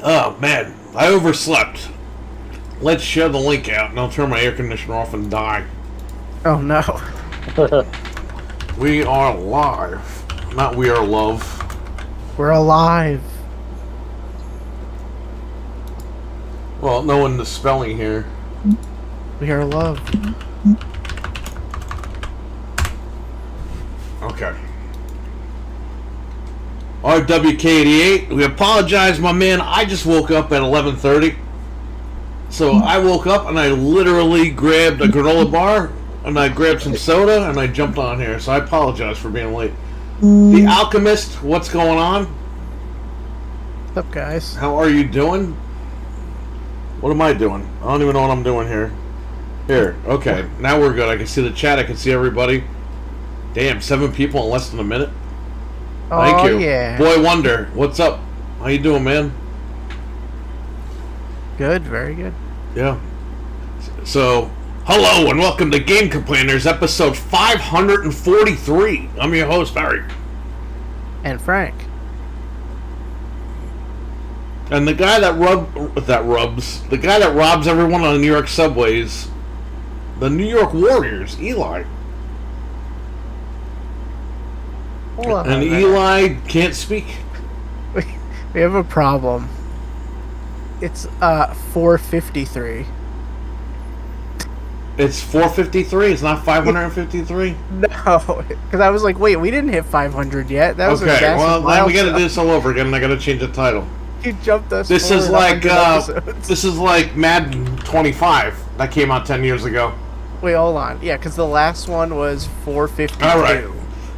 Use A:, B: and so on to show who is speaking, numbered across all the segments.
A: Oh, man. I overslept. Let's share the link out, and I'll turn my air conditioner off and die.
B: Oh no.
A: We are live. Not we are love.
B: We're alive.
A: Well, knowing the spelling here.
B: We are love.
A: Okay. RWK88, we apologize, my man. I just woke up at 11:30. So I woke up and I literally grabbed a granola bar and I grabbed some soda and I jumped on here. So I apologize for being late. The Alchemist, what's going on?
B: What's up, guys?
A: How are you doing? What am I doing? I don't even know what I'm doing here. Here, okay. Now we're good. I can see the chat. I can see everybody. Damn, 7 people in less than a minute. Thank you.
B: Yeah.
A: Boy Wonder, what's up? How you doing, man?
B: Good, very good.
A: Yeah. So, hello and welcome to Game Complainers, episode 543. I'm your host, Barry.
B: And Frank.
A: And the guy that robs everyone on the New York subways, the New York Warriors, Eli.
B: Hold on
A: And
B: a minute.
A: Eli can't speak.
B: We have a problem. It's 453.
A: It's 453. It's not 553.
B: No, because I was like, wait, we didn't hit 500 yet. That was a
A: Okay,
B: massive
A: well now we got to do
B: milestone.
A: this all over again. And I got to change the title.
B: You jumped us.
A: This is
B: forward
A: like
B: 100 episodes.
A: this is like Madden 25 that came out 10 years ago.
B: Wait, hold on. Yeah, because the last one was 452.
A: All right.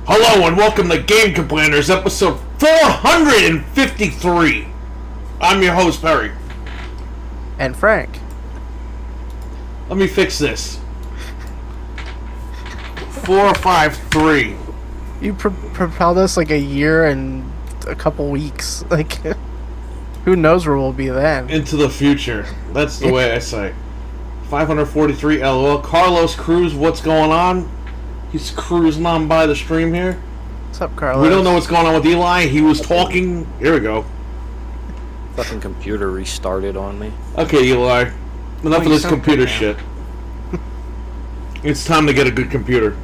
A: Hello and welcome to Game Complainers, episode 453. I'm your host, Perry.
B: And Frank.
A: Let me fix this. 453.
B: You propelled us like a year and a couple weeks. Like, who knows where we'll be then?
A: Into the future. That's the way I say. 543 LOL. Carlos Cruz, what's going on? He's cruising on by the stream here.
B: What's up, Carlos?
A: We don't know what's going on with Eli. He was talking. Here we go.
C: Fucking computer restarted on me.
A: Okay, Eli. Enough of
B: you
A: this
B: sound
A: computer
B: good now.
A: shit. It's time to get a good computer.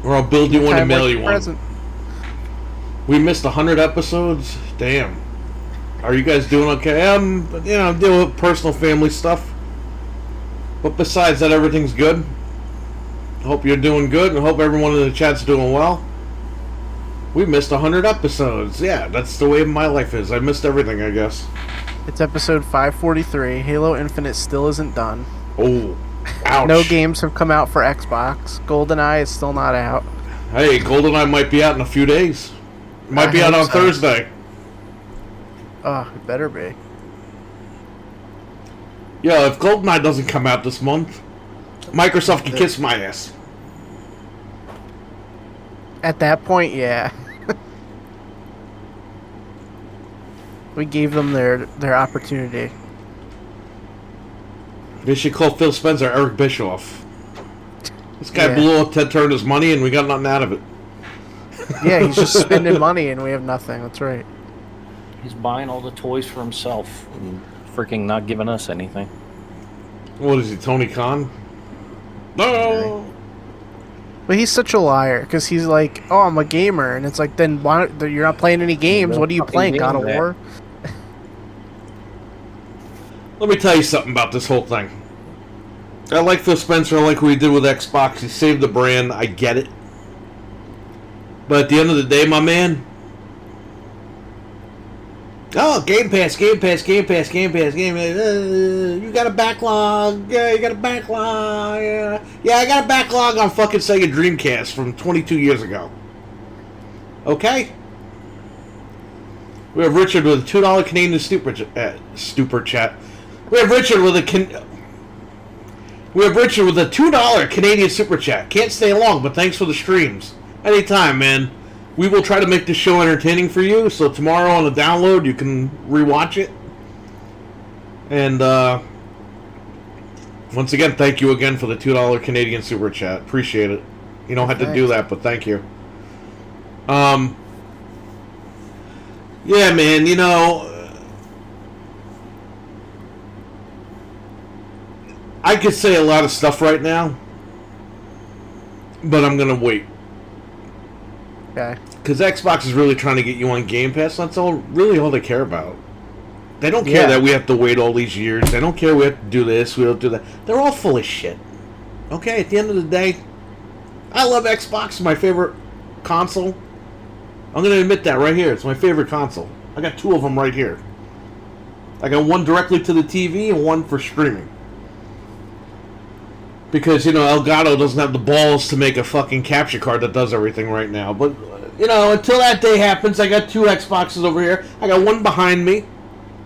A: Or I'll build you one and
B: Time
A: mail
B: like
A: you
B: a
A: one.
B: present.
A: We missed 100 episodes? Damn. Are you guys doing okay? Dealing with personal family stuff. But besides that, everything's good. Hope you're doing good, and hope everyone in the chat's doing well. We missed 100 episodes. Yeah, that's the way my life is. I missed everything, I guess.
B: It's episode 543. Halo Infinite still isn't done.
A: Oh, ouch.
B: No games have come out for Xbox. GoldenEye is still not out.
A: Hey, GoldenEye might be out in a few days. Might
B: I
A: be out
B: hope
A: on
B: so.
A: Thursday.
B: Oh, it better be.
A: Yeah, if GoldenEye doesn't come out this month, Microsoft can kiss my ass.
B: At that point, yeah. We gave them their opportunity.
A: They should call Phil Spencer Eric Bischoff. This guy
B: Yeah.
A: blew up Ted Turner's money and we got nothing out of it.
B: Yeah, he's just spending money and we have nothing. That's right.
C: He's buying all the toys for himself and freaking not giving us anything.
A: What is he, Tony Khan? No!
B: But he's such a liar because he's like, "Oh, I'm a gamer," and it's like, then why you're not playing any games?
C: No
B: What are you
C: fucking
B: playing?
C: game,
B: God of
C: man.
B: War?
A: Let me tell you something about this whole thing. I like Phil Spencer. I like what he did with Xbox. He saved the brand. I get it. But at the end of the day, my man... Oh, Game Pass, Game Pass, Game Pass, Game Pass, Game Pass. You got a backlog. Yeah, you got a backlog. Yeah, I got a backlog on fucking Sega Dreamcast from 22 years ago. Okay? We have Richard with a $2 Canadian super chat. We have Richard with a $2 Canadian super chat. Can't stay long, but thanks for the streams. Anytime, man. We will try to make this show entertaining for you, so tomorrow on the download you can rewatch it. And once again, thank you again for the $2 Canadian super chat. Appreciate it. You don't have to do that, but thank you. Yeah, man, you know, I could say a lot of stuff right now, but I'm gonna wait.
B: Okay.
A: Because Xbox is really trying to get you on Game Pass. That's really all they care about. They don't care
B: Yeah.
A: that we have to wait all these years. They don't care we have to do this, we don't do that. They're all full of shit. Okay, at the end of the day, I love Xbox. It's my favorite console. I'm going to admit that right here. It's my favorite console. I got 2 of them right here. I got one directly to the TV and one for streaming. Because, Elgato doesn't have the balls to make a fucking capture card that does everything right now. But, until that day happens, I got 2 Xboxes over here. I got one behind me.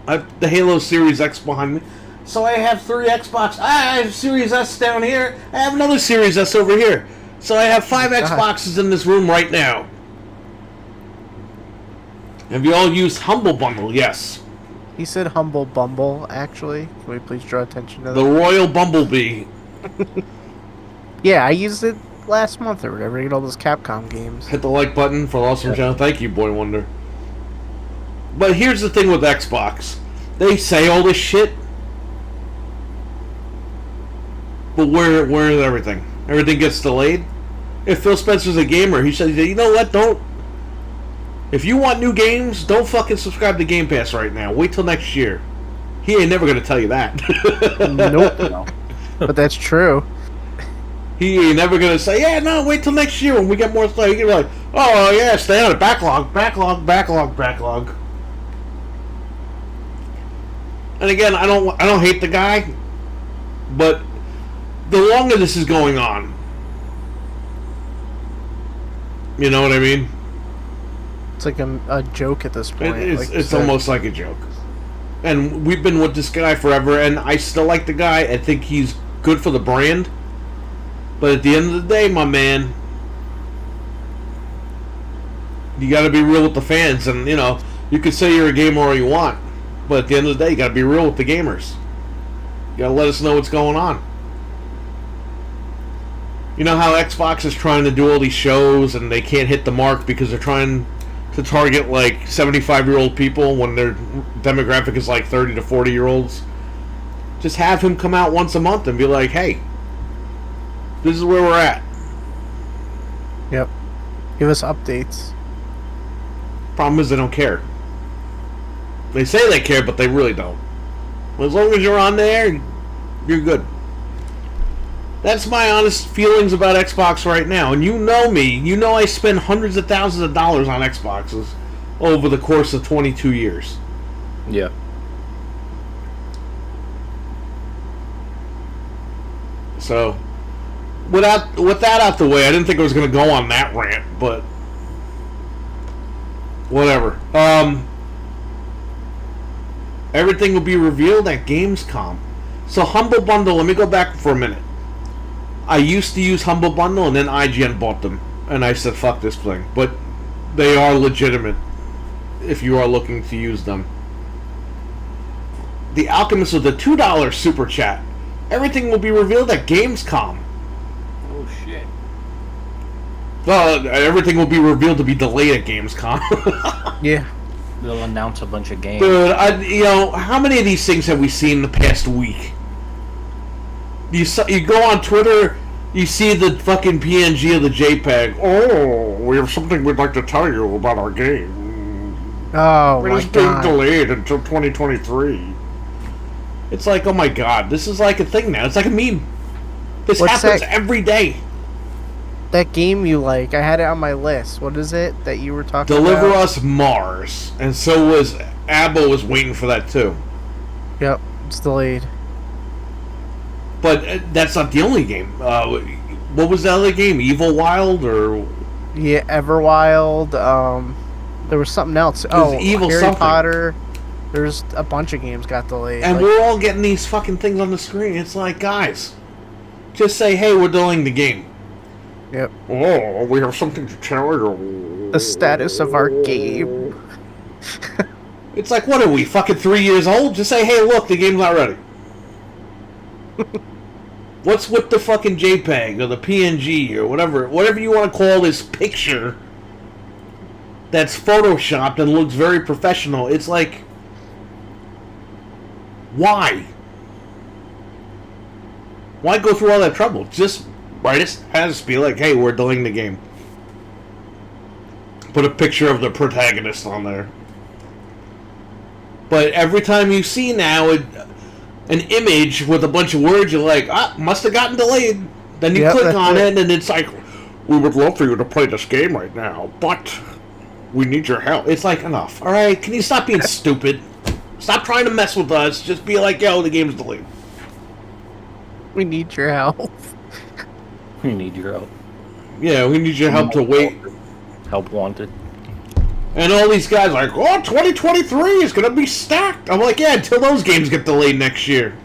A: I have the Halo Series X behind me. So I have 3 Xbox. I have Series S down here. I have another Series S over here. So I have 5 Xboxes in this room right now. Have you all used Humble Bundle? Yes.
B: He said Humble Bumble, actually. Can we please draw attention to
A: The
B: that?
A: Royal Bumblebee.
B: Yeah, I used it last month or whatever to get all those Capcom games.
A: Hit the like button for Awesome Channel. Thank you, Boy Wonder. But here's the thing with Xbox. They say all this shit, but where is everything? Everything gets delayed. If Phil Spencer's a gamer, he said, you know what, if you want new games, don't fucking subscribe to Game Pass right now. Wait till next year. He ain't never gonna tell you that.
B: Nope.
C: No.
B: But that's true.
A: He ain't never gonna say, yeah, no, wait till next year when we get more stuff. He can be like, oh yeah, stay on it, backlog. And again, I don't hate the guy, but the longer this is going on, you know what I mean?
B: It's like a joke at this point.
A: It's almost like a joke. And we've been with this guy forever, and I still like the guy. I think he's good for the brand. But at the end of the day, my man, you got to be real with the fans. And, you could say you're a gamer all you want, but at the end of the day, you got to be real with the gamers. You got to let us know what's going on. You know how Xbox is trying to do all these shows and they can't hit the mark because they're trying to target like 75-year-old people when their demographic is like 30 to 40-year-olds? Just have him come out once a month and be like, hey, this is where we're at.
B: Yep. Give us updates.
A: Problem is they don't care. They say they care, but they really don't. As long as you're on there, you're good. That's my honest feelings about Xbox right now. And you know me. You know I spend hundreds of thousands of dollars on Xboxes over the course of 22 years.
C: Yeah.
A: So, with that out the way, I didn't think I was going to go on that rant, but whatever. Everything will be revealed at Gamescom. So Humble Bundle, let me go back for a minute. I used to use Humble Bundle, and then IGN bought them, and I said, fuck this thing. But they are legitimate if you are looking to use them. The Alchemist with the $2 super chat. Everything will be revealed at Gamescom.
C: Oh shit.
A: Well, everything will be revealed to be delayed at Gamescom.
B: Yeah.
C: They'll announce a bunch of games.
A: Dude, how many of these things have we seen in the past week? You go on Twitter, you see the fucking PNG of the JPEG. Oh, we have something we'd like to tell you about our game.
B: Oh my
A: It's being
B: god.
A: delayed until 2023. It's like, oh my god, this is like a thing now. It's like a meme. This
B: What's
A: happens
B: that?
A: every day.
B: That game you like, I had it on my list. What is it that you were talking
A: Deliver
B: about?
A: Us Mars. And so was Abba was waiting for that too.
B: Yep, it's delayed.
A: But that's not the only game. What was the other game? Evil Wild or
B: Yeah, Everwild. There was something else. Oh,
A: Evil
B: Harry
A: something.
B: Potter. There's a bunch of games got delayed.
A: and
B: like-
A: we're all getting these fucking things on the screen. It's like, guys, just say, hey, we're delaying the game.
B: Yep.
A: Oh, we have something to tell you.
B: The status of our game.
A: It's like, what are we, fucking 3 years old? Just say, hey, look, the game's not ready. What's with the fucking JPEG or the PNG or whatever you want to call this picture that's photoshopped and looks very professional? It's like, why? Why go through all that trouble? Just write it as be like, hey, we're delaying the game. Put a picture of the protagonist on there. But every time you see now an image with a bunch of words, you're like, must have gotten delayed. Then you click on it, and it's like, we would love for you to play this game right now, but we need your help. It's like, enough. All right, can you stop being stupid? Stop trying to mess with us. Just be like, yo, the game's delayed.
B: We need your help.
C: We need your help.
A: Yeah, we need your help to wait.
C: Help wanted.
A: And all these guys are like, 2023 is going to be stacked. I'm like, yeah, until those games get delayed next year.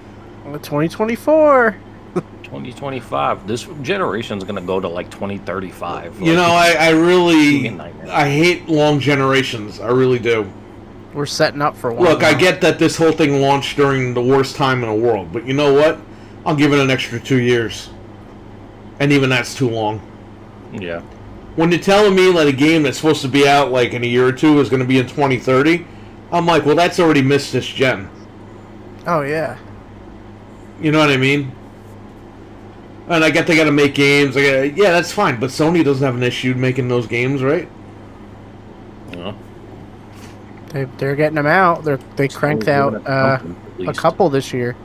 B: 2024.
C: 2025. This generation's going to go to like 2035.
A: You know, I really, I hate long generations. I really do.
B: We're setting up for one.
A: Look, I get that this whole thing launched during the worst time in the world, but you know what? I'll give it an extra 2 years. And even that's too long.
C: Yeah.
A: When you're telling me that a game that's supposed to be out like in a year or two is going to be in 2030, I'm like, well, that's already missed this gen.
B: Oh, yeah.
A: You know what I mean? And I get they got to make games. Yeah, that's fine. But Sony doesn't have an issue making those games, right?
C: Yeah.
B: They're getting them out. They cranked out a couple this year.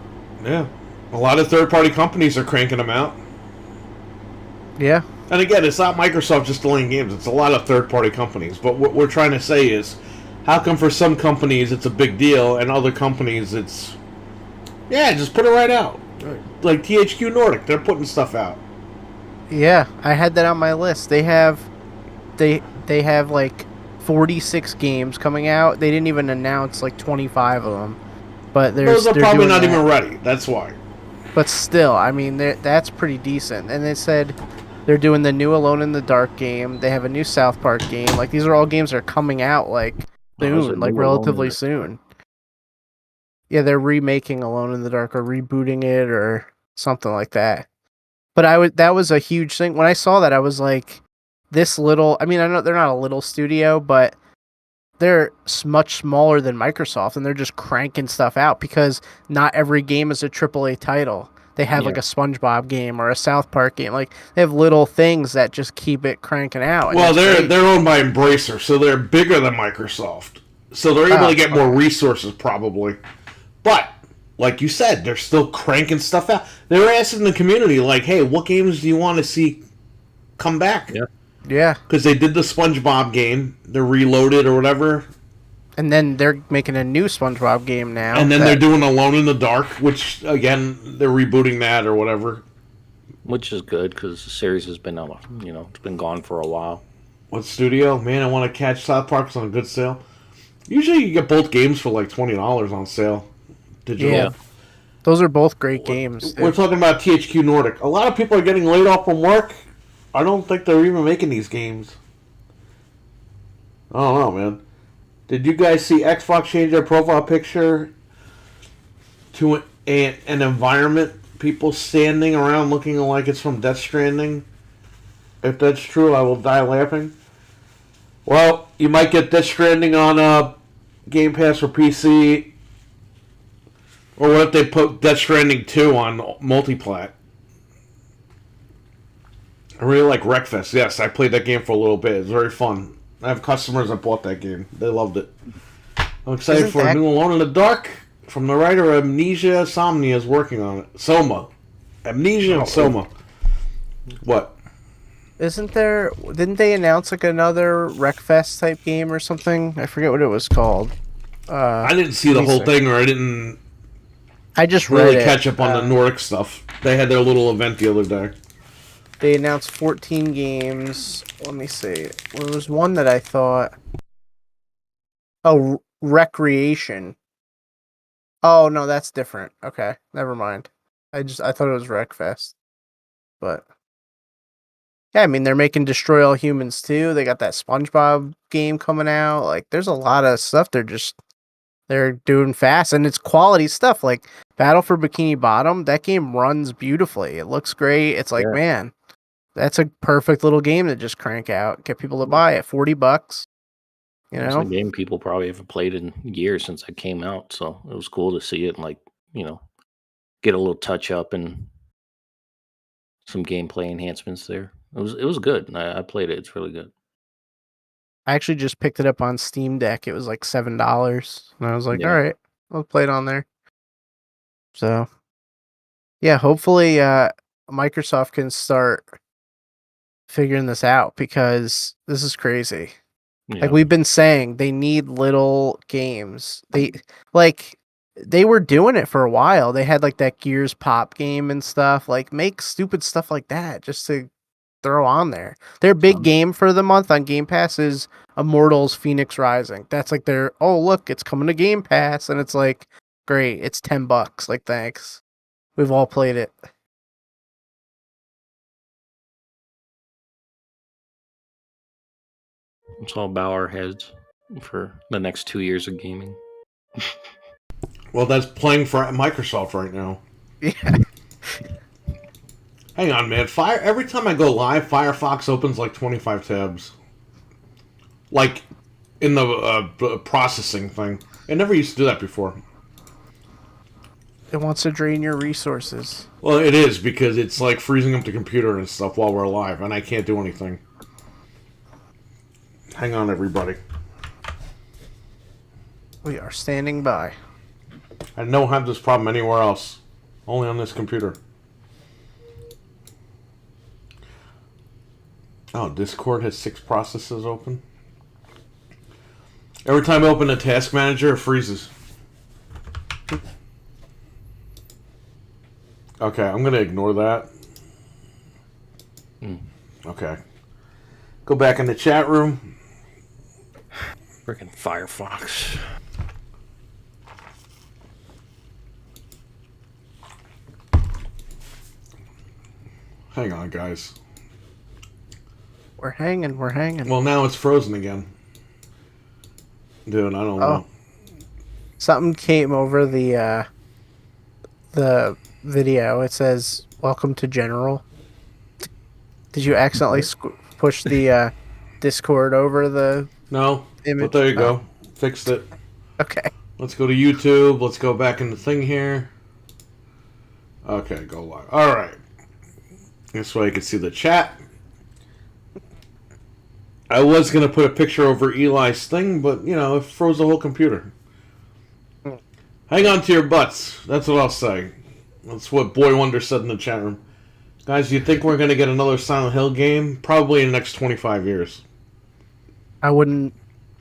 A: Yeah. A lot of third-party companies are cranking them out.
B: Yeah.
A: And again, it's not Microsoft just delaying games. It's a lot of third-party companies. But what we're trying to say is, how come for some companies it's a big deal, and other companies it's, yeah, just put it right out. Like THQ Nordic, they're putting stuff out.
B: Yeah, I had that on my list. They have like 46 games coming out. They didn't even announce like 25 of them. But
A: those are probably not even ready. That's why.
B: But still, I mean, that's pretty decent. And they said they're doing the new Alone in the Dark game. They have a new South Park game. Like, these are all games that are coming out like soon, like relatively soon. Yeah, they're remaking Alone in the Dark or rebooting it or something like that. But that was a huge thing. When I saw that, I was like, this little... I mean, I know they're not a little studio, but they're much smaller than Microsoft, and they're just cranking stuff out because not every game is a AAA title. They have like a SpongeBob game or a South Park game. Like, they have little things that just keep it cranking out.
A: Well, they're owned by Embracer, so they're bigger than Microsoft. So they're able to get more resources, probably. But, like you said, they're still cranking stuff out. They're asking the community, like, hey, what games do you want to see come back?
C: Yeah.
B: Yeah.
A: Because they did the SpongeBob game. They're reloaded or whatever.
B: And then they're making a new SpongeBob game now.
A: And then they're doing Alone in the Dark, which, again, they're rebooting that or whatever.
C: Which is good, because the series has been, it's been gone for a while.
A: What studio? Man, I want to catch South Park's on a good sale. Usually you get both games for like $20 on sale. Digital. Yeah.
B: Those are both great games.
A: We're talking about THQ Nordic. A lot of people are getting laid off from work. I don't think they're even making these games. I don't know, man. Did you guys see Xbox change their profile picture to an environment? People standing around looking like it's from Death Stranding? If that's true, I will die laughing. Well, you might get Death Stranding on Game Pass for PC. Or what if they put Death Stranding 2 on multiplat? I really like Wreckfest. Yes, I played that game for a little bit. It's very fun. I have customers that bought that game. They loved it. I'm excited for a new Alone in the Dark from the writer of Amnesia. Somnia is working on it. Soma. Amnesia and Soma. What?
B: Didn't they announce like another Wreckfest type game or something? I forget what it was called.
A: I didn't see the whole thing, or
B: I just
A: really catch up on the Nordic stuff. They had their little event the other day.
B: They announced 14 games. Let me see. There was one that I thought... Oh, Recreation. Oh, no, that's different. Okay, never mind. I thought it was Wreckfest. But... yeah, I mean, they're making Destroy All Humans too. They got that SpongeBob game coming out. Like, there's a lot of stuff they're doing fast, and it's quality stuff. Like Battle for Bikini Bottom, that game runs beautifully. It looks great. It's like, man, that's a perfect little game to just crank out, get people to buy it. $40, you know.
C: It's a game people probably haven't played in years since it came out, so it was cool to see it and get a little touch up and some gameplay enhancements there. It was good. I played it. It's really good.
B: I actually just picked it up on Steam Deck. It was like $7, and I was like,
C: Yeah.
B: all right, I'll play it on there. So, yeah, hopefully Microsoft can start figuring this out because this is crazy.
C: Yeah.
B: Like we've been saying, they need little games. They were doing it for a while. They had like that Gears Pop game and stuff. Like make stupid stuff like that just to throw on there. Their big game for the month on Game Pass is Immortals Phoenix Rising. That's like their, oh look, it's coming to Game Pass, and it's like, great, it's $10. Like thanks. We've all played it.
C: Let's all bow our heads for the next 2 years of gaming.
A: Well, that's playing for Microsoft right now.
B: Yeah.
A: Hang on, man. Every time I go live, Firefox opens like 25 tabs. Like in the processing thing. It never used to do that before.
B: It wants to drain your resources.
A: Well, it is because it's like freezing up the computer and stuff while we're live, and I can't do anything. Hang on, everybody.
B: We are standing by.
A: I don't have this problem anywhere else. Only on this computer. Oh, Discord has 6 processes open. Every time I open a task manager, it freezes. Okay, I'm going to ignore that. Okay. Go back in the chat room.
C: Freaking Firefox.
A: Hang on, guys.
B: We're hanging.
A: Well, now it's frozen again. Dude, I don't know.
B: Something came over the video. It says, "Welcome to General." Did you accidentally push the Discord over the
A: No,
B: image?
A: but there you go. Fixed it.
B: Okay.
A: Let's go to YouTube. Let's go back in the thing here. Okay, go live. All right. This way you can see the chat. I was going to put a picture over Eli's thing, but, you know, it froze the whole computer. Hang on to your butts. That's what I'll say. That's what Boy Wonder said in the chat room. Guys, you think we're going to get another Silent Hill game? Probably in the next 25 years.
B: I wouldn't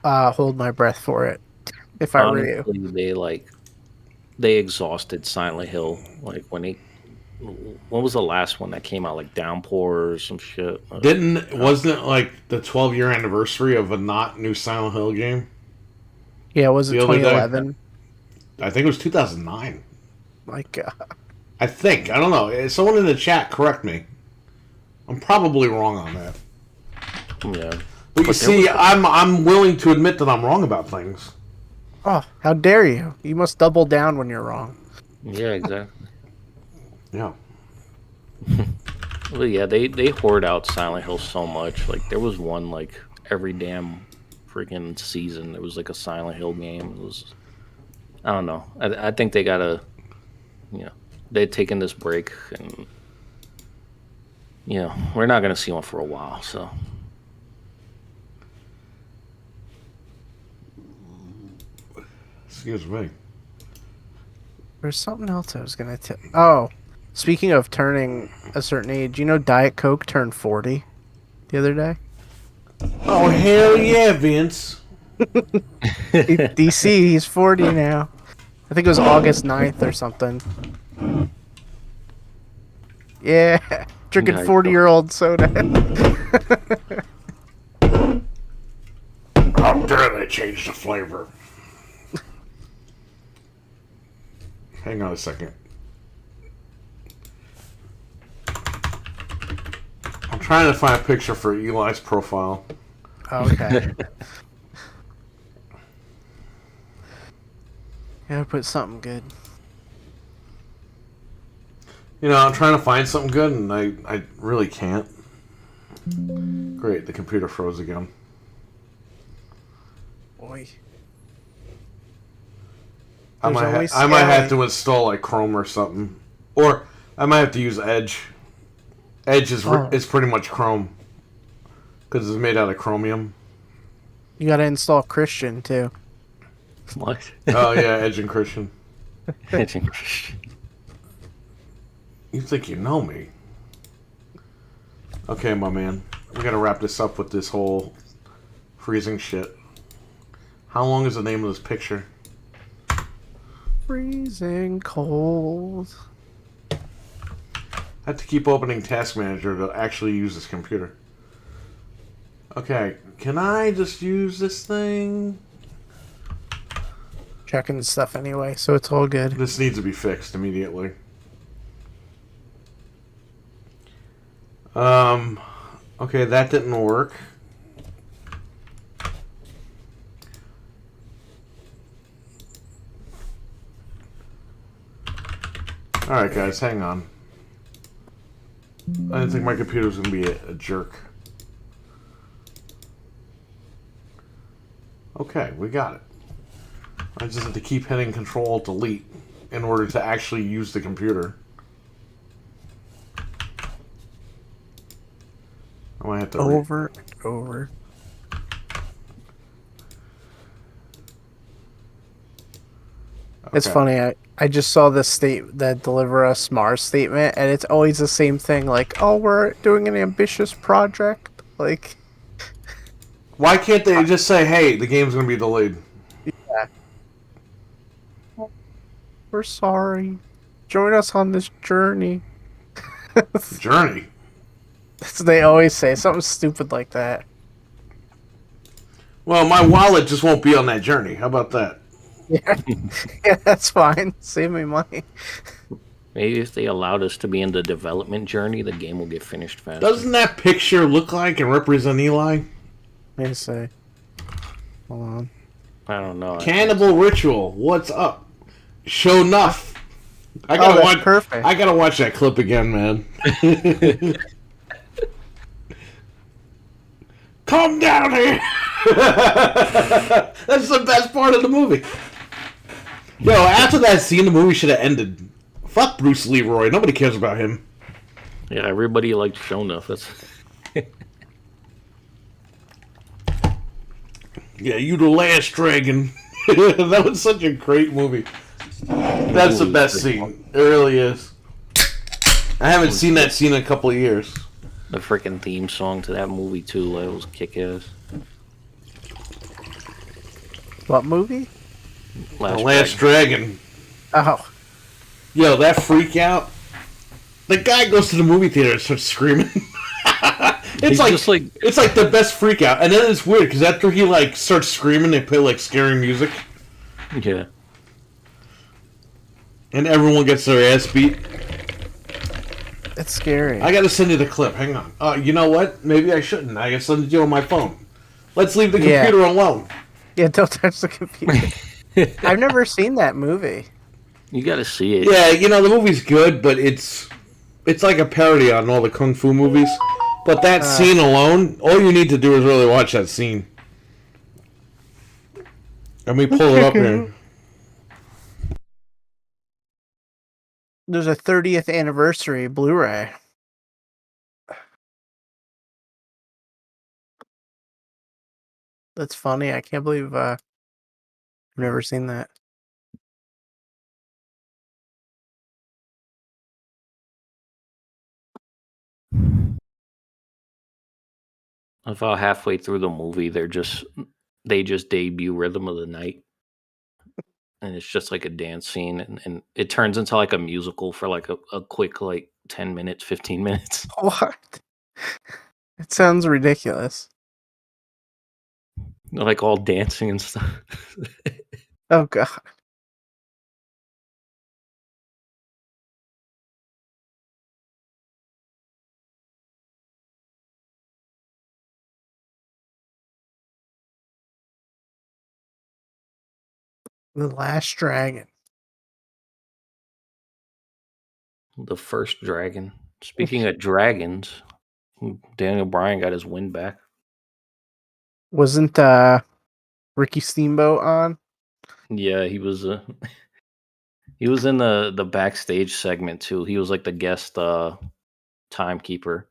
B: hold my breath for it if I were you.
C: Honestly, they exhausted Silent Hill. Like when was the last one that came out? Like Downpour or some shit.
A: Wasn't it like the 12-year anniversary of a not new Silent Hill game?
B: Yeah, was it
A: The other day?
B: 2011?
A: I think it was 2009.
B: My God.
A: I think. I don't know. Someone in the chat correct me. I'm probably wrong on that.
C: Yeah.
A: But you see, I'm willing to admit that I'm wrong about things.
B: Oh, how dare you? You must double down when you're wrong.
C: Yeah, exactly.
A: Yeah.
C: Well, yeah, they hoard out Silent Hill so much. Like there was one like every damn freaking season. There was like a Silent Hill game. It was, I don't know. I think they gotta, they'd taken this break, and we're not gonna see one for a while. So
A: Excuse me.
B: There's something else I was gonna tell. Oh, speaking of turning a certain age, you know Diet Coke turned 40 the other day.
A: Oh, hell yeah, Vince.
B: DC, he's 40 now. I think it was August 9th or something. Yeah, drinking
C: Diet
B: 40-year-old soda.
A: How dare they change the flavor? Hang on a second. I'm trying to find a picture for Eli's profile.
B: Okay. Gotta put something good.
A: You know, I'm trying to find something good, and I really can't. Great, the computer froze again.
B: Boy.
A: I might have to install like Chrome or something, or I might have to use Edge. Edge is
B: Oh.
A: is pretty much Chrome because it's made out of chromium.
B: You gotta install Christian too.
C: What?
A: Oh yeah, Edge and Christian.
C: It's
A: You think you know me? Okay, my man. We gotta wrap this up with this whole freezing shit. How long is the name of this picture?
B: Freezing cold.
A: I have to keep opening Task Manager to actually use this computer. Okay, can I just use this thing?
B: Checking the stuff anyway, so it's all good.
A: This needs to be fixed immediately. Okay, that didn't work. Alright, guys, hang on. I didn't think my computer was going to be a jerk. Okay, we got it. I just have to keep hitting Control-Delete in order to actually use the computer. I might have to
B: Over and over. It's
A: Okay.
B: funny. I just saw this that Deliver Us Mars statement, and it's always the same thing. Like, oh, we're doing an ambitious project. Like,
A: Why can't they just say, hey, the game's going to be delayed?
B: we're sorry. Join us on this journey.
A: Journey?
B: That's what they always say, something stupid like that.
A: Well, my wallet just won't be on that journey. How about that?
B: Yeah, that's fine. Save me money.
C: Maybe if they allowed us to be in the development journey, the game will get finished faster.
A: Doesn't that picture look like and represent Eli?
B: Let me see. Hold on.
C: I don't know.
A: Cannibal Ritual, what's up? Show enough. I
B: Oh,
A: gotta
B: that's
A: watch.
B: perfect.
A: I gotta watch that clip again, man. Come down here. That's the best part of the movie. Yo, after that scene, the movie should have ended. Fuck Bruce Leroy. Nobody cares about him.
C: Yeah, everybody liked Shonuff. That's
A: Yeah, you the last dragon. That was such a great movie. That's the best scene. It really is. I haven't seen that scene in a couple of years.
C: the freaking theme song to that movie too. It was kick-ass.
B: What movie?
A: The Last Dragon.
B: Oh,
A: Yo, that freak out. The guy goes to the movie theater and starts screaming.
C: He's just like
A: It's like the best freak out. And then it's weird because after he like starts screaming, they play like scary music,
C: yeah.
A: and everyone gets their ass beat.
B: it's scary.
A: I gotta send you the clip. Hang on. You know what? Maybe I shouldn't. I gotta send it to you on my phone. Let's leave the
B: Yeah.
A: computer alone.
B: Yeah, don't touch the computer. I've never seen that movie.
C: You got to see it.
A: Yeah, you know the movie's good, but it's like a parody on all the kung fu movies. But that scene alone, all you need to do is really watch that scene. Let me pull it up here.
B: There's a 30th anniversary Blu-ray. That's funny. I can't believe I've never seen that.
C: About halfway through the movie, they just debut Rhythm of the Night, and it's just like a dance scene, and it turns into like a musical for like a quick like 10 minutes, 15 minutes.
B: What? It sounds ridiculous.
C: They're like all dancing and stuff.
B: Oh god. The Last Dragon.
C: The first dragon. Speaking of dragons, Daniel Bryan got his win back.
B: Wasn't Ricky Steamboat on?
C: Yeah, he was. He was in the backstage segment too. He was like the guest timekeeper.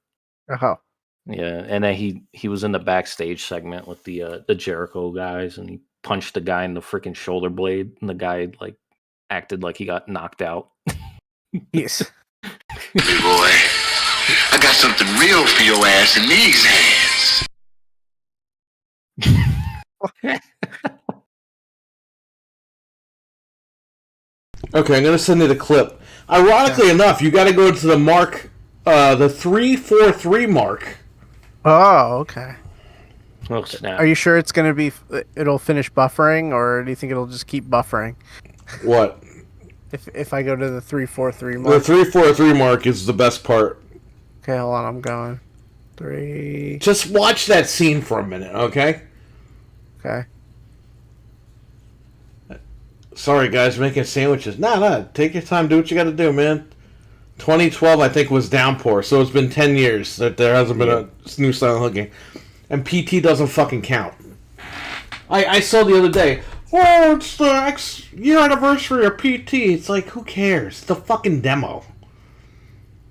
B: Oh,
C: Yeah, and then he was in the backstage segment with the Jericho guys, and he punched the guy in the freaking shoulder blade, and the guy like acted like he got knocked out.
B: yes.
D: Leroy, I got something real for your ass in these hands.
A: Okay, I'm gonna send you the clip. Ironically enough, you got to go to the mark, the 343 mark.
B: Oh, okay.
C: Oh snap!
B: Are you sure it's gonna be? It'll finish buffering, or do you think it'll just keep buffering?
A: What?
B: If I go to the 343
A: The
B: mark.
A: 343 mark is the best part.
B: Okay, hold on. I'm going. 3.
A: Just watch that scene for a minute, okay?
B: Okay.
A: Sorry, guys, making sandwiches. Nah, take your time. Do what you got to do, man. 2012, I think, was Downpour, so it's been 10 years that there hasn't been a new Silent Hill game. And PT doesn't fucking count. I saw the other day, oh, it's the X-year anniversary of PT. It's like, who cares? It's the fucking demo.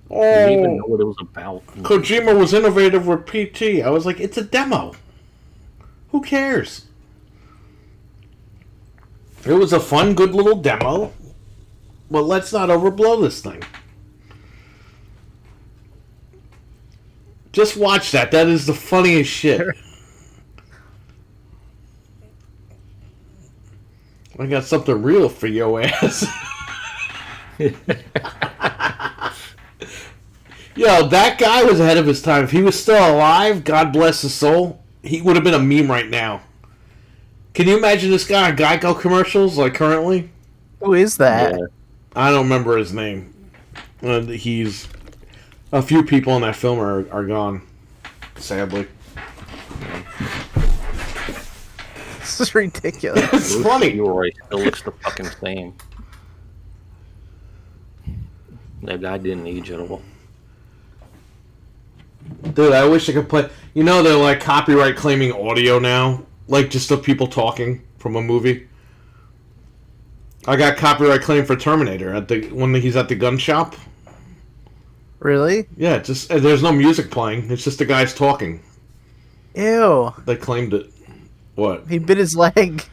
C: I didn't even know
A: Oh,
C: what it was about.
A: Kojima was innovative with PT. I was like, it's a demo. Who cares? It was a fun, good little demo. But let's not overblow this thing. Just watch that. That is the funniest shit. I got something real for your ass. Yo, that guy was ahead of his time. If he was still alive, God bless his soul, he would have been a meme right now. Can you imagine this guy on Geico commercials, like currently?
B: Who is that?
C: Yeah.
A: I don't remember his name. He's... A few people in that film are gone, sadly.
B: This is ridiculous.
A: It's funny.
C: Leroy still looks the fucking same. That guy didn't age at all.
A: Dude, I wish I could play... You know they're like copyright claiming audio now? Like just of people talking from a movie? I got copyright claim for Terminator when he's at the gun shop.
B: Really?
A: Yeah, just there's no music playing. It's just the guys talking.
B: Ew.
A: They claimed it. What?
B: He bit his leg.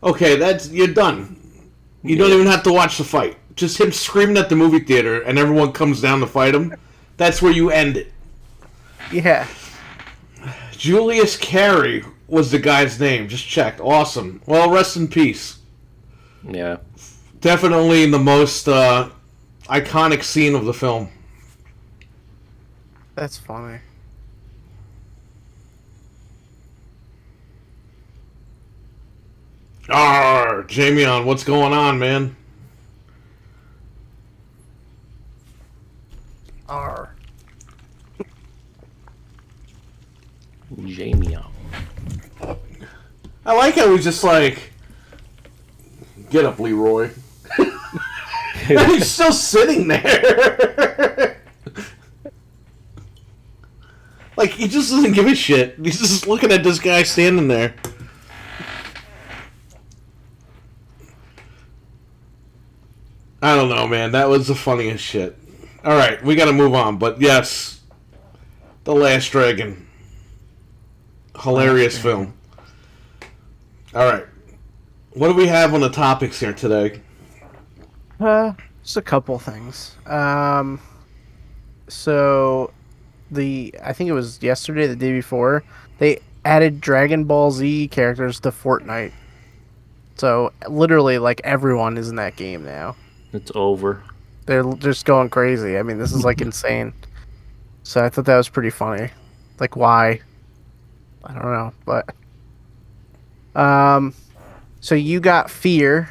A: Okay, you're done. You don't even have to watch the fight. Just him screaming at the movie theater and everyone comes down to fight him. That's where you end it.
B: Yeah.
A: Julius Carey was the guy's name. Just checked. Awesome. Well, rest in peace.
C: Yeah.
A: Definitely the most iconic scene of the film.
B: That's funny.
A: Arr, Jamion, what's going on, man?
B: R.
C: Jamie.
A: I like how he's just like, get up, Leroy. And he's still sitting there. Like, he just doesn't give a shit. He's just looking at this guy standing there. I don't know, man. That was the funniest shit. Alright, we gotta move on. But yes, The Last Dragon. Hilarious film. Alright. What do we have on the topics here today?
B: Just a couple things. So I think it was yesterday, the day before, they added Dragon Ball Z characters to Fortnite. So literally, like, everyone is in that game now.
C: It's over.
B: They're just going crazy. I mean, this is like insane. So I thought that was pretty funny. Like, why? I don't know, but so you got Fear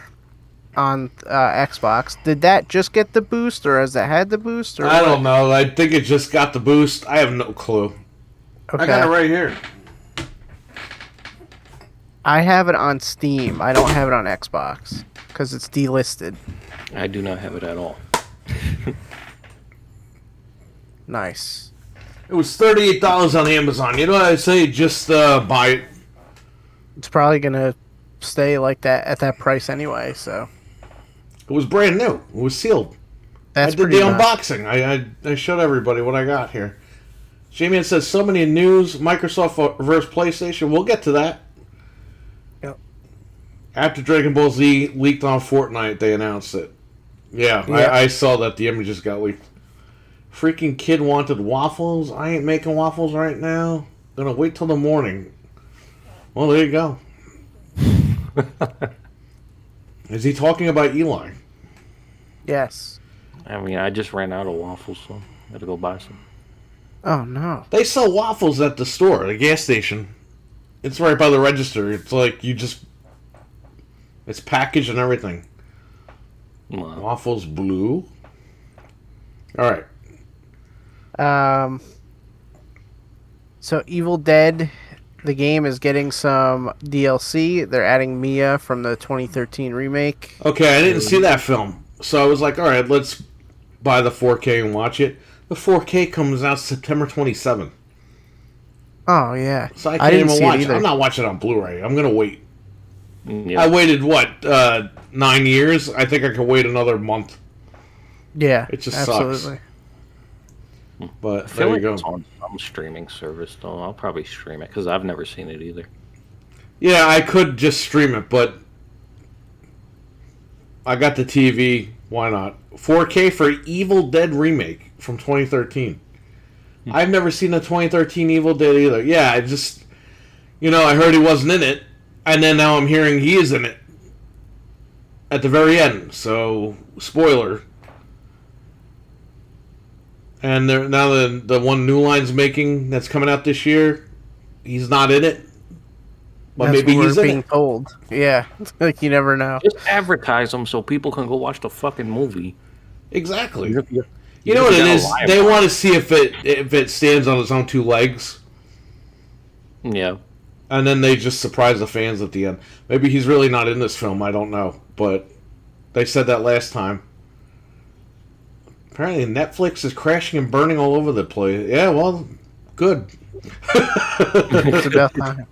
B: on Xbox. Did that just get the boost, or has that had the boost? Or
A: I
B: what?
A: don't know. I think it just got the boost. I have no clue.
B: Okay.
A: I got it right here.
B: I have it on Steam. I don't have it on Xbox because it's delisted.
C: I do not have it at all.
B: Nice.
A: It was $38 on Amazon. You know what I say? Just buy it.
B: It's probably gonna stay like that at that price anyway. So
A: It was brand new. It was sealed.
B: That's
A: I did
B: pretty
A: the
B: nuts.
A: unboxing. I showed everybody what I got here. Jamie says so many news. Microsoft versus PlayStation. We'll get to that.
B: Yep.
A: After Dragon Ball Z leaked on Fortnite, they announced it. Yeah,
B: Yeah.
A: I saw that the images got leaked. Freaking kid wanted waffles. I ain't making waffles right now. Gonna wait till the morning. Well, there you go. Is he talking about Eli?
B: Yes.
C: I mean, I just ran out of waffles, so I gotta go buy some.
B: Oh no.
A: They sell waffles at the store, the gas station. It's right by the register. It's like it's packaged and everything.
C: Wow.
A: Waffles blue. All right.
B: So Evil Dead, the game is getting some DLC. They're adding Mia from the 2013 remake.
A: Okay, I didn't see that film, so I was like, all right, let's buy the 4K and watch it. The 4K comes out September 27th,
B: Oh yeah.
A: so I
B: I
A: can't
B: didn't
A: even
B: see it
A: watch it.
B: either.
A: I'm not watching it on Blu-ray. I'm gonna wait.
C: Yeah.
A: I waited 9 years. I think I could wait another month.
B: Yeah.
A: It just sucks.
B: absolutely.
A: But
C: I feel
A: there
C: like
A: you go.
C: it's on some streaming service, though. I'll probably stream it because I've never seen it either.
A: Yeah, I could just stream it, but I got the TV. Why not? 4K for Evil Dead remake from 2013. I've never seen the 2013 Evil Dead either. Yeah, I just, I heard he wasn't in it, and then now I'm hearing he is in it at the very end. So, spoiler. And now the one New Line's making that's coming out this year, he's not in it. But
B: That's
A: maybe
B: what
A: he's
B: we're
A: in
B: being
A: it.
B: told. Yeah. Like you never know.
C: Just advertise them so people can go watch the fucking movie.
A: Exactly.
C: You
A: You know what it
C: gotta
A: is?
C: lie
A: They
C: about
A: want to see if it stands on its own two legs,
C: Yeah.
A: and then they just surprise the fans at the end. Maybe he's really not in this film. I don't know, but they said that last time. Apparently, Netflix is crashing and burning all over the place. Yeah, well, good.
B: It's about time.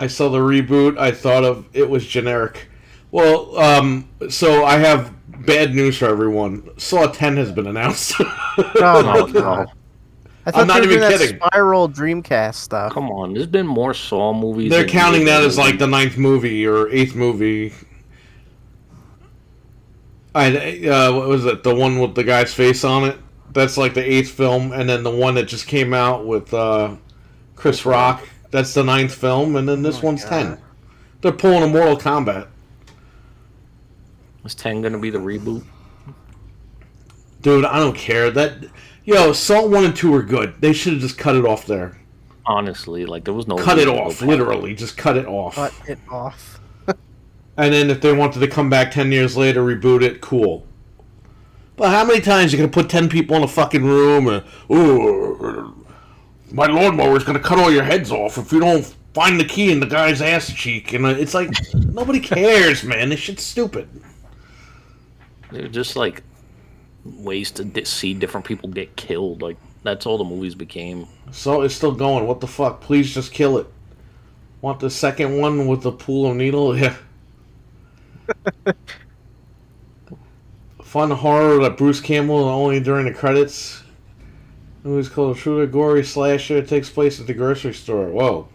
A: I saw the reboot. I thought it was generic. Well, so I have bad news for everyone. Saw 10 has been announced.
B: Oh my
C: Oh,
B: god.
C: no.
B: I thought
A: I'm not
B: they were
A: even
B: doing that
A: kidding.
B: Spiral Dreamcast stuff.
C: Come on. There's been more Saw movies.
A: They're
C: than
A: counting
C: Evil
A: that
C: Dead
A: as like the 9th movie or 8th movie. What was it? The one with the guy's face on it? That's like the 8th film, and then the one that just came out with Chris Rock. That's the 9th film, and then this one's 10. They're pulling a Mortal Kombat.
C: Is 10 going to be the reboot?
A: Dude, I don't care. Saw 1 and 2 were good. They should have just cut it off there.
C: Honestly, like there was no.
A: Cut it
C: reason to
A: off,
C: go back.
A: literally. Just cut it off.
B: Cut it off.
A: And then if they wanted to come back 10 years later, reboot it, cool. But how many times are you going to put 10 people in a fucking room and, ooh, my lawnmower's going to cut all your heads off if you don't find the key in the guy's ass cheek? And it's like, nobody cares, man. This shit's stupid.
C: They're just like ways to see different people get killed. Like that's all the movies became.
A: So it's still going. What the fuck? Please just kill it. Want the second one with the pool of needle? Yeah. Fun horror that Bruce Campbell only during the credits. It was called True Gory Slasher. It takes place at the grocery store. Whoa.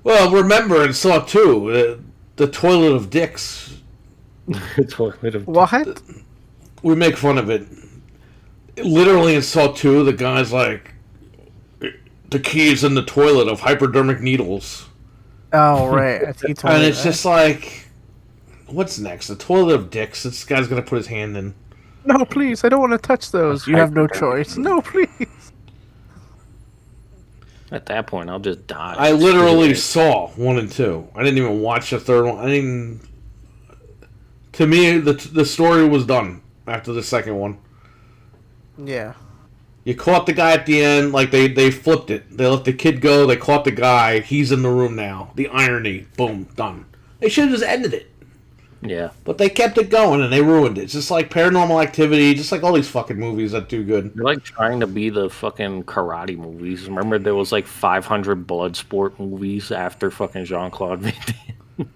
A: Well, remember in Saw 2, the toilet of dicks.
B: What?
A: We make fun of it. Literally in Saw 2, the guy's like, the key is in the toilet of hypodermic needles.
B: Oh right. I think you told
A: And
B: me
A: it's
B: that.
A: just like, what's next? The toilet of dicks. This guy's gonna put his hand in.
B: No, please, I don't want to touch those. You have no choice. No, please.
C: At that point, I'll just die.
A: I literally saw 1 and 2. I didn't even watch the third one. I didn't. To me, the story was done after the second one.
B: Yeah.
A: You caught the guy at the end, like they flipped it. They let the kid go. They caught the guy. He's in the room now. The irony. Boom. Done. They should have just ended it.
C: Yeah.
A: But they kept it going and they ruined it. Just like Paranormal Activity, just like all these fucking movies that do good.
C: They're like trying to be the fucking karate movies. Remember there was like 500 Bloodsport movies after fucking Jean-Claude Van Damme?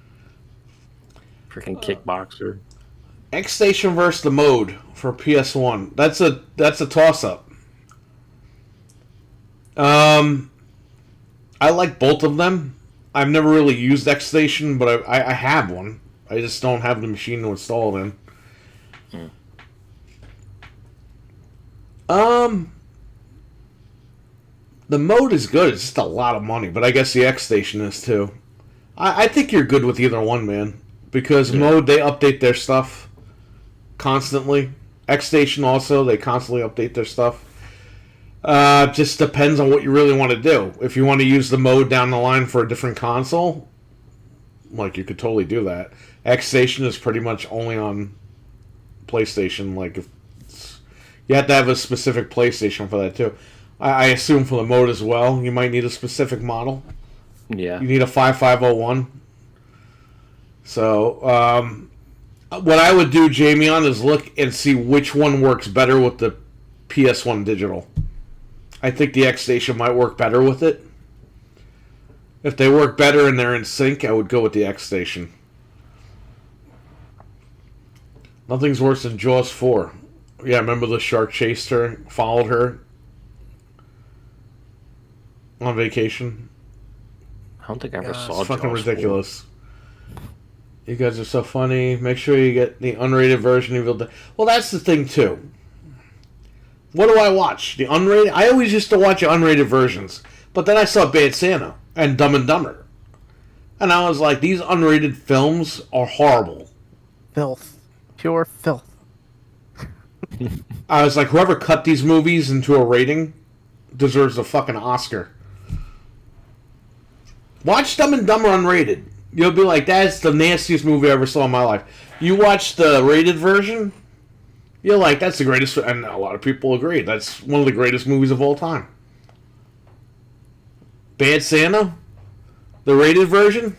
C: Freaking kickboxer.
A: X Station versus the Mode for PS1. That's a toss up. I like both of them. I've never really used X Station, but I have one. I just don't have the machine to install it in. The Mode is good. It's just a lot of money, but I guess the X Station is too. I think you're good with either one, man, because Mode, they update their stuff constantly. X Station also, they constantly update their stuff. Just depends on what you really want to do. If you want to use the Mode down the line for a different console, like, you could totally do that. X Station is pretty much only on PlayStation. Like, if you have to have a specific PlayStation for that too. I assume for the Mode as well, you might need a specific model.
C: Yeah.
A: You need a 5501. So, what I would do, Jamie, on is look and see which one works better with the PS1 digital. I think the X Station might work better with it. If they work better and they're in sync, I would go with the X Station. Nothing's worse than Jaws 4. Yeah, remember the shark chased her, followed her on vacation?
C: I don't think I ever saw
A: It's fucking
C: Jaws 4.
A: ridiculous. You guys are so funny. Make sure you get the unrated version of Evil Dead. Well, that's the thing, too. What do I watch? The unrated? I always used to watch the unrated versions. But then I saw Bad Santa and Dumb and Dumber. And I was like, these unrated films are horrible.
B: Filth. Pure filth.
A: I was like, whoever cut these movies into a rating deserves a fucking Oscar. Watch Dumb and Dumber unrated. You'll be like, that's the nastiest movie I ever saw in my life. You watch the rated version, you're like, that's the greatest, and a lot of people agree, that's one of the greatest movies of all time. Bad Santa, the rated version,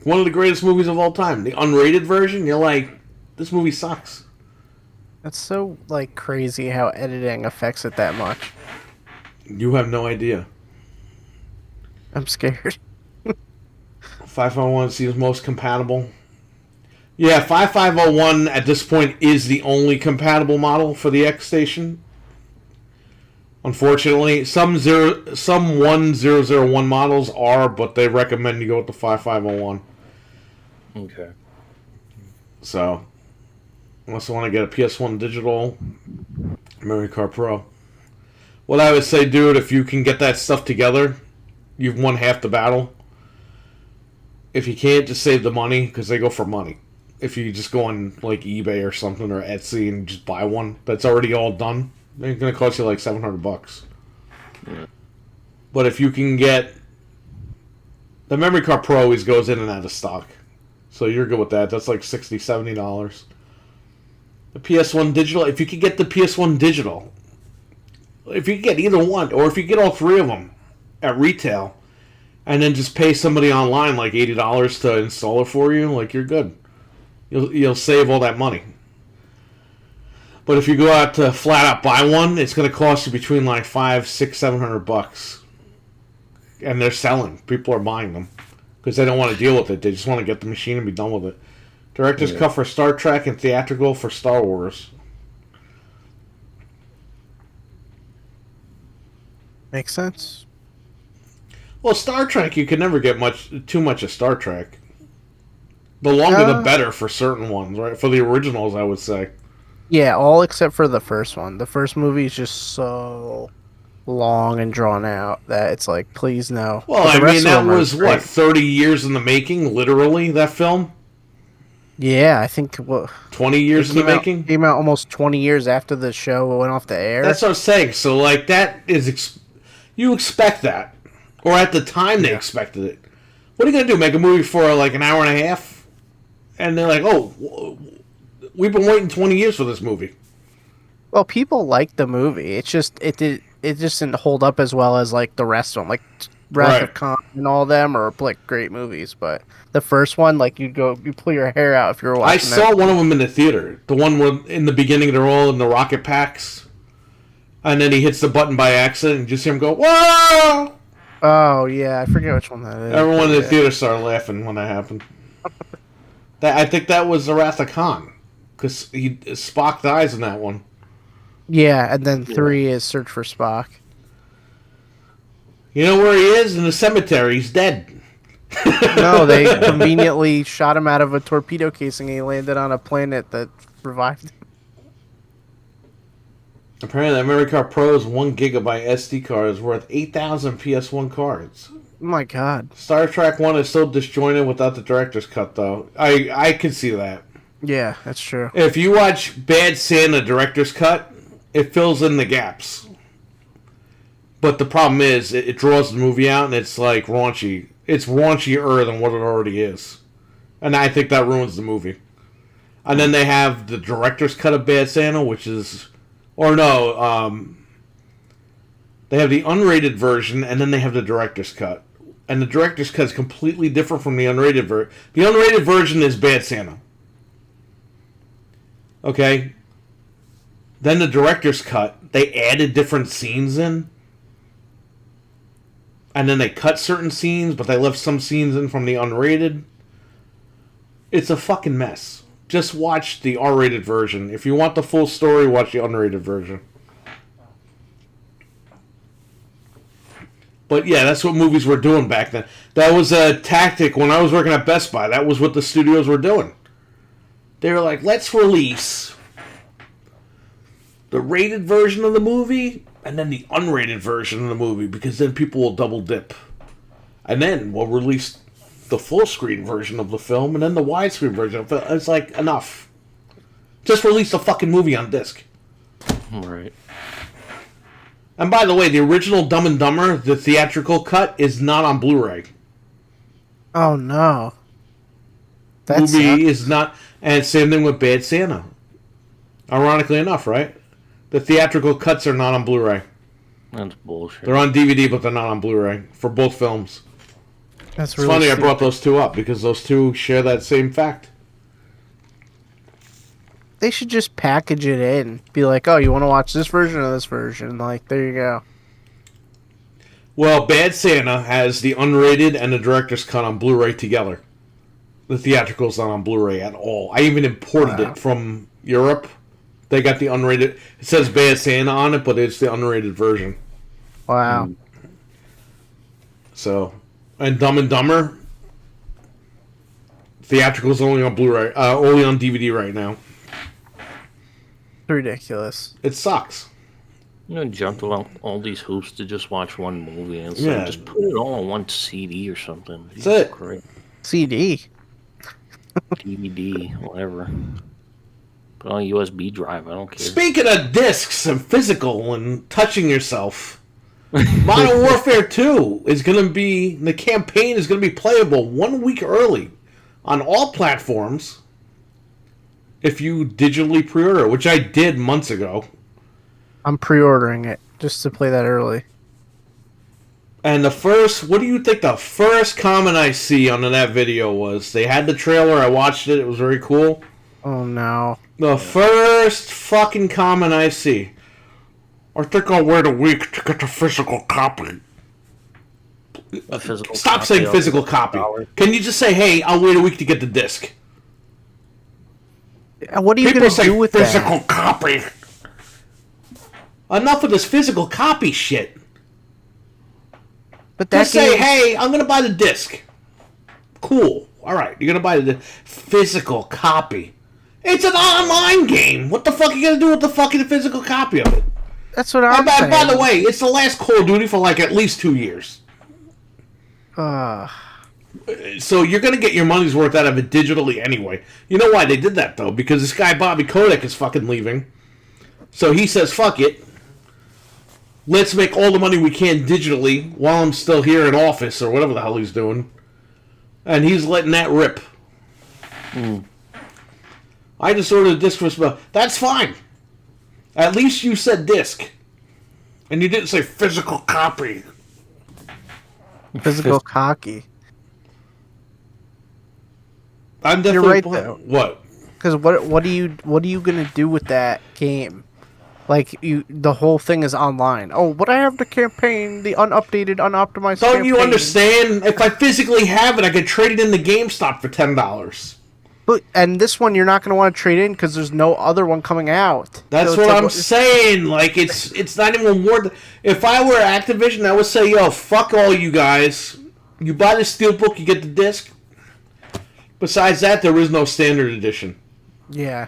A: one of the greatest movies of all time. The unrated version, you're like, this movie sucks.
B: That's so, like, crazy how editing affects it that much.
A: You have no idea.
B: I'm scared.
A: 5501 seems most compatible. Yeah, 5501 at this point is the only compatible model for the X Station. Unfortunately, some 1001 models are, but they recommend you go with the 5501.
C: Okay.
A: So, unless you want to get a PS1 digital memory card Pro. What I would say, dude, if you can get that stuff together, you've won half the battle. If you can't, just save the money, because they go for money. If you just go on like eBay or something, or Etsy, and just buy one that's already all done, it's going to cost you like $700.
C: Yeah.
A: But if you can get... The memory card Pro always goes in and out of stock. So you're good with that. That's like $60, $70. The PS1 digital, if you could get the PS1 digital, if you could get either one, or if you get all three of them at retail, and then just pay somebody online like $80 to install it for you, like, you're good. You'll save all that money. But if you go out to flat out buy one, it's going to cost you between like $500, $600, $700. And they're selling. People are buying them because they don't want to deal with it. They just want to get the machine and be done with it. Director's cut for Star Trek and theatrical for Star Wars.
B: Makes sense.
A: Well, Star Trek, you can never get too much of Star Trek. The longer the better for certain ones, right? For the originals, I would say.
B: Yeah, all except for the first one. The first movie is just so long and drawn out that it's like, please no.
A: Well,
B: But the
A: I
B: rest
A: mean,
B: of
A: that
B: them are
A: was,
B: great.
A: what, 30 years in the making, literally, that film?
B: Yeah, I think what
A: 20 years in the making?
B: Came out almost 20 years after the show went off the air.
A: That's what I'm saying. So, like, that is... you expect that. Or at the time, they expected it. What are you going to do, make a movie for, like, an hour and a half? And they're like, oh, we've been waiting 20 years for this movie.
B: Well, people liked the movie. It's just it just didn't hold up as well as like the rest of them, like Wrath of Khan and all them are like great movies. But the first one, like you pull your hair out if you were watching.
A: I saw one of them in the theater. The one where in the beginning they're all in the rocket packs, and then he hits the button by accident, and you just hear him go, "Whoa!"
B: Oh yeah, I forget which one that is.
A: Everyone in the
B: Yeah.
A: theater started laughing when that happened. I think that was the Wrath of Khan. because Spock dies in that one.
B: Yeah, and then 3 is Search for Spock.
A: You know where he is? In the cemetery. He's dead.
B: No, they conveniently shot him out of a torpedo casing and he landed on a planet that revived him.
A: Apparently, the Memory Card Pro's 1 gigabyte SD card is worth 8,000 PS1 cards.
B: Oh my god.
A: Star Trek 1 is so disjointed without the director's cut, though. I can see that.
B: Yeah, that's true.
A: If you watch Bad Santa director's cut, it fills in the gaps. But the problem is, it draws the movie out and it's like raunchy. It's raunchier than what it already is. And I think that ruins the movie. And then they have the director's cut of Bad Santa, which is... Or no, they have the unrated version, and then they have the director's cut. And the director's cut is completely different from the unrated version. The unrated version is Bad Santa. Okay? Then the director's cut, they added different scenes in. And then they cut certain scenes, but they left some scenes in from the unrated. It's a fucking mess. Just watch the R-rated version. If you want the full story, watch the unrated version. But yeah, that's what movies were doing back then. That was a tactic when I was working at Best Buy. That was what the studios were doing. They were like, let's release the rated version of the movie and then the unrated version of the movie, because then people will double dip. And then we'll release the full screen version of the film and then the widescreen version of the film. It's like, enough. Just release the fucking movie on disc.
C: Right.
A: And by the way, the original Dumb and Dumber, the theatrical cut, is not on Blu-ray.
B: Oh no.
A: The movie is not... And same thing with Bad Santa. Ironically enough, right? The theatrical cuts are not on Blu-ray.
C: That's bullshit.
A: They're on DVD, but they're not on Blu-ray. For both films.
B: That's
A: It's
B: really
A: funny
B: stupid.
A: I brought those two up, because those two share that same fact.
B: They should just package it in. Be like, oh, you want to watch this version or this version? Like, there you go.
A: Well, Bad Santa has the unrated and the director's cut on Blu-ray together. The theatrical's not on Blu-ray at all. I even imported it from Europe. They got the unrated... It says Bad Santa on it, but it's the unrated version.
B: Wow.
A: So... And Dumb and Dumber... Theatrical's only on Blu-ray... only on DVD right now.
B: Ridiculous.
A: It sucks.
C: You know, jumped all these hoops to just watch one movie and
A: Yeah.
C: just put it all on one CD or something.
A: That's it.
C: Great.
B: CD.
C: DVD, whatever. Put on a USB drive. I don't care.
A: Speaking of discs and physical and touching yourself... Modern Warfare 2 is going to be... The campaign is going to be playable 1 week early on all platforms if you digitally pre-order, which I did months ago.
B: I'm pre-ordering it just to play that early.
A: And the first... What do you think the first comment I see on that video was? They had the trailer, I watched it, it was very cool.
B: Oh no.
A: The first fucking comment I see... I think I'll wait a week to get the physical copy.
C: A physical
A: Stop
C: copy
A: saying
C: of
A: physical
C: it.
A: copy. Can you just say, hey, I'll wait a week to get the disc?
B: What are you
A: People
B: going to
A: say
B: do with
A: physical
B: that?
A: copy. Enough of this physical copy shit.
B: But that
A: Just say,
B: game-
A: hey, I'm going to buy the disc. Cool. All right, you're going to buy the physical copy. It's an online game. What the fuck are you going to do with the fucking physical copy of it?
B: That's what I'm
A: And
B: saying.
A: by the way, it's the last Call of Duty for like at least 2 years. So you're going to get your money's worth out of it digitally anyway. You know why they did that, though? Because this guy Bobby Kotick is fucking leaving. So he says, fuck it. Let's make all the money we can digitally while I'm still here in office or whatever the hell he's doing. And he's letting that rip. I just ordered a disc for spell. That's fine. At least you said disc. And you didn't say physical copy.
B: Physical cocky.
A: I'm definitely
B: right, though.
A: What?
B: Because what are you gonna do with that game? Like the whole thing is online. Oh, but I have the campaign, the unupdated, unoptimized.
A: Don't you
B: campaign.
A: understand? If I physically have it, I could trade it in the GameStop for $10.
B: And this one you're not going to want to trade in because there's no other one coming out.
A: That's
B: So it's
A: what
B: like,
A: I'm saying. Like, it's not even worth. If I were Activision, I would say, yo, fuck all you guys. You buy the Steelbook, you get the disc. Besides that, there is no standard edition.
B: Yeah.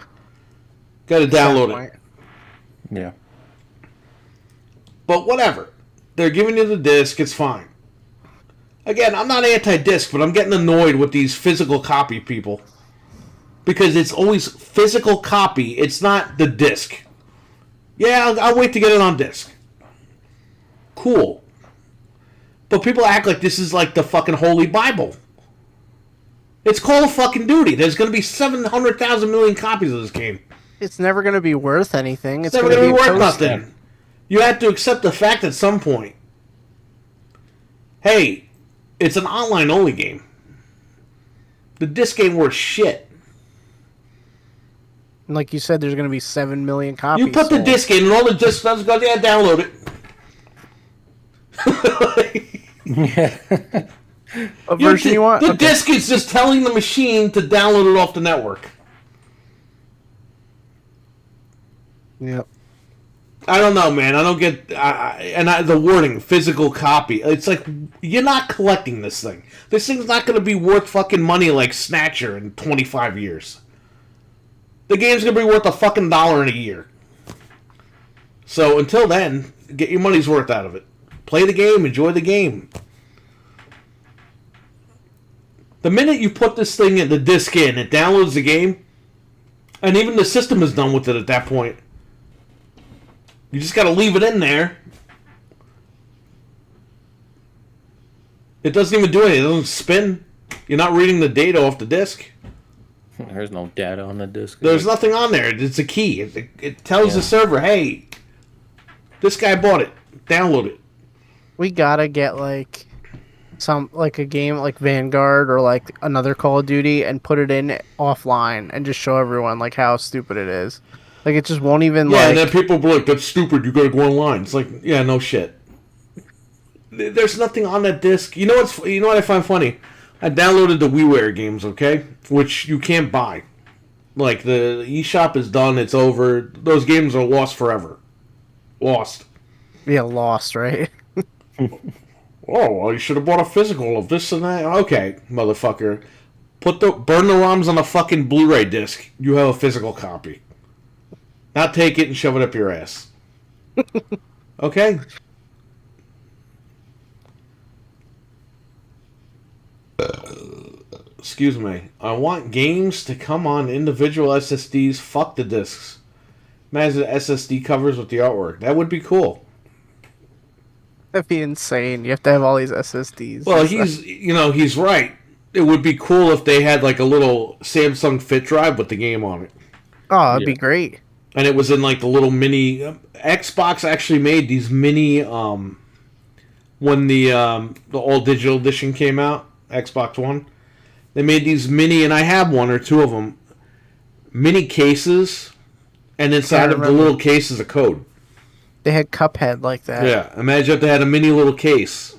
A: Got to download it.
C: Yeah.
A: But whatever. They're giving you the disc, it's fine. Again, I'm not anti-disc, but I'm getting annoyed with these physical copy people. Because it's always physical copy, it's not the disc. Yeah, I'll wait to get it on disc. Cool. But people act like this is like the fucking Holy Bible. It's Call of fucking Duty. There's going to be 700,000 million copies of this game.
B: It's never going to be worth anything.
A: It's never going to be worth
B: toasted.
A: nothing. You have to accept the fact at some point. Hey, it's an online-only game. The disc ain't worth shit.
B: And like you said, there's going to be 7 million copies.
A: You put the
B: sold.
A: disc in, and all the disc does is go, yeah, download it.
B: What version you want?
A: The
B: Okay.
A: disc is just telling the machine to download it off the network.
B: Yep.
A: I don't know, man. I don't get... the wording, physical copy. It's like, you're not collecting this thing. This thing's not going to be worth fucking money like Snatcher in 25 years. The game's going to be worth a fucking $1 in a year. So until then, get your money's worth out of it. Play the game, enjoy the game. The minute you put this thing in, the disc in, it downloads the game, and even the system is done with it at that point. You just got to leave it in there. It doesn't even do anything. It doesn't spin. You're not reading the data off the disc.
C: There's no data on the disc.
A: There's nothing on there. It's a key. It tells the server, hey, this guy bought it. Download it.
B: We got to get like a game like Vanguard or like another Call of Duty and put it in offline and just show everyone like how stupid it is. Like it just won't even
A: and then people will be like, that's stupid. You got to go online. It's like, yeah, no shit. There's nothing on that disc. You know what I find funny? I downloaded the WiiWare games, okay? Which you can't buy. Like, the eShop is done, it's over. Those games are lost forever. Lost.
B: Yeah, lost, right?
A: Oh, well, you should have bought a physical of this and that. Okay, motherfucker. Burn the ROMs on a fucking Blu-ray disc. You have a physical copy. Not take it and shove it up your ass. Okay? Excuse me. I want games to come on individual SSDs. Fuck the discs. Imagine SSD covers with the artwork. That would be cool.
B: That'd be insane. You have to have all these SSDs.
A: Well, he's right. It would be cool if they had like a little Samsung Fit drive with the game on it.
B: Oh, that'd be great.
A: And it was in like the little mini... Xbox actually made these mini... when the all digital edition came out, Xbox One, they made these mini, and I have one or two of them, mini cases, and inside of the little case is a code.
B: They had Cuphead like that.
A: Yeah, imagine if they had a mini little case,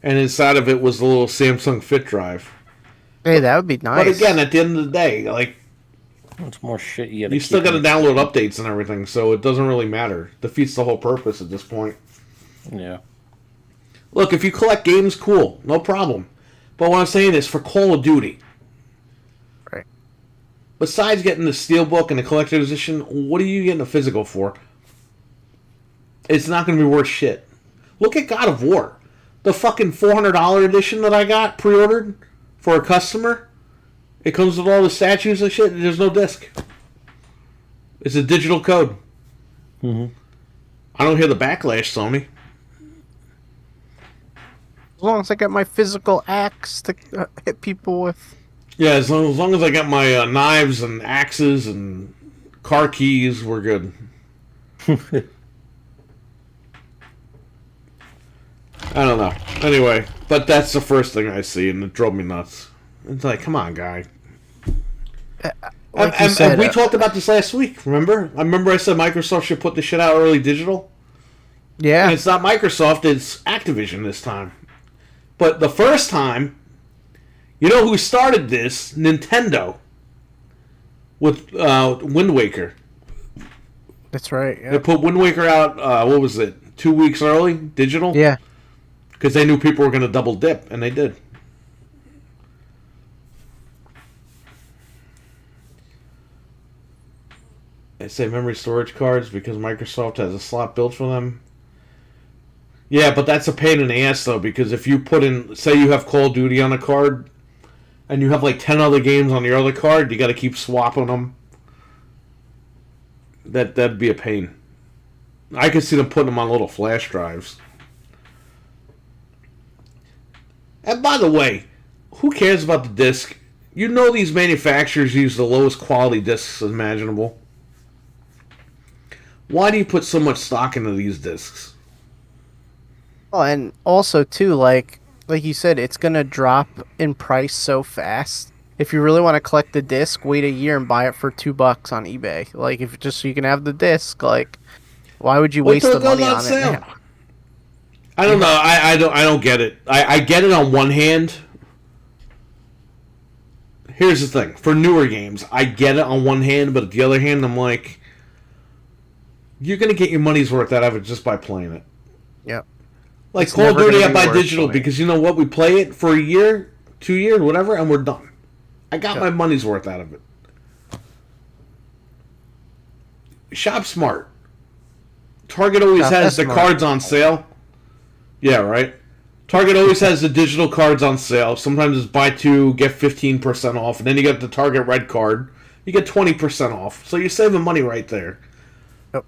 A: and inside of it was the little Samsung Fit drive.
B: Hey, that would be nice.
A: But again, at the end of the day, like,
C: It's more shit you gotta
A: you still
C: keep
A: got to
C: in-
A: download updates and everything, so it doesn't really matter. Defeats the whole purpose at this point.
C: Yeah.
A: Look, if you collect games, cool, no problem. But what I'm saying is, for Call of Duty,
B: Right.
A: besides getting the Steelbook and the collector's edition, what are you getting a physical for? It's not going to be worth shit. Look at God of War. The fucking $400 edition that I got pre-ordered for a customer, it comes with all the statues and shit, and there's no disc. It's a digital code.
C: Mm-hmm.
A: I don't hear the backlash, Sony.
B: As long as I got my physical axe to hit people with.
A: Yeah, as long as I got my knives and axes and car keys, we're good. I don't know. Anyway, but that's the first thing I see, and it drove me nuts. It's like, come on, guy.
B: Like you said,
A: and we talked about this last week, remember? I remember I said Microsoft should put the shit out early digital.
B: Yeah.
A: And it's not Microsoft, it's Activision this time. But the first time, You know who started this? Nintendo. With Wind Waker.
B: That's right.
A: They
B: Yeah.
A: put Wind Waker out, what was it, 2 weeks early, digital?
B: Yeah.
A: Because they knew people were going to double dip, and they did. They say memory storage cards because Microsoft has a slot built for them. Yeah, but that's a pain in the ass, though, because if you put in, say you have Call of Duty on a card, and you have like 10 other games on your other card, you got to keep swapping them. That'd be a pain. I could see them putting them on little flash drives. And by the way, who cares about the disc? You know these manufacturers use the lowest quality discs imaginable. Why do you put so much stock into these discs?
B: Oh, and also too, like you said, it's gonna drop in price so fast. If you really want to collect the disc, wait a year and buy it for $2 on eBay. Like, if just so you can have the disc, like, why would you
A: Wait
B: waste
A: till
B: the
A: it goes
B: money
A: on
B: on
A: sale.
B: it now?
A: I don't know. I don't get it. I get it on one hand. Here's the thing. For newer games, I get it on one hand, but on the other hand, I'm like, you're going to get your money's worth out of it just by playing it.
B: Yep.
A: Like
B: It's
A: Call of
B: never
A: Duty,
B: gonna
A: I
B: be
A: buy
B: worth
A: digital
B: playing.
A: because you know what? We play it for a year, 2 years, whatever, and we're done. I got my money's worth out of it. Shop smart. Target always
B: Shop
A: has the
B: smart.
A: cards on sale. Yeah, right. Target always has the digital cards on sale. Sometimes it's buy two, get 15% off, and then you get the Target Red card. You get 20% off. So you're saving money right there.
B: Yep.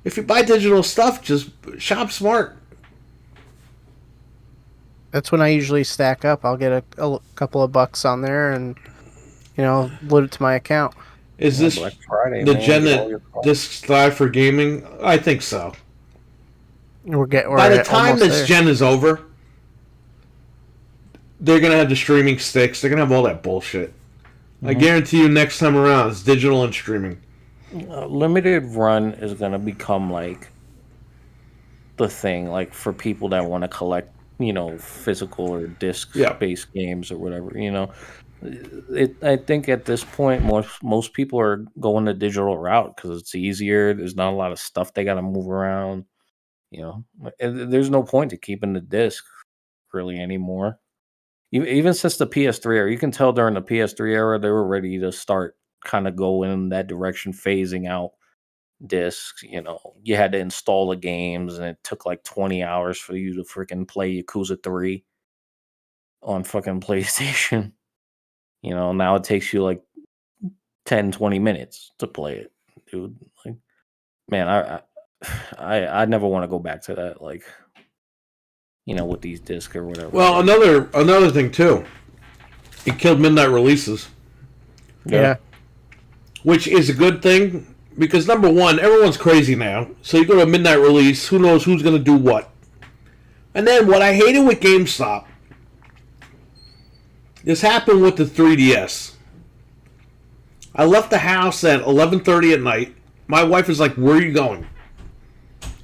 A: If you buy digital stuff, just shop smart.
B: That's when I usually stack up. I'll get a couple of bucks on there and, load it to my account.
A: Is this
C: Black Friday,
A: the
C: man,
A: gen
C: get all
A: that
C: your cards.
A: discs die for gaming? I think so.
B: We're
A: By the time
B: almost
A: this
B: there.
A: gen is over, they're gonna have the streaming sticks. They're gonna have all that bullshit. I guarantee you, next time around, it's digital and streaming.
C: Limited run is gonna become like the thing, like for people that want to collect, physical or disc-based games or whatever. I think at this point, most people are going the digital route because it's easier. There's not a lot of stuff they got to move around. And there's no point to keeping the disc really anymore. Even since the PS3 era, you can tell during the PS3 era they were ready to start kind of going in that direction, phasing out discs. You had to install the games, and it took like 20 hours for you to freaking play Yakuza 3 on fucking PlayStation. Now it takes you like 10, 20 minutes to play it, dude. Like, man, I never want to go back to that, like, with these discs or whatever.
A: Well, another thing too, it killed midnight releases,
B: Yeah.
A: which is a good thing because number one, everyone's crazy now. So you go to a midnight release, who knows who's gonna do what? And then what I hated with GameStop, this happened with the 3DS. I left the house at 11:30 at night. My wife is like, "Where are you going?"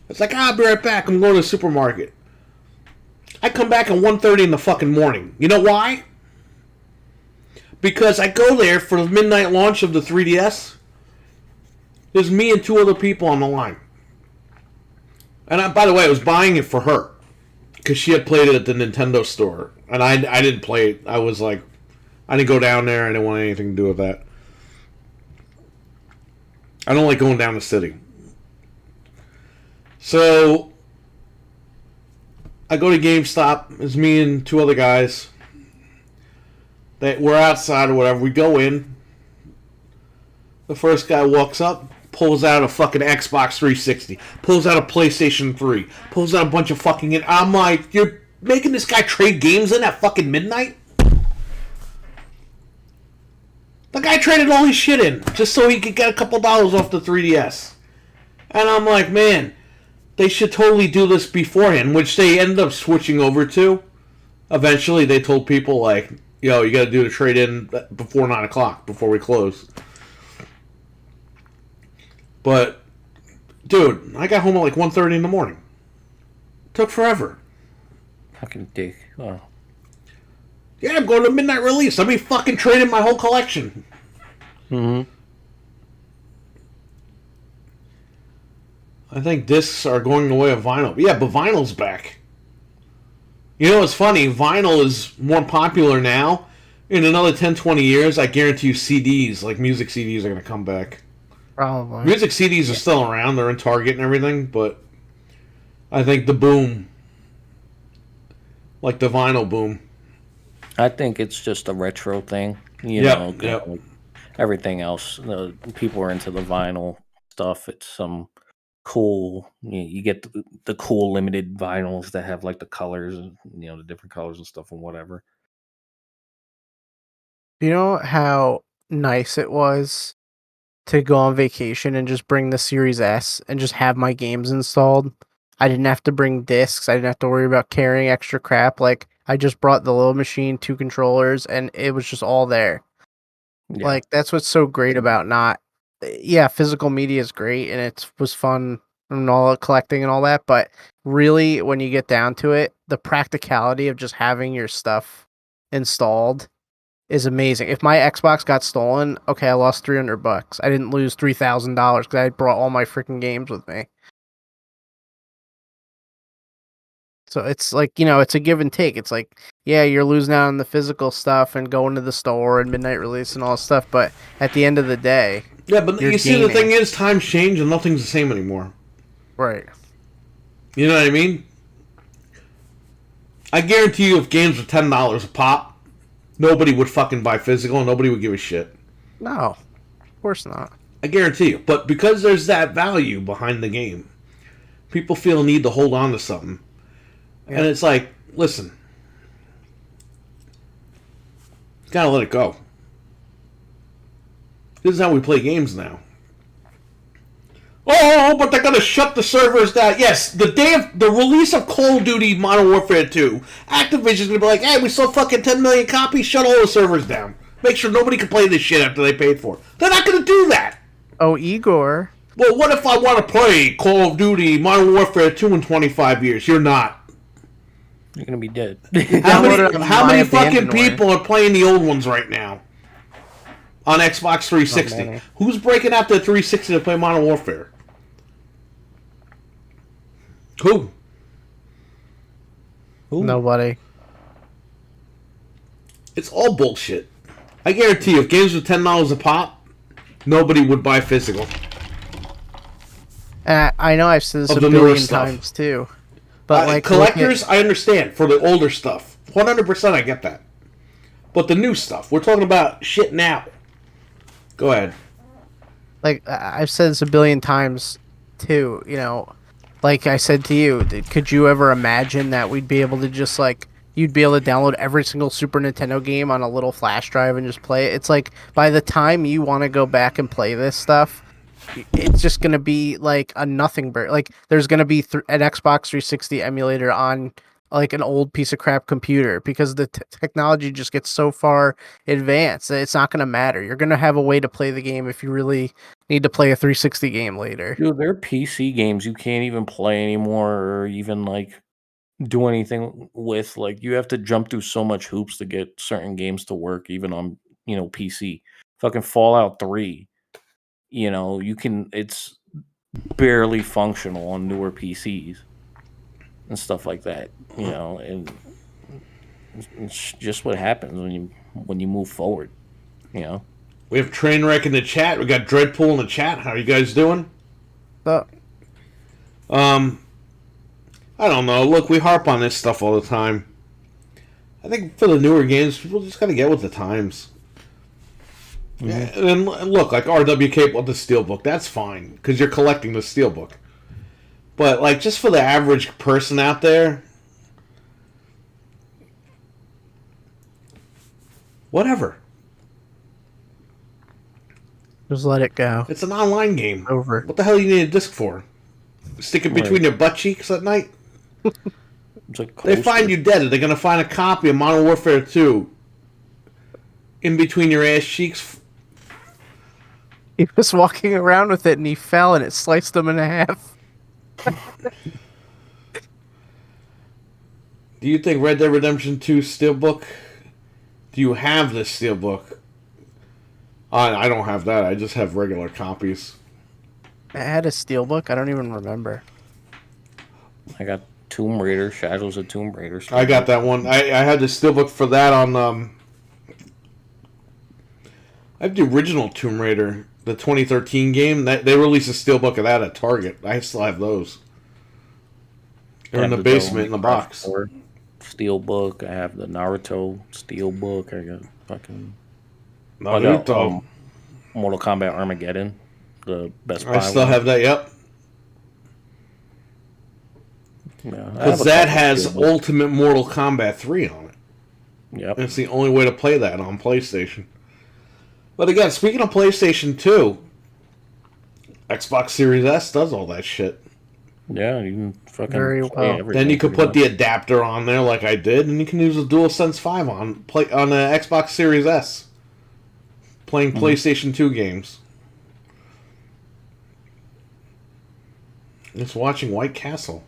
A: It's like, "I'll be right back. I'm going to the supermarket." I come back at 1:30 in the fucking morning. You know why? Because I go there for the midnight launch of the 3DS. There's me and two other people on the line. And by the way, I was buying it for her. Because she had played it at the Nintendo store. And I didn't play it. I was like, I didn't go down there. I didn't want anything to do with that. I don't like going down the city. So I go to GameStop. It's me and two other guys. We're outside or whatever. We go in. The first guy walks up, pulls out a fucking Xbox 360, pulls out a PlayStation 3, pulls out a bunch of fucking... I'm like, you're making this guy trade games in at fucking midnight? The guy traded all his shit in just so he could get a couple dollars off the 3DS. And I'm like, man, they should totally do this beforehand, which they ended up switching over to. Eventually, they told people, like, yo, you got to do the trade-in before 9 o'clock, before we close. But, dude, I got home at like 1:30 in the morning. Took forever.
C: Fucking dick. Oh.
A: Yeah, I'm going to midnight release. I'll be fucking trading my whole collection.
C: Mm-hmm.
A: I think discs are going the way of vinyl. Yeah, but vinyl's back. You know what's funny? Vinyl is more popular now. In another 10, 20 years, I guarantee you CDs, like music CDs, are going to come back.
B: Probably.
A: Music CDs are still around. They're in Target and everything, but I think the boom, like the vinyl boom.
C: I think it's just a retro thing. You
A: Yep,
C: know,
A: yep.
C: like everything else. People are into the vinyl stuff. It's some cool. You get the cool limited vinyls that have like the colors, and the different colors and stuff and whatever.
B: You know how nice it was to go on vacation and just bring the Series S and just have my games installed? I didn't have to bring discs. I didn't have to worry about carrying extra crap. Like, I just brought the little machine, 2 controllers, and it was just all there.
C: Yeah.
B: Like, that's what's so great about not. Yeah, physical media is great and it was fun and all collecting and all that, but really, when you get down to it, the practicality of just having your stuff installed is amazing. If my Xbox got stolen, okay, I lost $300. I didn't lose $3,000 because I brought all my freaking games with me. So it's like, it's a give and take. It's like, yeah, you're losing out on the physical stuff and going to the store and midnight release and all this stuff, but at the end of the day,
A: Yeah, but
B: you're
A: you see, the
B: gaming.
A: thing is, times change and nothing's the same anymore.
B: Right.
A: You know what I mean? I guarantee you, if games were $10 a pop, nobody would fucking buy physical and nobody would give a shit.
B: No, of course not.
A: I guarantee you. But because there's that value behind the game, people feel a need to hold on to something.
B: Yeah.
A: And it's like, listen, gotta let it go. This is how we play games now. Oh, but they're gonna shut the servers down. Yes, the day of the release of Call of Duty Modern Warfare 2, Activision's gonna be like, hey, we sold fucking 10 million copies, shut all the servers down. Make sure nobody can play this shit after they paid for it. They're not gonna do that.
B: Oh, Igor.
A: Well, what if I want to play Call of Duty Modern Warfare 2 in 25 years? You're not.
C: You're gonna be dead.
A: How
B: Download it on
A: how
B: my
A: many fucking
B: abandoned one.
A: people are playing the old ones right now? On Xbox 360.
B: many.
A: Who's breaking out the 360 to play Modern Warfare? Who?
B: Nobody.
A: It's all bullshit. I guarantee you, if games were $10 a pop, nobody would buy physical.
B: I know I've said this
A: Of
B: a
A: the newer
B: billion
A: stuff.
B: times too, but like
A: Collectors, I understand. For the older stuff. 100% I get that. But the new stuff, we're talking about shit now. Go ahead.
B: like I've said this a billion times too. Like I said to you, could you ever imagine that we'd be able to just you'd be able to download every single Super Nintendo game on a little flash drive and just play it? It's like by the time you want to go back and play this stuff, it's just going to be like a nothing burger. Like there's going to be an Xbox 360 emulator on like an old piece of crap computer because the technology just gets so far advanced that it's not going to matter. You're going to have a way to play the game if you really need to play a 360 game later.
C: Dude, there are PC games you can't even play anymore or even do anything with. Like you have to jump through so much hoops to get certain games to work even on, PC. Fucking Fallout 3. It's barely functional on newer PCs and stuff like that, and it's just what happens when you move forward,
A: We have Trainwreck in the chat. We got Dreadpool in the chat. How are you guys doing?
B: So,
A: I don't know. Look, we harp on this stuff all the time. I think for the newer games, people just gotta get with the times. Yeah, and then look, like RWK with the Steelbook, that's fine because you're collecting the Steelbook. But just for the average person out there, whatever.
B: just let it go.
A: It's an online game.
B: Over.
A: What the hell do you need a disc for? Stick it between your butt cheeks at night?
C: it's like
A: They
C: coaster.
A: find you dead. They're gonna find a copy of Modern Warfare 2 in between your ass cheeks.
B: He was walking around with it and he fell and it sliced him in half.
A: Do you think Red Dead Redemption 2 Steelbook Do you have this Steelbook? I don't have that. I just have regular copies.
B: I had a steelbook. I don't even remember.
C: I got Tomb Raider, Shadows of Tomb Raider.
A: I got that one. I had the Steelbook for that on. I have the original Tomb Raider, the 2013 game. That they released a Steelbook of that at Target. I still have those. They're in the basement in the box.
C: Steelbook. I have the Naruto Steelbook. I got fucking.
A: Naruto.
C: Mortal Kombat Armageddon. The Best Buy
A: I still
C: one.
A: have that. Yep.
C: Yeah, I have
A: Because
C: a
A: that
C: couple
A: has
C: Steelbooks.
A: Ultimate Mortal Kombat 3 on it.
C: Yep.
A: It's the only way to play that on PlayStation. But again, speaking of PlayStation 2, Xbox Series S does all that shit.
C: Yeah, you can fucking
B: Very
C: play
B: well.
C: everything
A: Then you could
C: pretty
A: put the adapter on there like I did, and you can use the DualSense 5 on the Xbox Series S. Playing PlayStation 2 games. Just watching White Castle.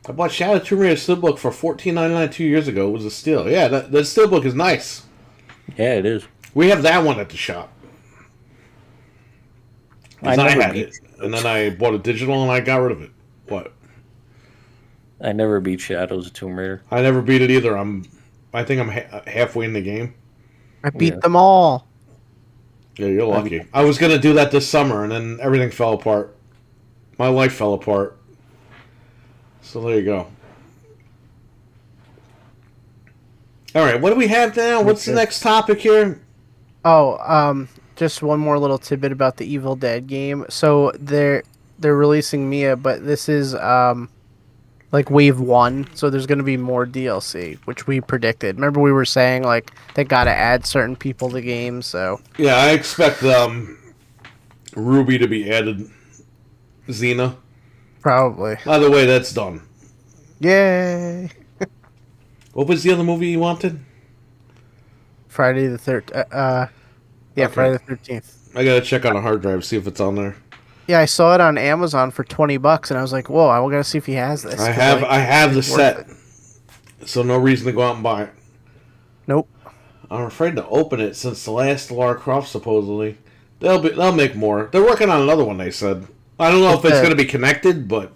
A: I bought Shadow of Tomb Raider Steelbook for $14.99 2 years ago. It was a steal. Yeah, the Steelbook is nice.
C: much. Yeah, it is.
A: We have that one at the shop. 'Cause I
C: never
A: had
C: beat-
A: it, and then I bought a digital and I got rid of it. What?
C: I never beat Shadows of Tomb Raider.
A: I never beat it either. I think I'm halfway in the game.
B: I beat
C: Yeah.
B: them all.
A: Yeah, you're lucky. I was gonna do that this summer, and then everything fell apart. My life fell apart. So there you go. All right, what do we have now? What's the next topic here?
B: Oh, just one more little tidbit about the Evil Dead game. So they're releasing Mia, but this is like wave 1, so there's going to be more DLC, which we predicted. Remember we were saying like they got to add certain people to games, so
A: Yeah, I expect Ruby to be added. Xena.
B: probably.
A: By the way, that's done.
B: Yay!
A: What was the other movie you wanted?
B: Friday the 13th. Yeah,
A: Okay.
B: Friday the 13th.
A: I gotta check on a hard drive, see if it's on there.
B: Yeah, I saw it on Amazon for $20, and I was like, "Whoa! I gotta see if he has this." 'cause,
A: I have the
B: it's worth
A: set,
B: it.
A: so no reason to go out and buy it.
B: Nope.
A: I'm afraid to open it since the last Lara Croft supposedly. They'll make more. They're working on another one. They said. I don't know if it's
B: Okay.
A: going to be connected, but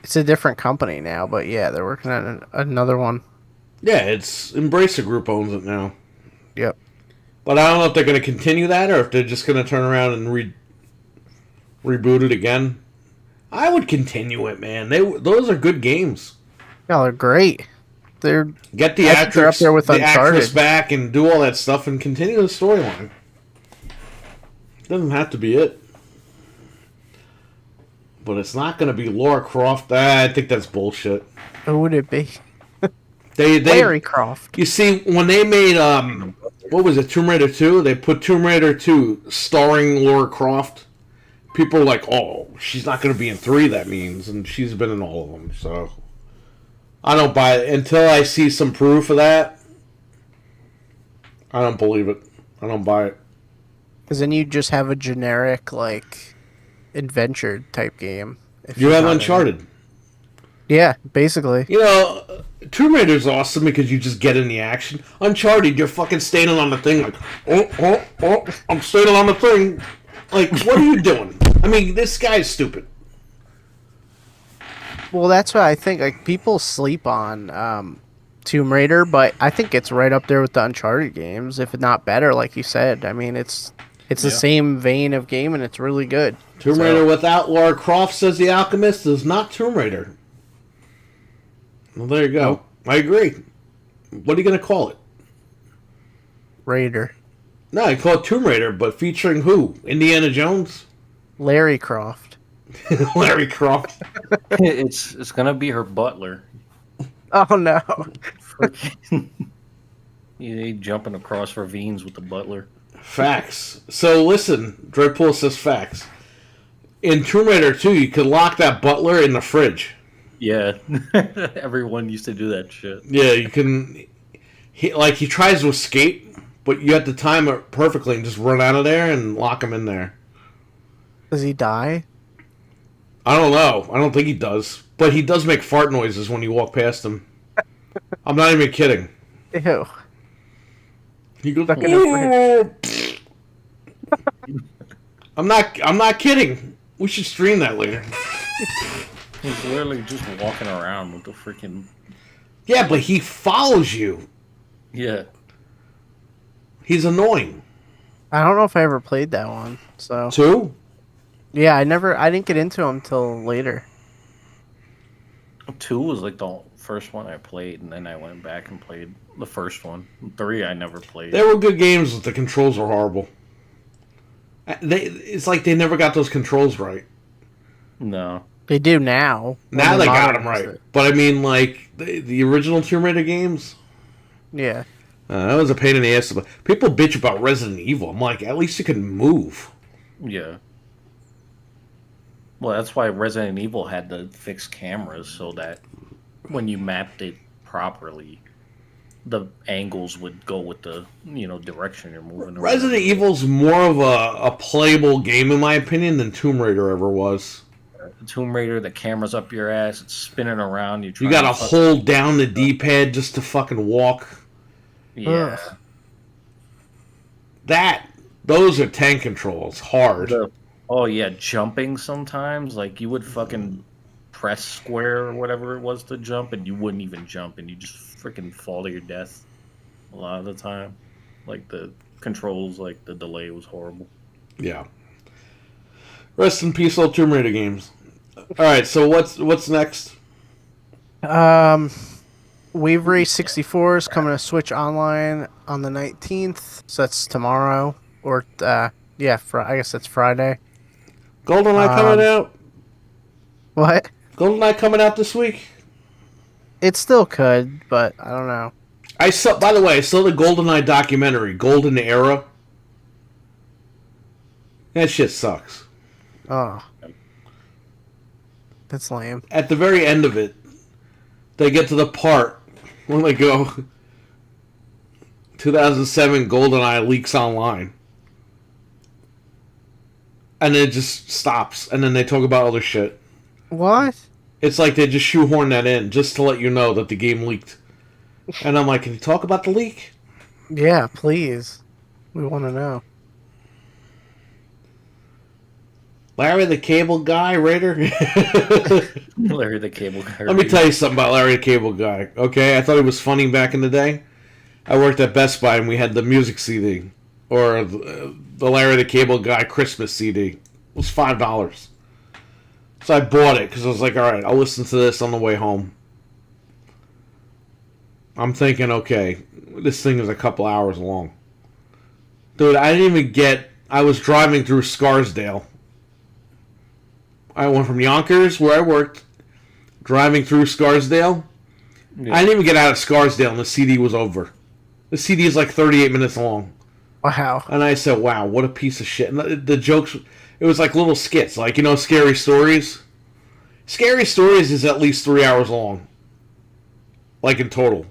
B: It's a different company now, but yeah, they're working on another one.
A: yeah, it's Embracer Group owns it now.
B: Yep.
A: But I don't know if they're going to continue that or if they're just going to turn around and reboot it again. I would continue it, man. Those are good games.
B: Yeah, they're great. They're
A: Get the
B: I think they're up
A: actress,
B: there with
A: the actress
B: Uncharted.
A: back and do all that stuff and continue the storyline. Doesn't have to be it. But it's not going to be Lara Croft. I think that's bullshit.
B: who would it be?
A: They
B: Larry Croft.
A: You see, when they made what was it, Tomb Raider 2? They put Tomb Raider 2 starring Lara Croft. People were like, "Oh, she's not going to be in 3." That means, and she's been in all of them. So I don't buy it until I see some proof of that. I don't believe it. I don't buy it.
B: Because then you just have a generic like adventure type game. if
A: You
B: she's
A: have
B: not in it.
A: Uncharted.
B: Yeah, basically.
A: You know, Tomb Raider's awesome because you just get in the action. Uncharted, you're fucking standing on the thing like, oh, I'm standing on the thing. Like, what are you doing? I mean, this guy's stupid.
B: Well, that's what I think. Like people sleep on Tomb Raider, but I think it's right up there with the Uncharted games, if not better. Like you said, I mean, it's the same vein of game, and it's really good.
A: Tomb Raider without Lara Croft, says the Alchemist, is not Tomb Raider. Well, there you go.
B: Nope.
A: I agree. What are you going to call it?
B: Raider,
A: No, you call it Tomb Raider, but featuring who? Indiana Jones?
B: Larry Croft.
A: Larry Croft?
C: It's gonna be her butler.
B: Oh no!
C: You jumping across ravines with the butler.
A: Facts. So listen, Dreadpool says facts. In Tomb Raider 2, you could lock that butler in the fridge.
C: Yeah, everyone used to do that shit.
A: Yeah, you can. He tries to escape, but you have to time it perfectly and just run out of there and lock him in there.
B: Does he die?
A: I don't know. I don't think he does, but he does make fart noises when you walk past him. I'm not even kidding.
B: Ew.
A: He goes,
B: Stuck in a fridge.
A: I'm not kidding. We should stream that later.
C: He's literally just walking around with the freaking.
A: Yeah, but he follows you.
C: Yeah.
A: He's annoying.
B: I don't know if I ever played that one. So
A: Two?
B: yeah, I didn't get into them till later.
C: 2 was like the first one I played, and then I went back and played the first one. 3 I never played.
A: They were good games, but the controls were horrible. It's like they never got those controls right.
C: No.
B: They do now.
A: Now
B: when
A: they got them
B: modernized
A: right.
B: it.
A: But I mean, like, the original Tomb Raider games,
B: Yeah.
A: that was a pain in the ass. People bitch about Resident Evil. I'm like, at least you can move.
C: Yeah. Well, that's why Resident Evil had the fixed cameras so that when you mapped it properly, the angles would go with the direction you're moving.
A: Resident Evil's more of a playable game, in my opinion, than Tomb Raider ever was.
C: Tomb Raider, the camera's up your ass, it's spinning around.
A: You gotta hold down the D-pad just to fucking walk.
C: Yeah.
A: Those are tank controls. Hard.
C: Oh yeah, jumping sometimes. Like you would fucking press square or whatever it was to jump, and you wouldn't even jump, and you just freaking fall to your death a lot of the time. Like the controls, like the delay was horrible.
A: Yeah. Rest in peace, old Tomb Raider games. Alright, so what's next?
B: Wave Race 64 is coming to Switch Online on the 19th, so that's tomorrow. Or, I guess that's Friday.
A: GoldenEye coming out?
B: What?
A: GoldenEye coming out this week?
B: It still could, but I don't know.
A: By the way, I saw the GoldenEye documentary, Golden Era. That shit sucks.
B: Oh. That's lame.
A: At the very end of it, they get to the part when they go 2007 GoldenEye leaks online. And then it just stops, and then they talk about other shit.
B: What?
A: It's like they just shoehorn that in just to let you know that the game leaked. And I'm like, can you talk about the leak?
B: Yeah, please. We want to know.
A: Larry the Cable Guy, Raider?
C: Larry the Cable Guy.
A: Let me tell you something about Larry the Cable Guy, okay? I thought he was funny back in the day. I worked at Best Buy, and we had the music CD. Or the Larry the Cable Guy Christmas CD. It was $5. So I bought it, because I was like, alright, I'll listen to this on the way home. I'm thinking, okay, this thing is a couple hours long. Dude, I didn't even get... I was driving through Scarsdale. I went from Yonkers, where I worked, driving through Scarsdale. Yeah. I didn't even get out of Scarsdale, and the CD was over. The CD is like 38 minutes long.
B: Wow.
A: And I said, wow, what a piece of shit. And the jokes, it was like little skits, like, Scary Stories. Scary Stories is at least 3 hours long. Like, in total.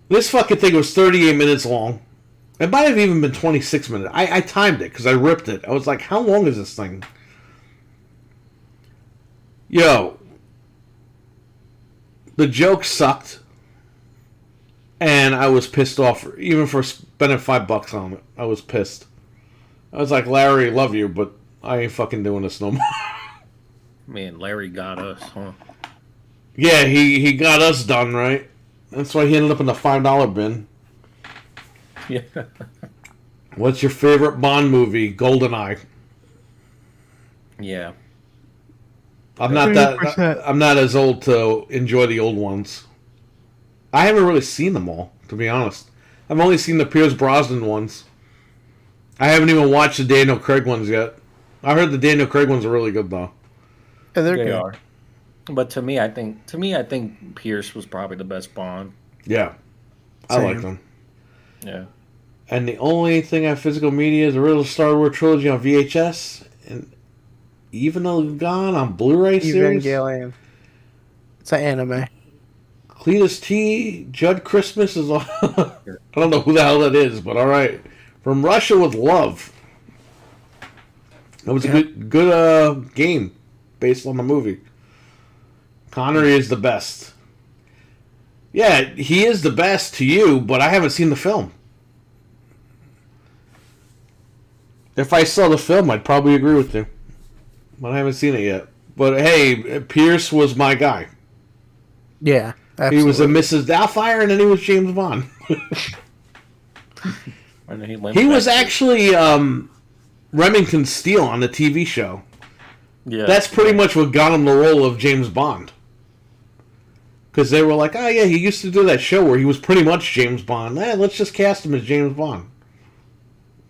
A: This fucking thing was 38 minutes long. It might have even been 26 minutes. I timed it because I ripped it. I was like, how long is this thing? Yo. The joke sucked. And I was pissed off. Even for spending $5 on it. I was pissed. I was like, Larry, love you, but I ain't fucking doing this no more.
C: Man, Larry got us, huh?
A: Yeah, he got us done, right? That's why he ended up in the $5 bin.
C: Yeah.
A: What's your favorite Bond movie? GoldenEye.
C: Yeah.
A: I'm not as old to enjoy the old ones. I haven't really seen them all, to be honest. I've only seen the Pierce Brosnan ones. I haven't even watched the Daniel Craig ones yet. I heard the Daniel Craig ones are really good though.
B: Yeah,
C: they good. Are. But to me, I think Pierce was probably the best Bond.
A: Yeah. I like them.
C: Yeah.
A: And the only thing I have physical media is the original Star Wars trilogy on VHS and Evil Gone on Blu-ray series.
B: Evangelion. It's an anime.
A: Cletus T. Judd Christmas is on. I don't know who the hell that is, but all right. From Russia with Love. It was a good game based on the movie. Connery is the best. Yeah, he is the best to you, but I haven't seen the film. If I saw the film, I'd probably agree with you. But I haven't seen it yet. But hey, Pierce was my guy.
B: Yeah, absolutely.
A: He was a Mrs. Doubtfire, and then he was James Bond.
C: And he went
A: He was
C: back to-
A: actually Remington Steele on the TV show.
C: Yeah.
A: That's pretty much what got him the role of James Bond. Because they were like, oh yeah, he used to do that show where he was pretty much James Bond. Let's just cast him as James Bond.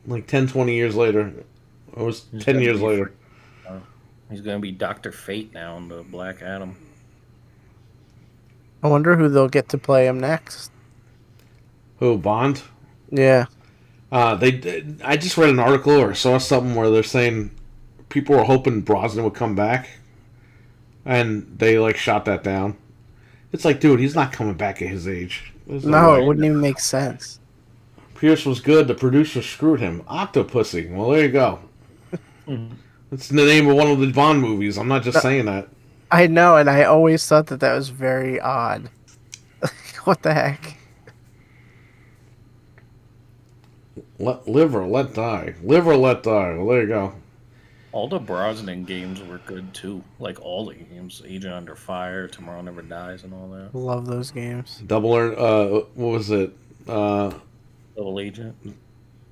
A: Like 10, 20 years later. It was 10
C: gonna
A: years
C: be
A: later.
C: He's gonna be Dr. Fate now in the Black Adam.
B: I wonder who they'll get to play him next.
A: Who, Bond?
B: Yeah.
A: I just read an article or saw something where they're saying people were hoping Brosnan would come back. And they like shot that down. It's like, dude, he's not coming back at his age. There's
B: No,
A: way.
B: it wouldn't even make sense.
A: Pierce was good. The producer screwed him. Octopussy. Well, there you go. It's the name of one of the Bond movies. I'm not just saying that.
B: I know, and I always thought that was very odd. What the heck?
A: Live or let die. Live or let die. Well, there you go.
C: All the Brosnan games were good too. Like all the games. Agent Under Fire, Tomorrow Never Dies, and all that.
B: Love those games.
A: Double or what was it?
C: Double Agent.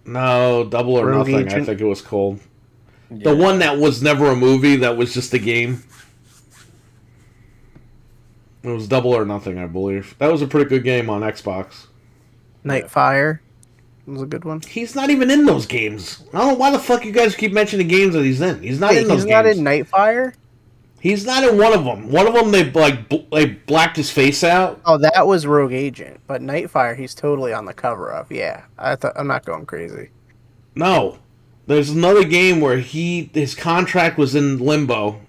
A: No, Double or
B: Rogue
A: Nothing. I
B: Agent.
A: think it was called.
C: Yeah.
A: The one that was never a movie. That was just a game. It was Double or Nothing, I believe. That was a pretty good game on Xbox.
B: Nightfire was a good one.
A: He's not even in those games. I don't know why the fuck you guys keep mentioning games that he's in. He's not
B: Wait,
A: in those
B: he's not
A: games.
B: in Nightfire?
A: He's not in one of them. One of them they they blacked his face out.
B: Oh, that was Rogue Agent, but Nightfire he's totally on the cover of. Yeah, I'm not going crazy.
A: No, there's another game where his contract was in limbo,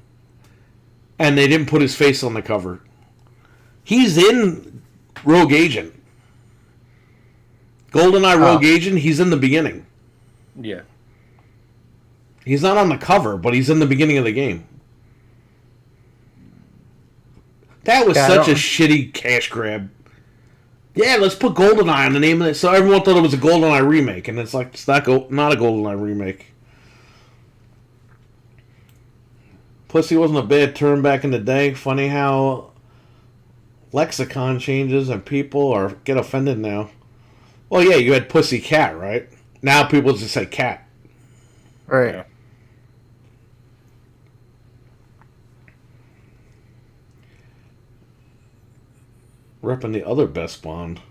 A: and they didn't put his face on the cover. He's in Rogue Agent. GoldenEye Rogue Agent. He's in the beginning.
C: Yeah.
A: He's not on the cover, but he's in the beginning of the game. That was
B: Yeah, I
A: such a
B: don't-
A: shitty cash grab. Yeah, let's put GoldenEye on the name of it. So everyone thought it was a GoldenEye remake, and it's like it's not a GoldenEye remake. Pussy wasn't a bad term back in the day. Funny how lexicon changes and people get offended now. Well, yeah, you had Pussy Cat, right? Now people just say cat.
B: Right.
C: Yeah.
A: Repping the other best Bond.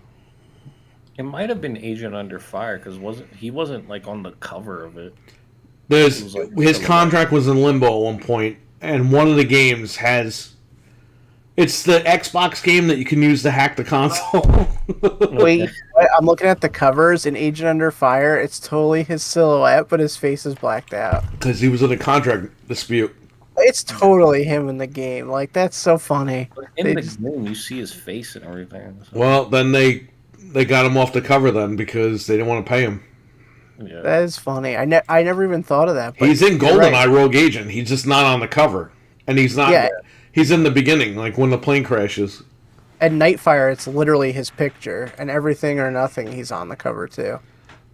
C: It might have been Agent Under Fire because he wasn't like on the cover of it.
A: There's
C: It was like-
A: his contract was in limbo at one point, and one of the games has. It's the Xbox game that you can use to hack the console.
B: Wait, I'm looking at the covers in Agent Under Fire. It's totally his silhouette, but his face is blacked out.
A: Because he was in a contract dispute.
B: It's totally him in the game. Like, that's so funny.
C: In
B: They
C: the
B: just-
C: game, you see his face and everything. So,
A: Well, then they got him off the cover then because they didn't want to pay him.
C: yeah.
B: That is funny. I never even thought of that. But
A: He's in
B: you're
A: GoldenEye
B: right.
A: Rogue Agent. He's just not on the cover, and he's not.
B: Yeah.
A: He's in the beginning, like when the plane crashes.
B: At Nightfire, it's literally his picture, and Everything or Nothing, he's on the cover too.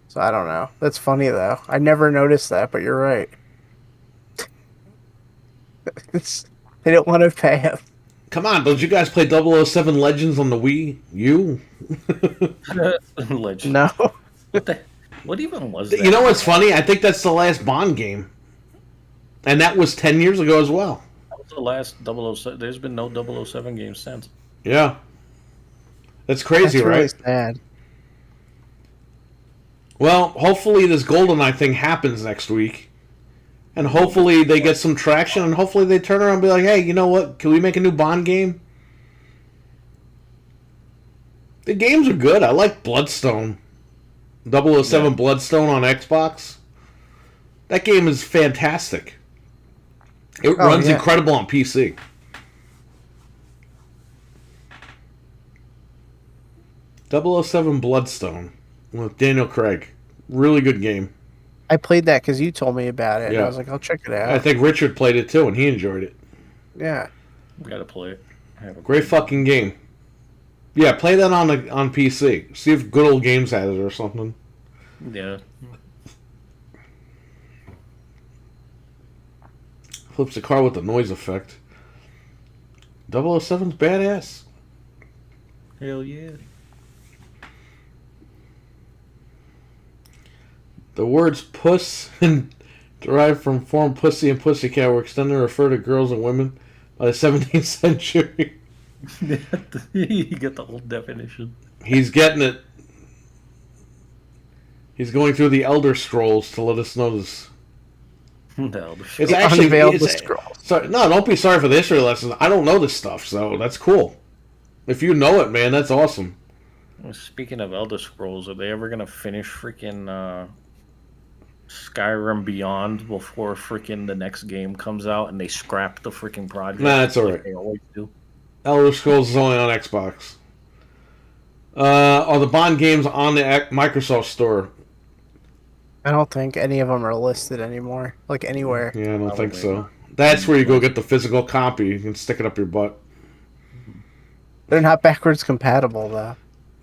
B: So I don't know. That's funny though. I never noticed that, but you're right. They don't want to pay him.
A: Come on, don't you guys play 007 Legends on the Wii U?
C: Legend.
B: No.
C: What even was that?
A: You know what's funny? I think that's the last Bond game. And that was 10 years ago as well.
C: That was the last 007. There's been no 007 game since.
A: Yeah. That's crazy,
B: That's really
A: right?
B: sad.
A: Well, hopefully this GoldenEye thing happens next week. And hopefully they get some traction, and hopefully they turn around and be like, hey, you know what? Can we make a new Bond game? The games are good. I like Bloodstone. 007 Bloodstone on Xbox. That game is fantastic. It runs
B: yeah.
A: incredible on PC. .007 Bloodstone with Daniel Craig. Really good game.
B: I played that because you told me about it. And
A: Yeah.
B: I was like, I'll check it out.
A: I think Richard played it too, and he enjoyed it.
B: Yeah.
C: Gotta play it. I have a
A: Great fucking game. Yeah, play that on PC. See if Good Old Games has it or something.
C: Yeah.
A: Flips the car with the noise effect. 007's badass.
C: Hell yeah.
A: The words puss and derived from form pussy and pussycat were extended to refer to girls and women by the 17th century.
C: You get the whole definition.
A: He's getting it. He's going through the Elder Scrolls to let us know this.
C: No,
A: It's
B: He
A: actually
B: unveiled the
A: it's-
B: scroll.
A: Sorry, no, don't be sorry for the history lessons. I don't know this stuff, so that's cool. If you know it, man, that's awesome.
C: Speaking of Elder Scrolls, are they ever gonna finish freaking Skyrim Beyond before freaking the next game comes out and they scrap the freaking project?
A: Nah, that's
C: like
A: alright.
C: They always do.
A: Elder Scrolls is only on Xbox. Are the Bond games on the Microsoft Store?
B: I don't think any of them are listed anymore, like anywhere.
A: Yeah, I don't think
C: Probably
A: so.
C: not.
A: That's where you go get the physical copy. You can stick it up your butt.
B: They're not backwards compatible though.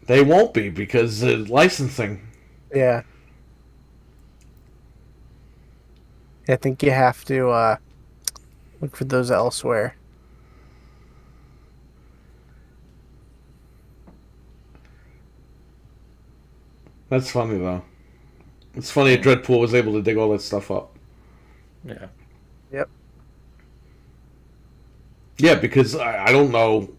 A: They won't be because licensing.
B: Yeah. I think you have to look for those elsewhere.
A: That's funny though. It's funny that Dreadpool was able to dig all that stuff up.
C: Yeah.
B: Yep.
A: Yeah, because I don't know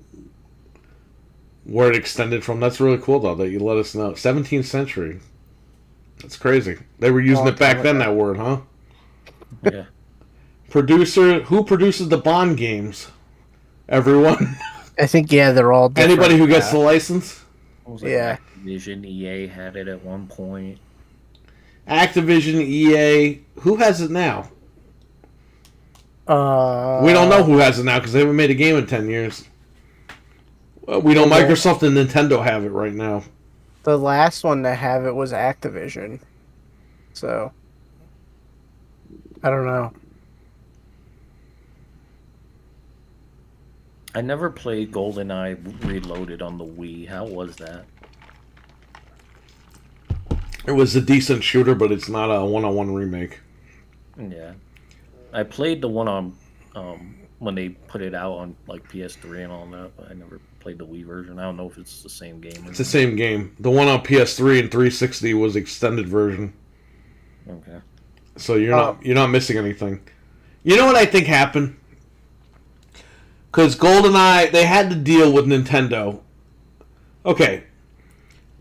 A: where it extended from. That's really cool though that you let us know. 17th century. That's crazy. They were using
B: Long
A: it back
B: time
A: then.
B: ago.
A: That word, huh?
C: Yeah.
A: Producer. Who produces the Bond games? Everyone.
B: I think they're all different.
A: Anybody who gets the license.
C: What was it,
B: Yeah.
C: Activision, EA had it at one point.
A: Activision, EA. Who has it now?
B: Uh,
A: We don't know who has it now because they haven't made a game in 10 years. Well, we know
B: Okay.
A: Microsoft and Nintendo have it right now.
B: The last one to have it was Activision. So I don't know.
C: I never played GoldenEye Reloaded on the Wii. How was that?
A: It was a decent shooter, but it's not a one-on-one remake.
C: Yeah. I played the one on when they put it out on like PS3 and all that, but I never played the Wii version. I don't know if it's the same game.
A: It's the same game. The one on PS3 and 360 was the extended version,
C: Okay.
A: so you're not missing anything. You know what I think happened? Because GoldenEye, they had to deal with Nintendo. Okay,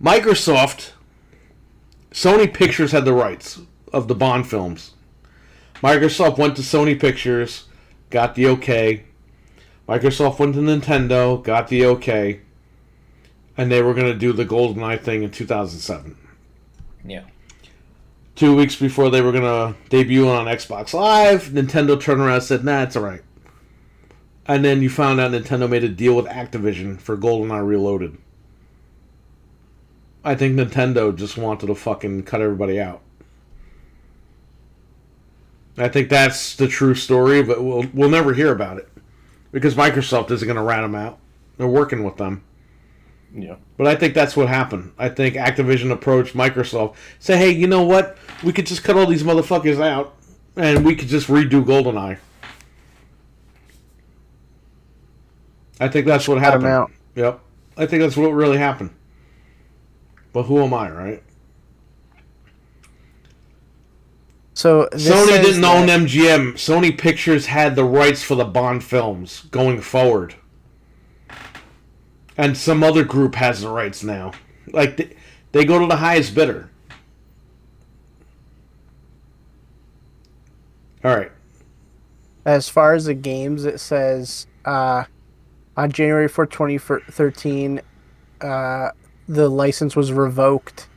A: Microsoft, Sony Pictures had the rights of the Bond films. Microsoft went to Sony Pictures, got the okay. Microsoft went to Nintendo, got the okay. And they were going to do the GoldenEye thing in 2007.
C: Yeah.
A: 2 weeks before they were going to debut on Xbox Live, Nintendo turned around and said, nah, it's alright. And then you found out Nintendo made a deal with Activision for GoldenEye Reloaded. I think Nintendo just wanted to fucking cut everybody out. I think that's the true story, but we'll never hear about it. Because Microsoft isn't going to rat them out. They're working with them.
C: Yeah.
A: But I think that's what happened. I think Activision approached Microsoft, say, hey, you know what? We could just cut all these motherfuckers out, and we could just redo GoldenEye. I think that's what
B: Cut 'em
A: happened.
B: out.
A: Yep. I think that's what really happened. But who am I, right?
B: So this
A: Sony
B: says
A: didn't own
B: that-
A: MGM. Sony Pictures had the rights for the Bond films going forward. And some other group has the rights now. Like, they go to the highest bidder. Alright.
B: As far as the games, it says on January 4th, 2013, the license was revoked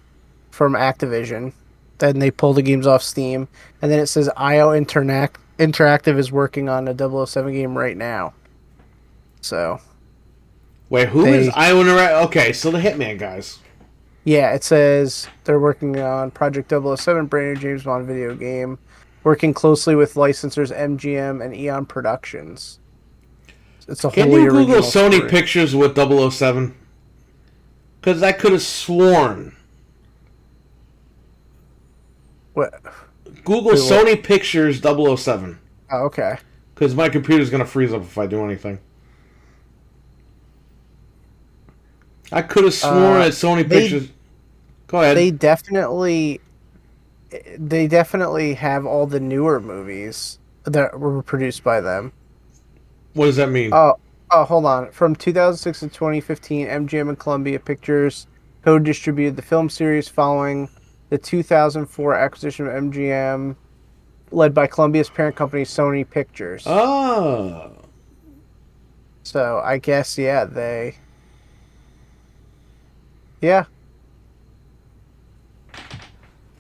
B: from Activision. Then they pulled the games off Steam. And then it says IO Interactive is working on a 007 game right now. So,
A: Wait, who is IO Interactive? Okay, so the Hitman guys.
B: yeah, it says they're working on Project 007, brand new James Bond video game, working closely with licensors MGM and Eon Productions. It's a
A: Can
B: wholly
A: you Google
B: original
A: Sony
B: story.
A: Pictures with 007? Because I could have sworn.
B: What?
A: Google
B: Wait, what?
A: Sony Pictures 007.
B: Oh, okay.
A: Because my computer's going to freeze up if I do anything. I could have sworn that Sony Pictures... Go ahead.
B: They definitely have all the newer movies that were produced by them.
A: What does that mean?
B: Oh, hold on. From 2006 to 2015, MGM and Columbia Pictures co-distributed the film series following the 2004 acquisition of MGM, led by Columbia's parent company, Sony Pictures.
A: Oh.
B: So I guess, yeah, they... Yeah.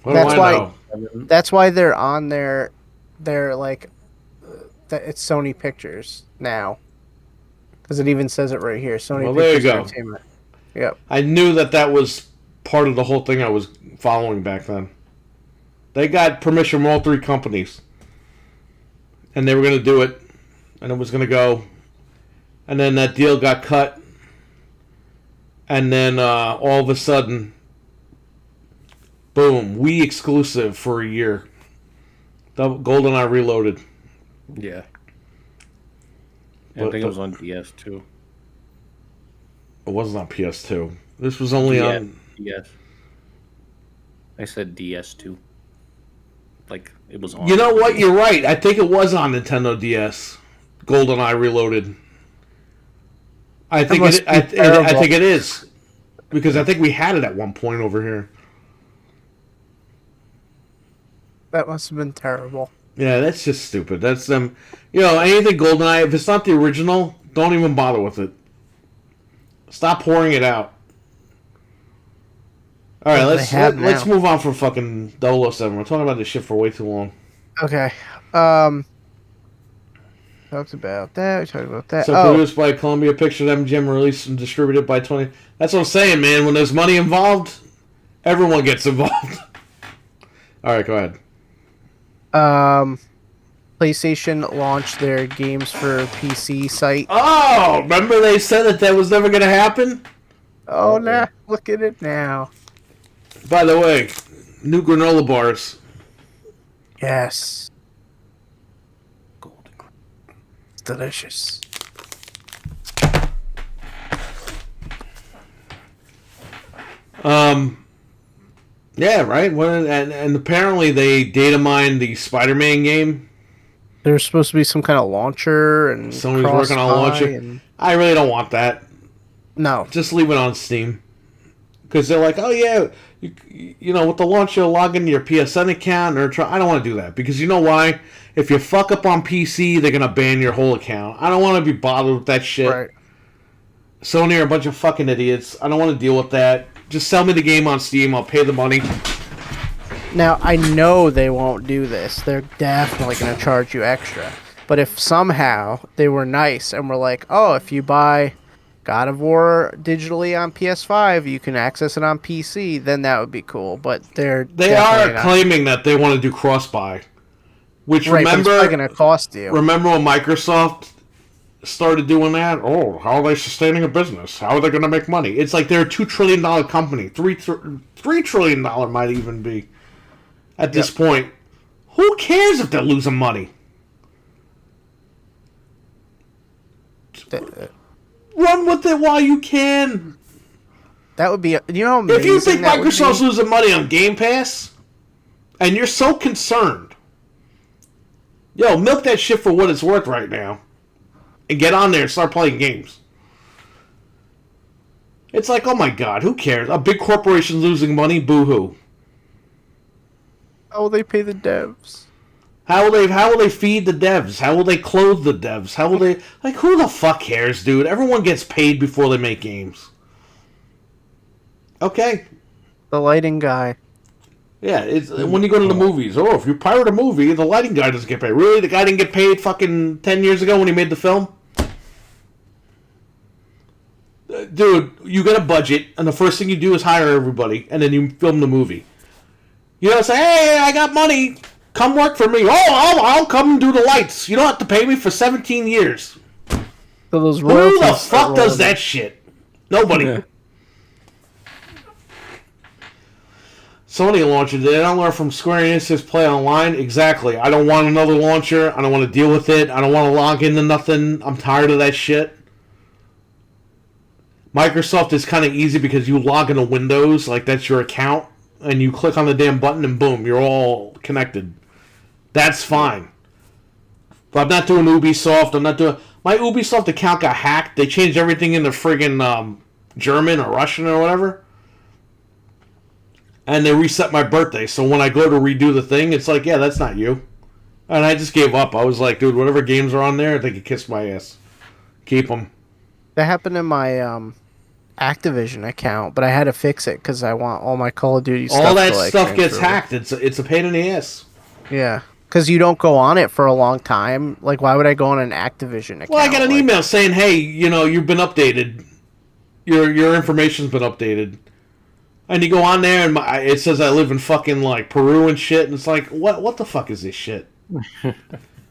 A: What
B: That's
A: do I
B: why-
A: know?
B: That's why they're on there. They're like, it's Sony Pictures now, because it even says it right here. Sony
A: Well, there you
B: Pictures
A: go.
B: Entertainment. Yep.
A: I knew that was part of the whole thing I was following back then. They got permission from all three companies. And they were going to do it. And it was going to go. And then that deal got cut. And then all of a sudden, boom, we exclusive for a year. GoldenEye Reloaded.
C: Yeah. I
A: But
C: think it was on DS too.
A: It wasn't on PS2. This was only on...
C: DS. I said DS too. Like it was on.
A: You know what? You're right. I think it was on Nintendo DS. GoldenEye Reloaded. I think
B: must
A: it.
B: be
A: I
B: terrible.
A: think it is because I think we had it at one point over here.
B: That must have been terrible.
A: Yeah, that's just stupid. That's them. You know, anything GoldenEye. If it's not the original, don't even bother with it. Stop pouring it out. All right,
B: What do they have
A: let's
B: now?
A: move on from fucking 007. We're talking about this shit for way too long.
B: Okay. Talked about that. We talked about that.
A: So produced by Columbia Pictures, MGM, released and distributed by 20. That's what I'm saying, man. When there's money involved, everyone gets involved. All right, go ahead.
B: PlayStation launched their games for PC site.
A: Oh, remember they said that was never going to happen?
B: Oh, nah. Look at it now.
A: By the way, new granola bars.
B: Yes. It's delicious.
A: Yeah, right. And apparently they data mined the Spider-Man game.
B: There's supposed to be some kind of launcher and
A: Sony's working on a launcher.
B: and...
A: I really don't want that.
B: No.
A: Just leave it on Steam. Because they're like, oh yeah, you know, with the launcher, log into your PSN account or try. I don't want to do that because you know why? If you fuck up on PC, they're gonna ban your whole account. I don't want to be bothered with that shit.
B: Right.
A: Sony are a bunch of fucking idiots. I don't want to deal with that. Just sell me the game on Steam. I'll pay the money.
B: Now, I know they won't do this. They're definitely going to charge you extra. But if somehow they were nice and were like, oh, if you buy God of War digitally on PS5, you can access it on PC, then that would be cool. But
A: They are
B: definitely not.
A: claiming that they want to do cross-buy. Which
B: Right, but it's
A: remember,
B: probably going to cost you.
A: remember when Microsoft started doing that? Oh, how are they sustaining a business? How are they going to make money? It's like they're a $2 trillion company. $3 trillion might even be at this point. Who cares if they're losing money? Run with it while you can.
B: That would be... You know how amazing
A: If you think
B: that would
A: Microsoft's
B: be?
A: losing money on Game Pass, and you're so concerned, yo, milk that shit for what it's worth right now. And get on there and start playing games. It's like, oh my god, who cares? A big corporation losing money, boo-hoo.
B: How will they pay the devs?
A: How will they feed the devs? How will they clothe the devs? How will they... Like, who the fuck cares, dude? Everyone gets paid before they make games. Okay.
B: The lighting guy.
A: Yeah, it's when you go to the movies. Oh, if you pirate a movie, the lighting guy doesn't get paid. Really? The guy didn't get paid fucking 10 years ago when he made the film? Dude, you get a budget, and the first thing you do is hire everybody, and then you film the movie. You don't say, hey, I got money. Come work for me. Oh, I'll come and do the lights. You don't have to pay me for 17 years.
B: So those
A: Who the
B: royalties
A: fuck
B: that
A: does
B: roll
A: that shit? Nobody.
C: Yeah.
A: Sony launcher. They don't learn from Square Enix's Play Online. Exactly. I don't want another launcher. I don't want to deal with it. I don't want to log into nothing. I'm tired of that shit. Microsoft is kind of easy because you log into Windows, like that's your account, and you click on the damn button and boom, you're all connected. That's fine. But I'm not doing Ubisoft. I'm not doing... My Ubisoft account got hacked. They changed everything into friggin' German or Russian or whatever. And they reset my birthday. So when I go to redo the thing, it's like, yeah, that's not you. And I just gave up. I was like, dude, whatever games are on there, they can kiss my ass. Keep them.
B: That happened in my Activision account, but I had to fix it because I want all my Call of Duty stuff.
A: All that
B: to, like,
A: stuff gets
B: transfer.
A: hacked. It's a pain in the ass.
B: Yeah, because you don't go on it for a long time. Like, why would I go on an Activision account?
A: Well, I got an
B: like,
A: email saying, hey, you've been updated. Your information's been updated. And you go on there, and it says I live in fucking, like, Peru and shit. And it's like, what the fuck is this shit?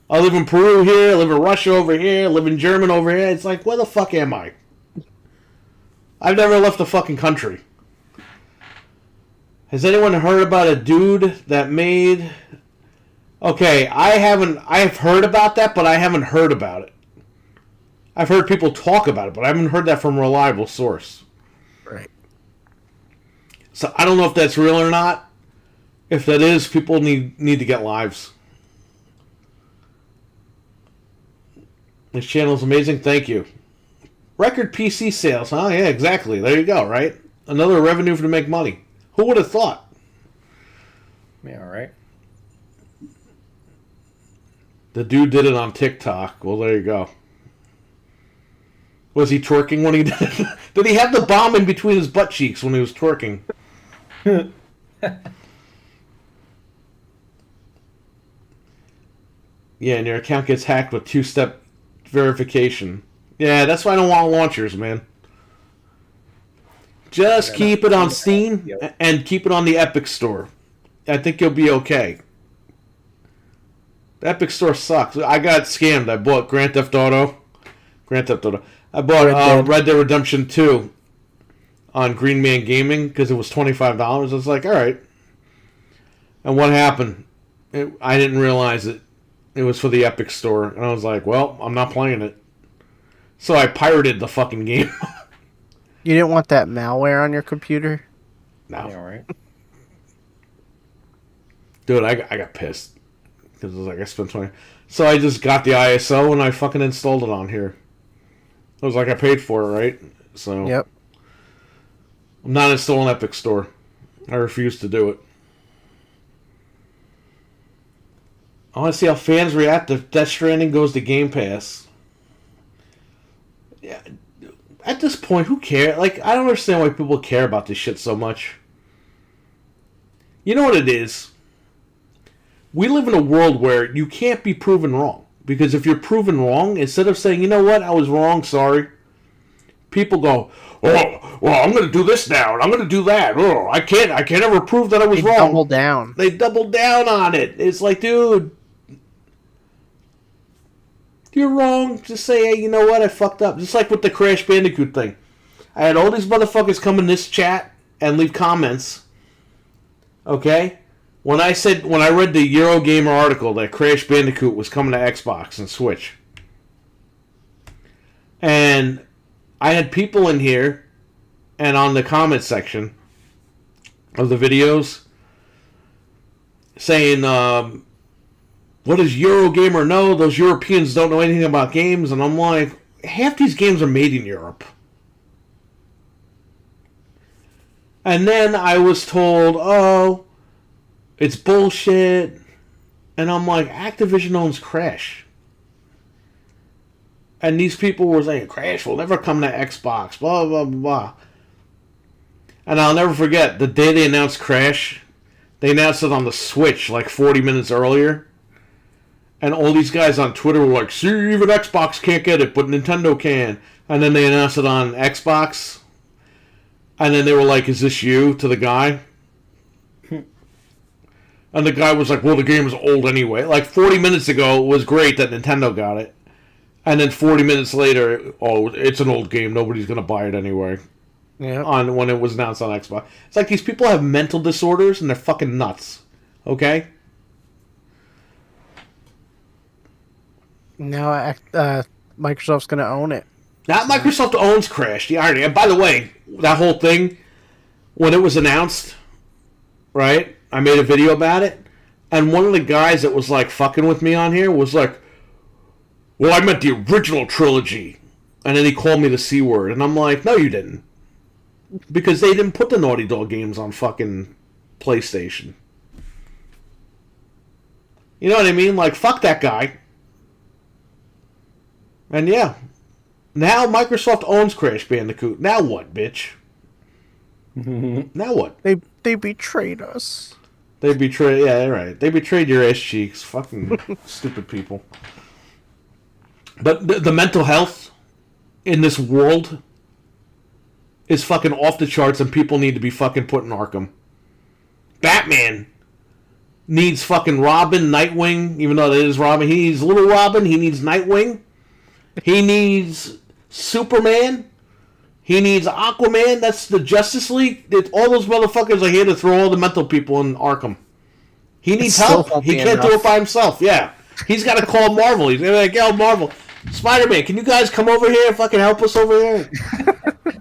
A: I live in Peru here, I live in Russia over here, I live in Germany over here. It's like, where the fuck am I? I've never left the fucking country. Has anyone heard about a dude that made... Okay, I've heard about that, but I haven't heard about it. I've heard people talk about it, but I haven't heard that from a reliable source.
B: Right.
A: So I don't know if that's real or not. If that is, people need to get lives. This channel is amazing. Thank you. Record PC sales, huh? Yeah, exactly. There you go, right? Another revenue to make money. Who would have thought?
C: Yeah, right.
A: The dude did it on TikTok. Well, there you go. Was he twerking when he did it? Did he have the bomb in between his butt cheeks when he was twerking? Yeah, and your account gets hacked with two-step verification. Yeah, that's why I don't want launchers, man. Just keep it on Steam and keep it on the Epic Store. I think you'll be okay. The Epic Store sucks. I got scammed. I bought Grand Theft Auto. I bought Red Dead Redemption 2 on Green Man Gaming because it was $25. I was like, all right. And what happened? I didn't realize it. It was for the Epic Store. And I was like, well, I'm not playing it. So I pirated the fucking game.
B: You didn't want that malware on your computer?
A: No.
C: Yeah, right.
A: Dude, I got pissed. Because it was like, I spent 20... So I just got the ISO and I fucking installed it on here. It was like I paid for it, right? So...
B: Yep.
A: I'm not installing Epic Store. I refuse to do it. I want to see how fans react if Death Stranding goes to Game Pass. Yeah, at this point, who cares? Like, I don't understand why people care about this shit so much. You know what it is? We live in a world where you can't be proven wrong. Because if you're proven wrong, instead of saying, you know what, I was wrong, sorry, people go, oh, well, I'm going to do this now, and I'm going to do that. Oh, I can't ever prove that I was wrong.
B: Double down.
A: They double down on it. It's like, dude, you're wrong. Just say, hey, you know what? I fucked up. Just like with the Crash Bandicoot thing. I had all these motherfuckers come in this chat and leave comments. Okay? When I read the Eurogamer article that Crash Bandicoot was coming to Xbox and Switch. And I had people in here and on the comment section of the videos saying, what does Eurogamer know? Those Europeans don't know anything about games. And I'm like, half these games are made in Europe. And then I was told, oh, it's bullshit. And I'm like, Activision owns Crash. And these people were saying, Crash will never come to Xbox, blah, blah, blah, blah. And I'll never forget, the day they announced Crash, they announced it on the Switch like 40 minutes earlier. And all these guys on Twitter were like, see, even Xbox can't get it, but Nintendo can. And then they announced it on Xbox. And then they were like, is this you? To the guy. And the guy was like, well, the game is old anyway. Like 40 minutes ago, it was great that Nintendo got it. And then 40 minutes later, oh, it's an old game. Nobody's going to buy it anyway.
B: Yeah.
A: on when it was announced on Xbox. It's like these people have mental disorders and they're fucking nuts. Okay?
B: Now Microsoft's gonna own it.
A: Now Microsoft owns Crash. The irony. And by the way, that whole thing, when it was announced, right? I made a video about it, and one of the guys that was like fucking with me on here was like, "Well, I meant the original trilogy," and then he called me the C word, and I'm like, "No, you didn't," because they didn't put the Naughty Dog games on fucking PlayStation. You know what I mean? Like, fuck that guy. And yeah, now Microsoft owns Crash Bandicoot. Now what, bitch? Now what?
B: They betrayed us.
A: They betrayed. Yeah, they're right. They betrayed your ass cheeks. Fucking stupid people. But the mental health in this world is fucking off the charts, and people need to be fucking put in Arkham. Batman needs fucking Robin, Nightwing, even though that is Robin. He needs Little Robin. He needs Nightwing. He needs Superman. He needs Aquaman. That's the Justice League. All those motherfuckers are here to throw all the mental people in Arkham. He needs
B: still
A: help.
B: won't
A: He
B: be
A: can't do
B: enough.
A: it by himself. Yeah. He's got to call Marvel. He's like, yo, Marvel. Spider-Man, can you guys come over here and fucking help us over here?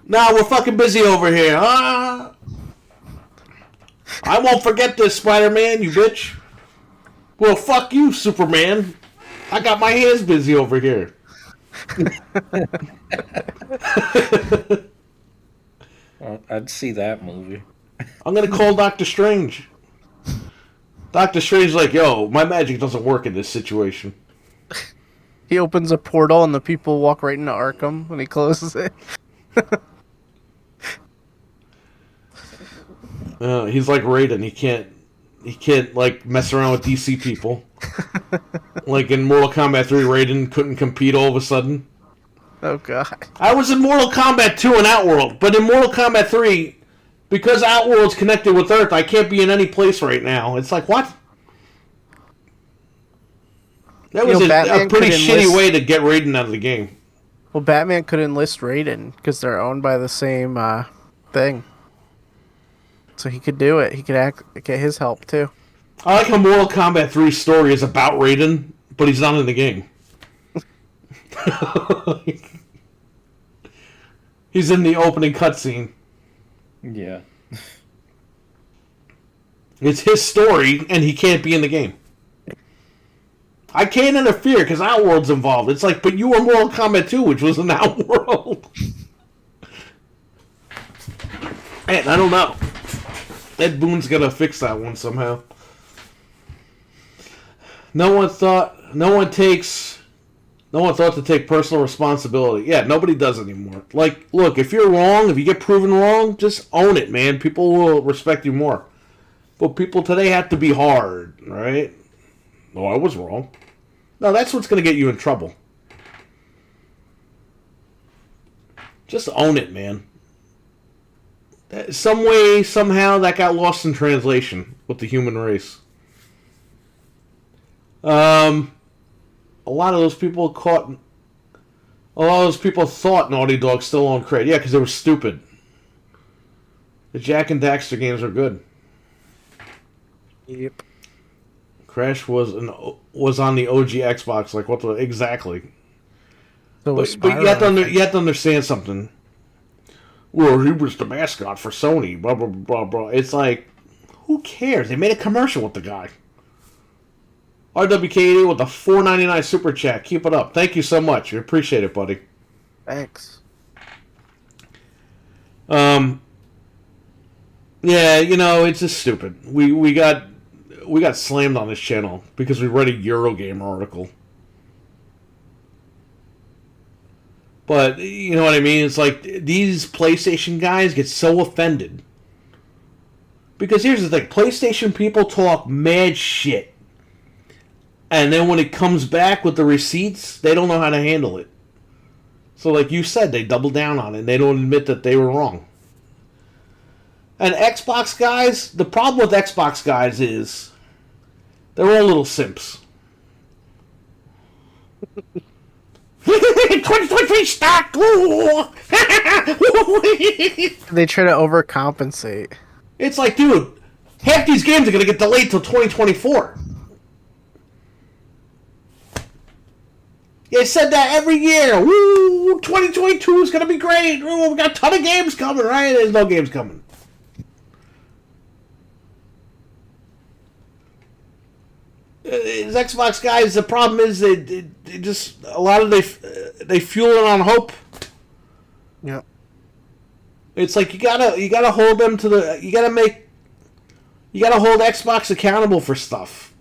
A: Nah, we're fucking busy over here. I won't forget this, Spider-Man, you bitch. Well, fuck you, Superman. I got my hands busy over here.
C: I'd see that movie.
A: I'm gonna call Doctor Strange. Doctor Strange's like, yo, my magic doesn't work in this situation.
B: He opens a portal and the people walk right into Arkham when he closes it.
A: He's like Raiden. He can't like mess around with DC people. Like in Mortal Kombat 3, Raiden couldn't compete all of a sudden.
B: Oh god.
A: I was in Mortal Kombat 2 and Outworld, but in Mortal Kombat 3, because Outworld's connected with Earth, I can't be in any place right now. It's like, what? That was a
B: Batman
A: pretty
B: could
A: shitty
B: enlist-
A: way to get Raiden out of the game.
B: Well, Batman could enlist Raiden because they're owned by the same thing. So he could do it. He could get his help too.
A: I like how Mortal Kombat 3's story is about Raiden, but he's not in the game. He's in the opening cutscene.
C: Yeah.
A: It's his story, and he can't be in the game. I can't interfere because Outworld's involved. It's like, but you were Mortal Kombat 2, which was an Outworld. Man, I don't know. Ed Boon's gonna fix that one somehow. No one thought to take personal responsibility. Yeah, nobody does anymore. Like, look, if you're wrong, if you get proven wrong, just own it, man. People will respect you more. But people today have to be hard, right? Oh, I was wrong. No, that's what's going to get you in trouble. Just own it, man. Some way, somehow, that got lost in translation with the human race. A lot of those people thought Naughty Dog still owned Crash. Yeah, because they were stupid. The Jak and Daxter games are good.
B: Yep.
A: Crash was on the OG Xbox. Like, what the exactly?
B: So was
A: But you have
B: Spyro.
A: to understand something. Well, he was the mascot for Sony. Blah blah blah blah. It's like, who cares? They made a commercial with the guy. RWK80 with the $4.99 super chat. Keep it up. Thank you so much. We appreciate it, buddy.
B: Thanks.
A: Yeah, you know, it's just stupid. We got slammed on this channel because we read a Eurogamer article. But you know what I mean? It's like these PlayStation guys get so offended. Because here's the thing, PlayStation people talk mad shit. And then when it comes back with the receipts, they don't know how to handle it. So like you said, they double down on it and they don't admit that they were wrong. And Xbox guys, the problem with Xbox guys is they're all little simps. 2023 stock! Ooh.
B: They try to overcompensate.
A: It's like, dude, half these games are gonna get delayed till 2024. They said that every year. Woo! 2022 is gonna be great. Ooh, we got a ton of games coming, right? There's no games coming. As Xbox guys, the problem is they just a lot of they fuel it on hope.
B: Yep.
A: It's like you gotta hold them to the you gotta hold Xbox accountable for stuff.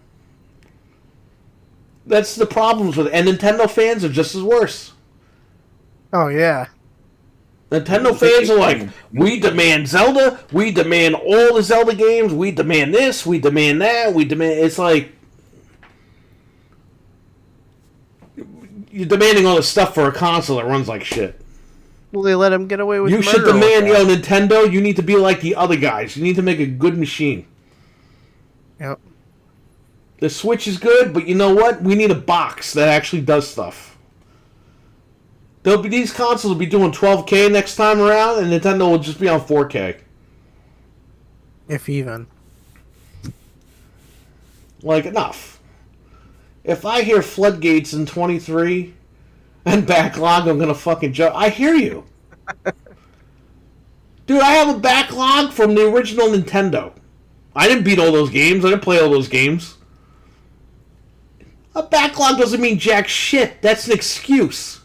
A: That's the problems with it. And Nintendo fans are just as worse.
B: Oh yeah.
A: Nintendo fans are like, we demand Zelda, we demand all the Zelda games, we demand this, we demand that, we demand. It's like you're demanding all this stuff for a console that runs like shit.
B: Well, they let him get away with.
A: You should
B: murder
A: demand,
B: like that.
A: Nintendo. You need to be like the other guys. You need to make a good machine.
B: Yep.
A: The Switch is good, but you know what? We need a box that actually does stuff. These consoles will be doing 12K next time around, and Nintendo will just be on 4K.
B: If even.
A: Like, enough. If I hear Floodgates in 23 and backlog, I'm gonna fucking jump. I hear you. Dude, I have a backlog from the original Nintendo. I didn't beat all those games. I didn't play all those games. A backlog doesn't mean jack shit. That's an excuse.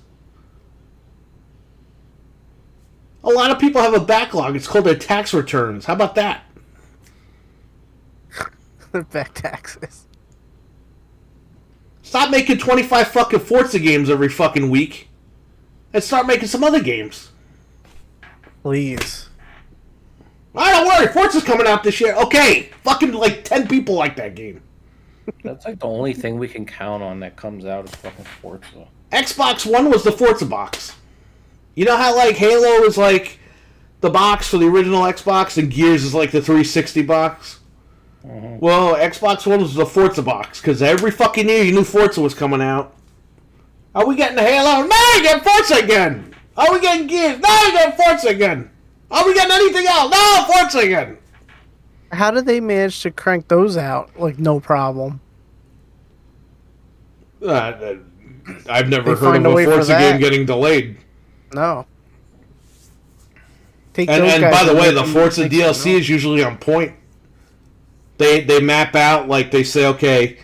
A: A lot of people have a backlog. It's called their tax returns. How about that?
B: Back taxes.
A: Stop making 25 fucking Forza games every fucking week. And start making some other games.
B: Please.
A: I don't worry, Forza's coming out this year. Okay, fucking like 10 people like that game.
C: That's like the only thing we can count on that comes out is fucking Forza.
A: Xbox One was the Forza box. You know how like Halo is like the box for the original Xbox and Gears is like the 360 box? Mm-hmm. Well, Xbox One was the Forza box because every fucking year you knew Forza was coming out. Are we getting the Halo? No, you get Forza again. Are we getting Gears? No, you get Forza again. Are we getting anything else? No, Forza again.
B: How did they manage to crank those out like no problem?
A: I've never
B: They
A: heard
B: find
A: of
B: a way
A: a
B: for
A: Forza
B: that.
A: game getting delayed.
B: No. Take
A: And
B: those guys
A: by the way,
B: make
A: the
B: them
A: Forza
B: make
A: DLC
B: some
A: is usually on point. They map out, like they say, okay,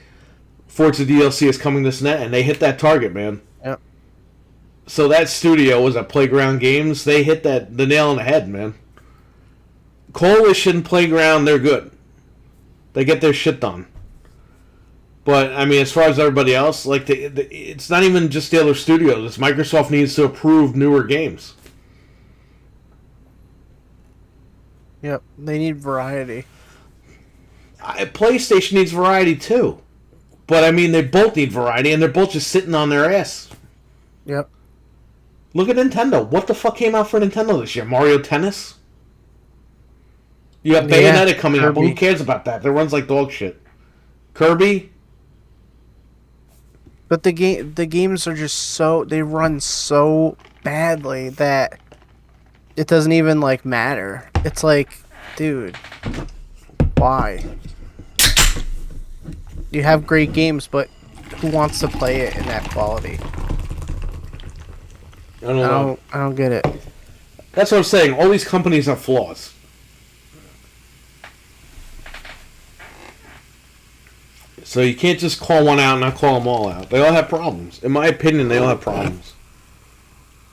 A: Forza DLC is coming this net, and they hit that target, man.
B: Yep.
A: So that studio was at Playground Games. They hit the nail on the head, man. Coalition, Playground, they're good. They get their shit done. But, I mean, as far as everybody else, like it's not even just the other studios. It's Microsoft needs to approve newer games.
B: Yep. They need variety.
A: PlayStation needs variety too. But, I mean, they both need variety, and they're both just sitting on their ass.
B: Yep.
A: Look at Nintendo. What the fuck came out for Nintendo this year? Mario Tennis? You have
B: Yeah,
A: Bayonetta coming out, but
B: Kirby.
A: who cares about that? That runs like dog shit. Kirby?
B: But the games are just they run so badly that it doesn't even like matter. It's like, dude, why? You have great games, but who wants to play it in that quality?
A: I don't know.
B: I don't get it.
A: That's what I'm saying. All these companies have flaws. So you can't just call one out and not call them all out. They all have problems. In my opinion, they all have problems.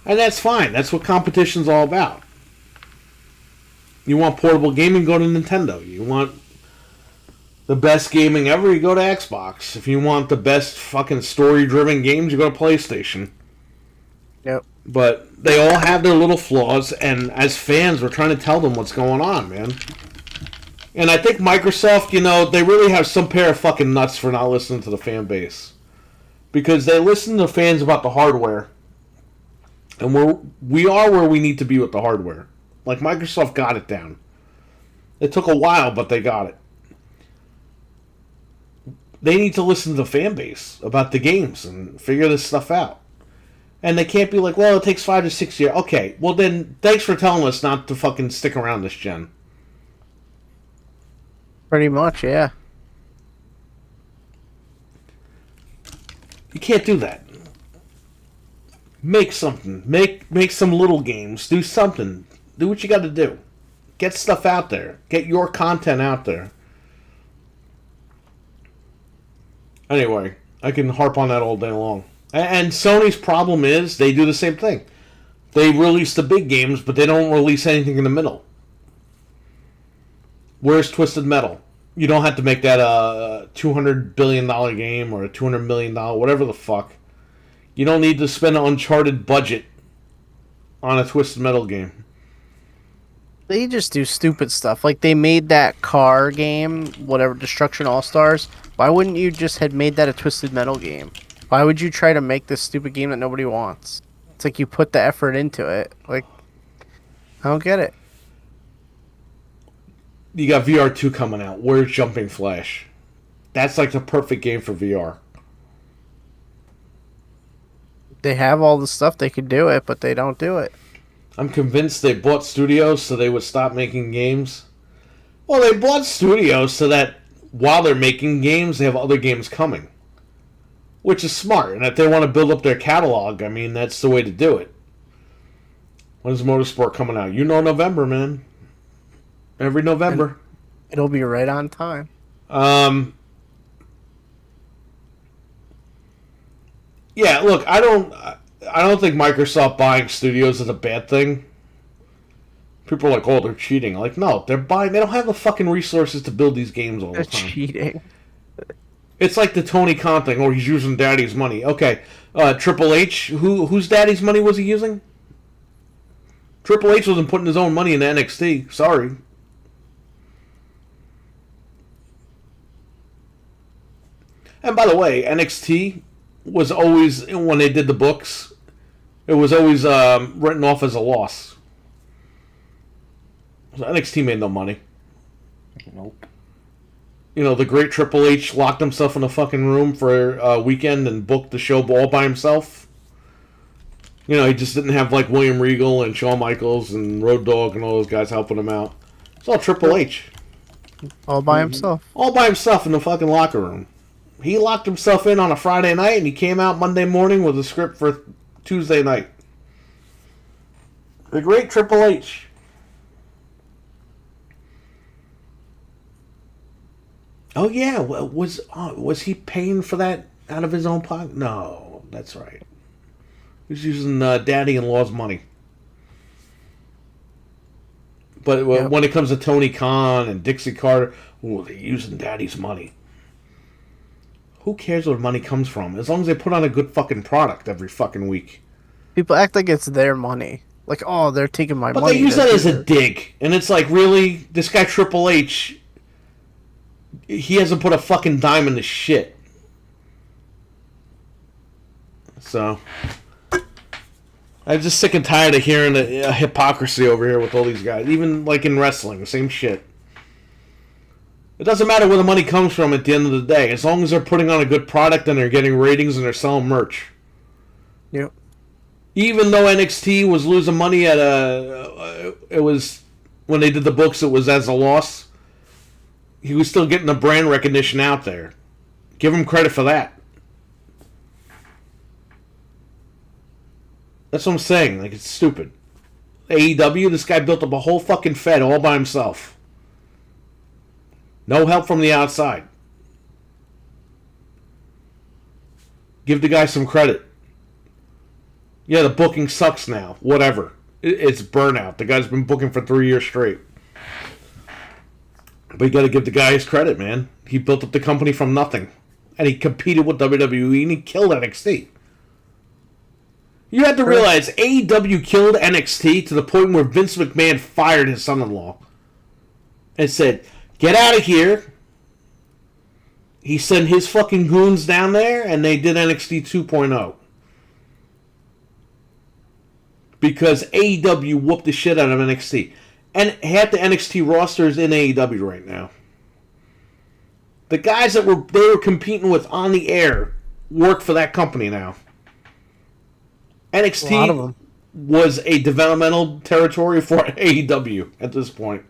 A: And that's fine. That's what competition's all about. You want portable gaming, go to Nintendo. You want the best gaming ever, you go to Xbox. If you want the best fucking story-driven games, you go to PlayStation.
B: Yep.
A: But they all have their little flaws, and as fans, we're trying to tell them what's going on, man. And I think Microsoft, they really have some pair of fucking nuts for not listening to the fan base. Because they listen to fans about the hardware. And we are where we need to be with the hardware. Like, Microsoft got it down. It took a while, but they got it. They need to listen to the fan base about the games and figure this stuff out. And they can't be like, well, it takes 5 to 6 years. Okay, well then, thanks for telling us not to fucking stick around this gen.
B: Pretty much, yeah.
A: You can't do that. Make something. Make some little games. Do something. Do what you got to do. Get stuff out there. Get your content out there. Anyway, I can harp on that all day long. And Sony's problem is they do the same thing. They release the big games, but they don't release anything in the middle. Where's Twisted Metal? You don't have to make that a $200 billion game or a $200 million, whatever the fuck. You don't need to spend an Uncharted budget on a Twisted Metal game.
B: They just do stupid stuff. Like, they made that car game, whatever, Destruction All-Stars. Why wouldn't you just have made that a Twisted Metal game? Why would you try to make this stupid game that nobody wants? It's like you put the effort into it. Like, I don't get it.
A: You got VR2 coming out. Where's Jumping Flash? That's like the perfect game for VR.
B: They have all the stuff, they could do it, but they don't do it.
A: I'm convinced they bought studios so they would stop making games. Well, they bought studios so that while they're making games, they have other games coming. Which is smart. And if they want to build up their catalog, I mean, that's the way to do it. When's Motorsport coming out? You know November, man. Every November.
B: It'll be right on time.
A: Yeah, look, I don't think Microsoft buying studios is a bad thing. People are like, oh, they're cheating. Like, no, they don't have the fucking resources to build these games all
B: They're
A: the time.
B: cheating.
A: It's like the Tony Khan thing, or he's using daddy's money. Okay, Triple H, whose daddy's money was he using? Triple H wasn't putting his own money into NXT. Sorry. And by the way, NXT was always, when they did the books, it was always written off as a loss. So NXT made no money.
C: Nope.
A: You know, the great Triple H locked himself in a fucking room for a weekend and booked the show all by himself. You know, he just didn't have like William Regal and Shawn Michaels and Road Dogg and all those guys helping him out. It's all Triple H.
B: All by himself.
A: All by himself in the fucking locker room. He locked himself in on a Friday night and he came out Monday morning with a script for Tuesday night. The great Triple H. Oh yeah, was he paying for that out of his own pocket? No, that's right. He was using daddy-in-law's money. But when it comes to Tony Khan and Dixie Carter, they're using daddy's money. Who cares where money comes from? As long as they put on a good fucking product every fucking week.
B: People act like it's their money. Like, oh, they're taking my money.
A: But they use that as a dig. And it's like, really? This guy Triple H, he hasn't put a fucking dime in the shit. So, I'm just sick and tired of hearing the hypocrisy over here with all these guys. Even like in wrestling, the same shit. It doesn't matter where the money comes from at the end of the day. As long as they're putting on a good product and they're getting ratings and they're selling merch.
B: Yep.
A: Even though NXT was losing money at it was, when they did the books, it was as a loss. He was still getting the brand recognition out there. Give him credit for that. That's what I'm saying. Like, it's stupid. AEW, this guy built up a whole fucking Fed all by himself. No help from the outside. Give the guy some credit. Yeah, the booking sucks now. Whatever. It's burnout. The guy's been booking for 3 years straight. But you gotta give the guy his credit, man. He built up the company from nothing. And he competed with WWE and he killed NXT. You have to realize AEW killed NXT to the point where Vince McMahon fired his son-in-law. And said, get out of here. He sent his fucking goons down there and they did NXT 2.0. Because AEW whooped the shit out of NXT. And half the NXT roster is in AEW right now. The guys that they were competing with on the air work for that company now.
B: A lot of
A: NXT
B: them.
A: was a developmental territory for AEW at this point.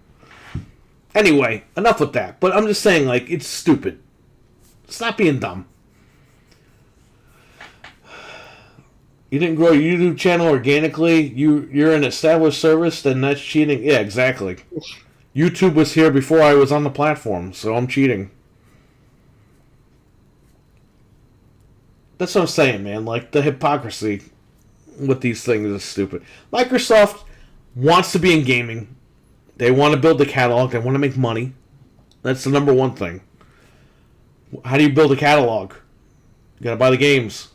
A: Anyway, enough with that. But I'm just saying, like, it's stupid. Stop being dumb. You didn't grow your YouTube channel organically. You're an established service, then that's cheating. Yeah, exactly. YouTube was here before I was on the platform, so I'm cheating. That's what I'm saying, man. Like, the hypocrisy with these things is stupid. Microsoft wants to be in gaming. They want to build the catalog. They want to make money. That's the number one thing. How do you build a catalog? You gotta buy the games.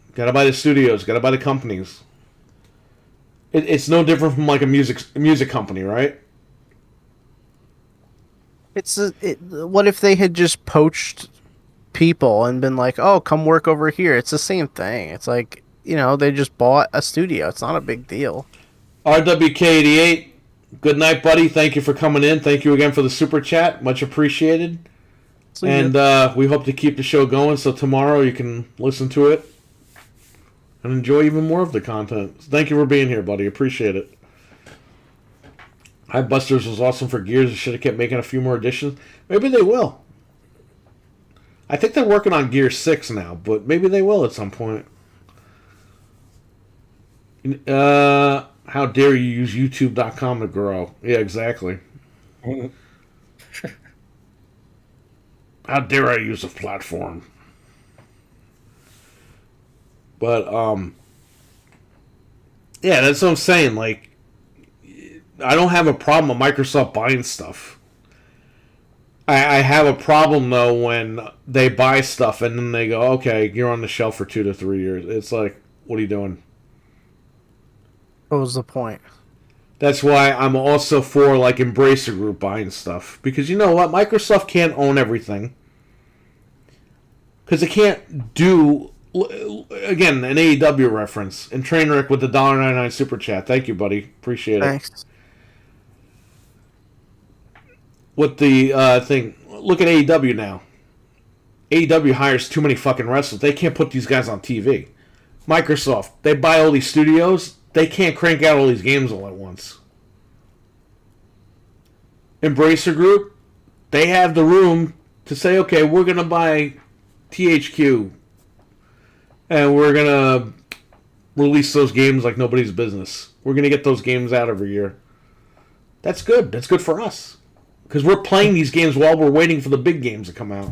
A: You gotta buy the studios. You gotta buy the companies. It's no different from like a music company, right?
B: What if they had just poached people and been like, "Oh, come work over here"? It's the same thing. It's like, they just bought a studio. It's not a big deal.
A: RWK88, good night, buddy. Thank you for coming in. Thank you again for the super chat. Much appreciated.
B: So,
A: And we hope to keep the show going so tomorrow you can listen to it and enjoy even more of the content. Thank you for being here, buddy. Appreciate it. Hi, Busters was awesome for Gears. They should have kept making a few more additions. Maybe they will. I think they're working on Gear 6 now, but maybe they will at some point. How dare you use YouTube.com to grow? Yeah, exactly. How dare I use a platform? But, yeah, that's what I'm saying. Like, I don't have a problem with Microsoft buying stuff. I have a problem, though, when they buy stuff and then they go, okay, you're on the shelf for 2 to 3 years. It's like, what are you doing?
B: what was the point?
A: That's why I'm also for, like, Embracer Group buying stuff. Because you know what? Microsoft can't own everything. Because it can't do... Again, an AEW reference. And Trainwreck with the $1.99 super chat. Thank you, buddy. Appreciate it.
B: Thanks.
A: With the thing... Look at AEW now. AEW hires too many fucking wrestlers. They can't put these guys on TV. Microsoft, they buy all these studios. They can't crank out all these games all at once. Embracer Group, they have the room to say, okay, we're going to buy THQ. And we're going to release those games like nobody's business. We're going to get those games out every year. That's good. That's good for us. Because we're playing these games while we're waiting for the big games to come out.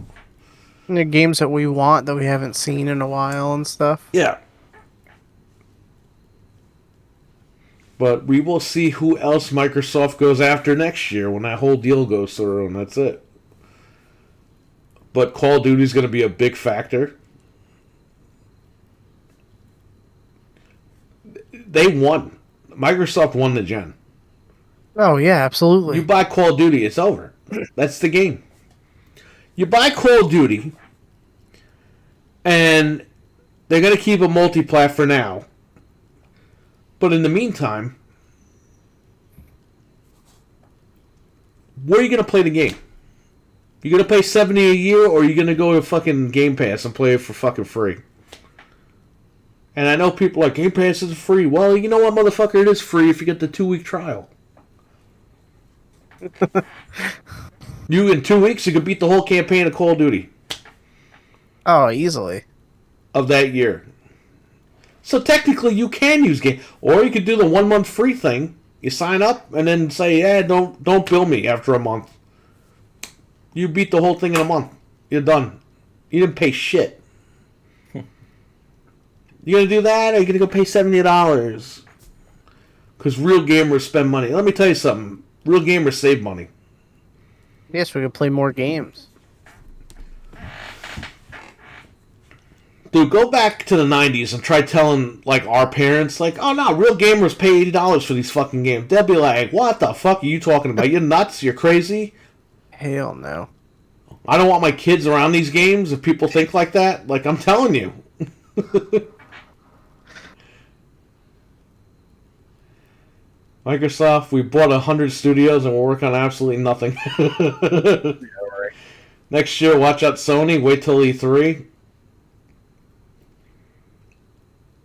B: And the games that we want that we haven't seen in a while and stuff.
A: Yeah. But we will see who else Microsoft goes after next year when that whole deal goes through, and that's it. But Call of Duty is going to be a big factor. They won. Microsoft won the gen.
B: Oh, yeah, absolutely.
A: You buy Call of Duty, it's over. That's the game. You buy Call of Duty, and they're going to keep a multi-plat for now. But in the meantime, where are you going to play the game? You going to pay $70 a year, or are you going to go to fucking Game Pass and play it for fucking free? And I know people are like, Game Pass is free. Well, you know what, motherfucker? It is free if you get the 2-week trial. You, in 2 weeks, you could beat the whole campaign of Call of Duty.
B: Oh, easily.
A: Of that year. So technically, you can use game, or you could do the 1 month free thing. You sign up and then say, "Yeah, don't bill me after a month." You beat the whole thing in a month. You're done. You didn't pay shit. You gonna do that, or you gonna go pay $70? Because real gamers spend money. Let me tell you something. Real gamers save money.
B: Yes, we could play more games.
A: Dude, go back to the 90s and try telling, like, our parents, like, oh, no, real gamers pay $80 for these fucking games. They'll be like, what the fuck are you talking about? You're nuts? You're crazy?
B: Hell no.
A: I don't want my kids around these games if people think like that. Like, I'm telling you. Microsoft, we bought 100 studios and we're working on absolutely nothing. Next year, watch out Sony. Wait till E3.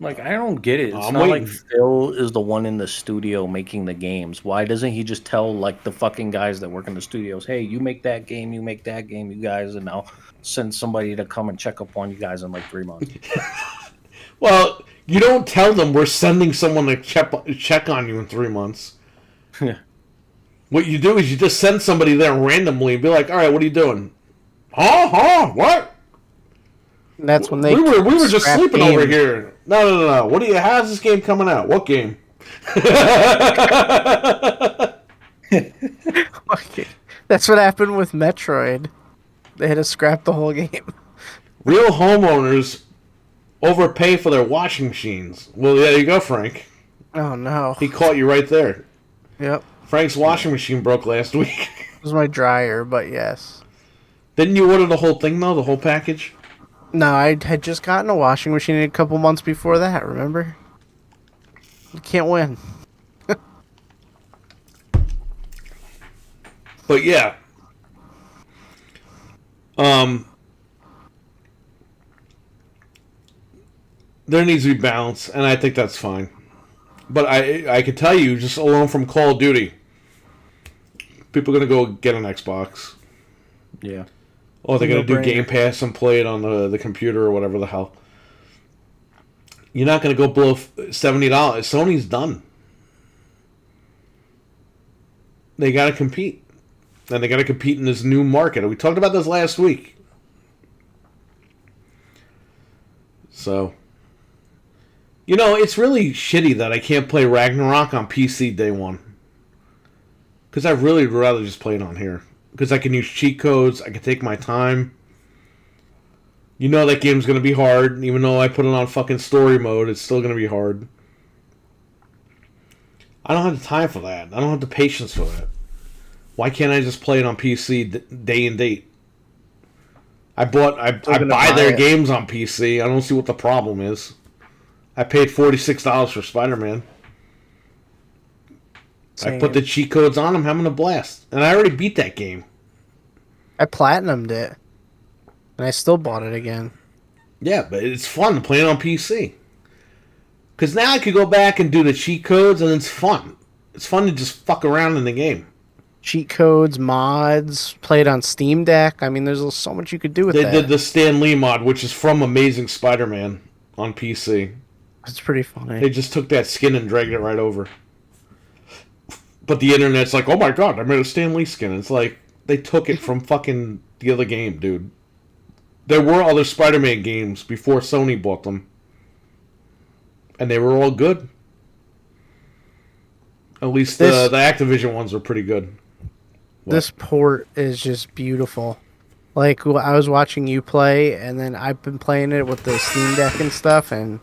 C: Like, I don't get it. It's
A: I'm
C: not
A: waiting.
C: like Phil is the one in the studio making the games. Why doesn't he just tell like the fucking guys that work in the studios, "Hey, you make that game, you guys, and I'll send somebody to come and check up on you guys in like 3 months."
A: Well, you don't tell them we're sending someone to check on you in 3 months.
C: Yeah.
A: What you do is you just send somebody there randomly and be like, all right, what are you doing? Huh? What?
B: And that's when they
A: We were just
B: scrap
A: sleeping over
B: games.
A: here. No. What do you? How's this game coming out? What game?
B: Okay. That's what happened with Metroid. They had to scrap the whole game.
A: Real homeowners overpay for their washing machines. Well, there you go, Frank.
B: Oh no.
A: He caught you right there.
B: Yep.
A: Frank's washing machine broke last week.
B: It was my dryer, but yes.
A: Didn't you order the whole thing though? The whole package?
B: No, I had just gotten a washing machine a couple months before that, remember? You can't win.
A: But yeah. There needs to be balance, and I think that's fine. But I can tell you, just alone from Call of Duty, people are going to go get an Xbox.
C: Yeah.
A: Or they're going to do
B: No-brainer.
A: Game Pass and play it on the computer or whatever the hell. You're not going to go below $70. Sony's done. They got to compete. And they got to compete in this new market. We talked about this last week. So, you know, it's really shitty that I can't play Ragnarok on PC day one. Because I really would rather just play it on here. Because I can use cheat codes, I can take my time. You know that game's going to be hard. Even though I put it on fucking story mode, it's still going to be hard. I don't have the time for that. I don't have the patience for that. Why can't I just play it on PC day and date? I
B: gonna
A: buy their
B: buy it.
A: games on PC. I don't see what the problem is. I paid $46 for Spider-Man. I put the cheat codes on. I'm having a blast. And I already beat that game.
B: I platinumed it. And I still bought it again.
A: Yeah, but it's fun playing on PC. Because now I could go back and do the cheat codes, and it's fun. It's fun to just fuck around in the game.
B: Cheat codes, mods, play it on Steam Deck. I mean, there's so much you could do with
A: They
B: that.
A: did the Stan Lee mod, which is from Amazing Spider-Man on PC.
B: It's pretty funny.
A: They just took that skin and dragged it right over. But the internet's like, oh my god, I made a Stan Lee skin. It's like, they took it from fucking the other game, dude. There were other Spider-Man games before Sony bought them. And they were all good. At least the Activision ones were pretty good.
B: This port is just beautiful. Like, I was watching you play, and then I've been playing it with the Steam Deck and stuff, and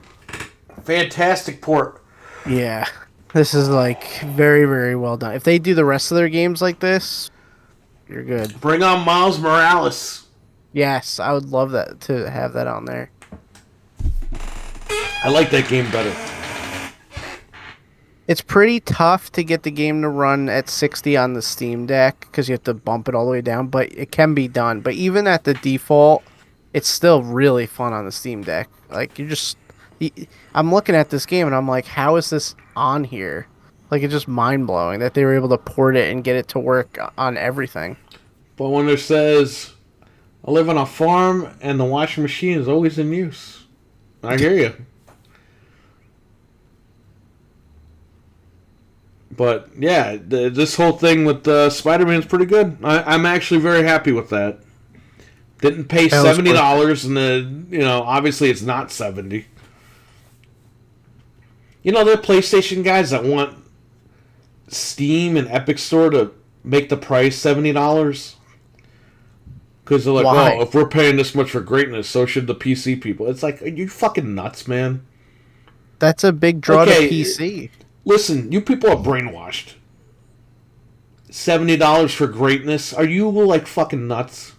A: Fantastic port.
B: yeah, this is like very, very well done. If they do the rest of their games like this, you're good.
A: Bring on Miles Morales.
B: Yes, I would love that to have that on there.
A: I like that game better.
B: It's pretty tough to get the game to run at 60 on the Steam Deck because you have to bump it all the way down, but it can be done. But even at the default, it's still really fun on the Steam Deck. Like, I'm looking at this game and I'm like, how is this on here? Like, it's just mind-blowing that they were able to port it and get it to work on everything.
A: But when it says, I live on a farm and the washing machine is always in use. I hear you. But yeah, this whole thing with Spider-Man is pretty good. I'm actually very happy with that. Didn't pay
B: That was
A: $70, and obviously it's not $70. You know, there are PlayStation guys that want Steam and Epic Store to make the price $70. Because they're like,
B: Why?
A: oh, if we're paying this much for greatness, so should the PC people. It's like, are you fucking nuts, man?
B: That's a big draw
A: Okay.
B: to PC.
A: Listen, you people are brainwashed. $70 for greatness? Are you like fucking nuts?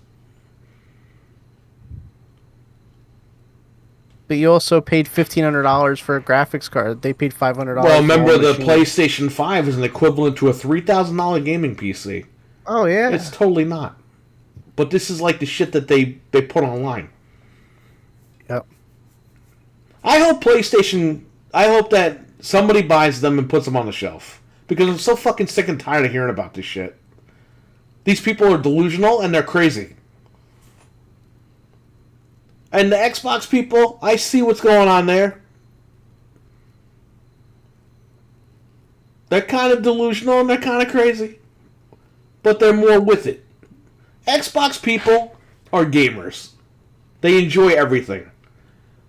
B: But you also paid $1,500 for a graphics card. They paid $500.
A: Well,
B: for
A: remember
B: one
A: the
B: machine.
A: PlayStation 5 is an equivalent to a $3,000 gaming PC.
B: Oh, yeah.
A: It's totally not. But this is like the shit that they put online.
B: Yep.
A: I hope PlayStation. I hope that somebody buys them and puts them on the shelf because I'm so fucking sick and tired of hearing about this shit. These people are delusional and they're crazy. And the Xbox people, I see what's going on there. They're kind of delusional and they're kind of crazy. But they're more with it. Xbox people are gamers. They enjoy everything.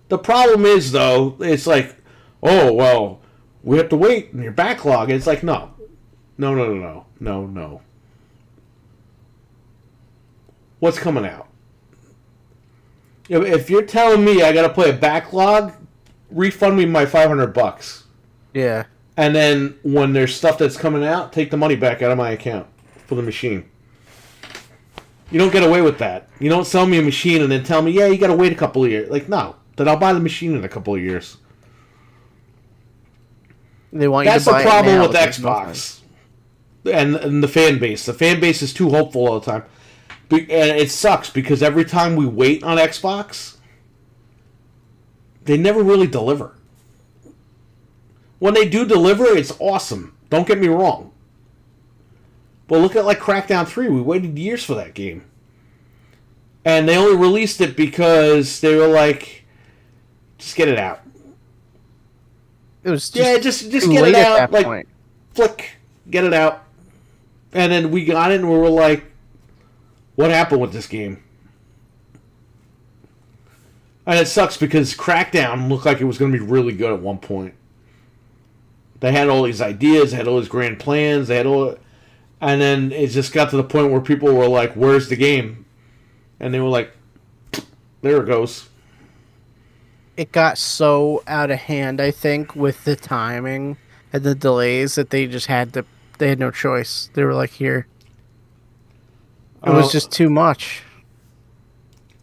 A: The problem is, though, it's like, oh, well, we have to wait in your backlog. It's like, no. No. What's coming out? If you're telling me I got to play a backlog, refund me my $500.
B: Yeah.
A: And then when there's stuff that's coming out, take the money back out of my account for the machine. You don't get away with that. You don't sell me a machine and then tell me, yeah, you got to wait a couple of years. Like, no. Then I'll buy the machine in a couple of years.
B: They want
A: That's
B: you to buy
A: the problem
B: it now,
A: with
B: there's
A: Xbox and the fan base. The fan base is too hopeful all the time. And it sucks because every time we wait on Xbox, they never really deliver. When they do deliver, it's awesome. Don't get me wrong. But look at like Crackdown 3. We waited years for that game. And they only released it because they were like, just get it out.
B: It was
A: just
B: too
A: get
B: late
A: it
B: at
A: out.
B: that
A: Like,
B: point.
A: flick, get it out. And then we got it and we were like, what happened with this game? And it sucks because Crackdown looked like it was going to be really good at one point. They had all these ideas, they had all these grand plans, they had all, and then it just got to the point where people were like, "Where's the game?" And they were like, "There it goes."
B: It got so out of hand, I think, with the timing and the delays that they just had to. They had no choice. They were like, "Here." It was just too much.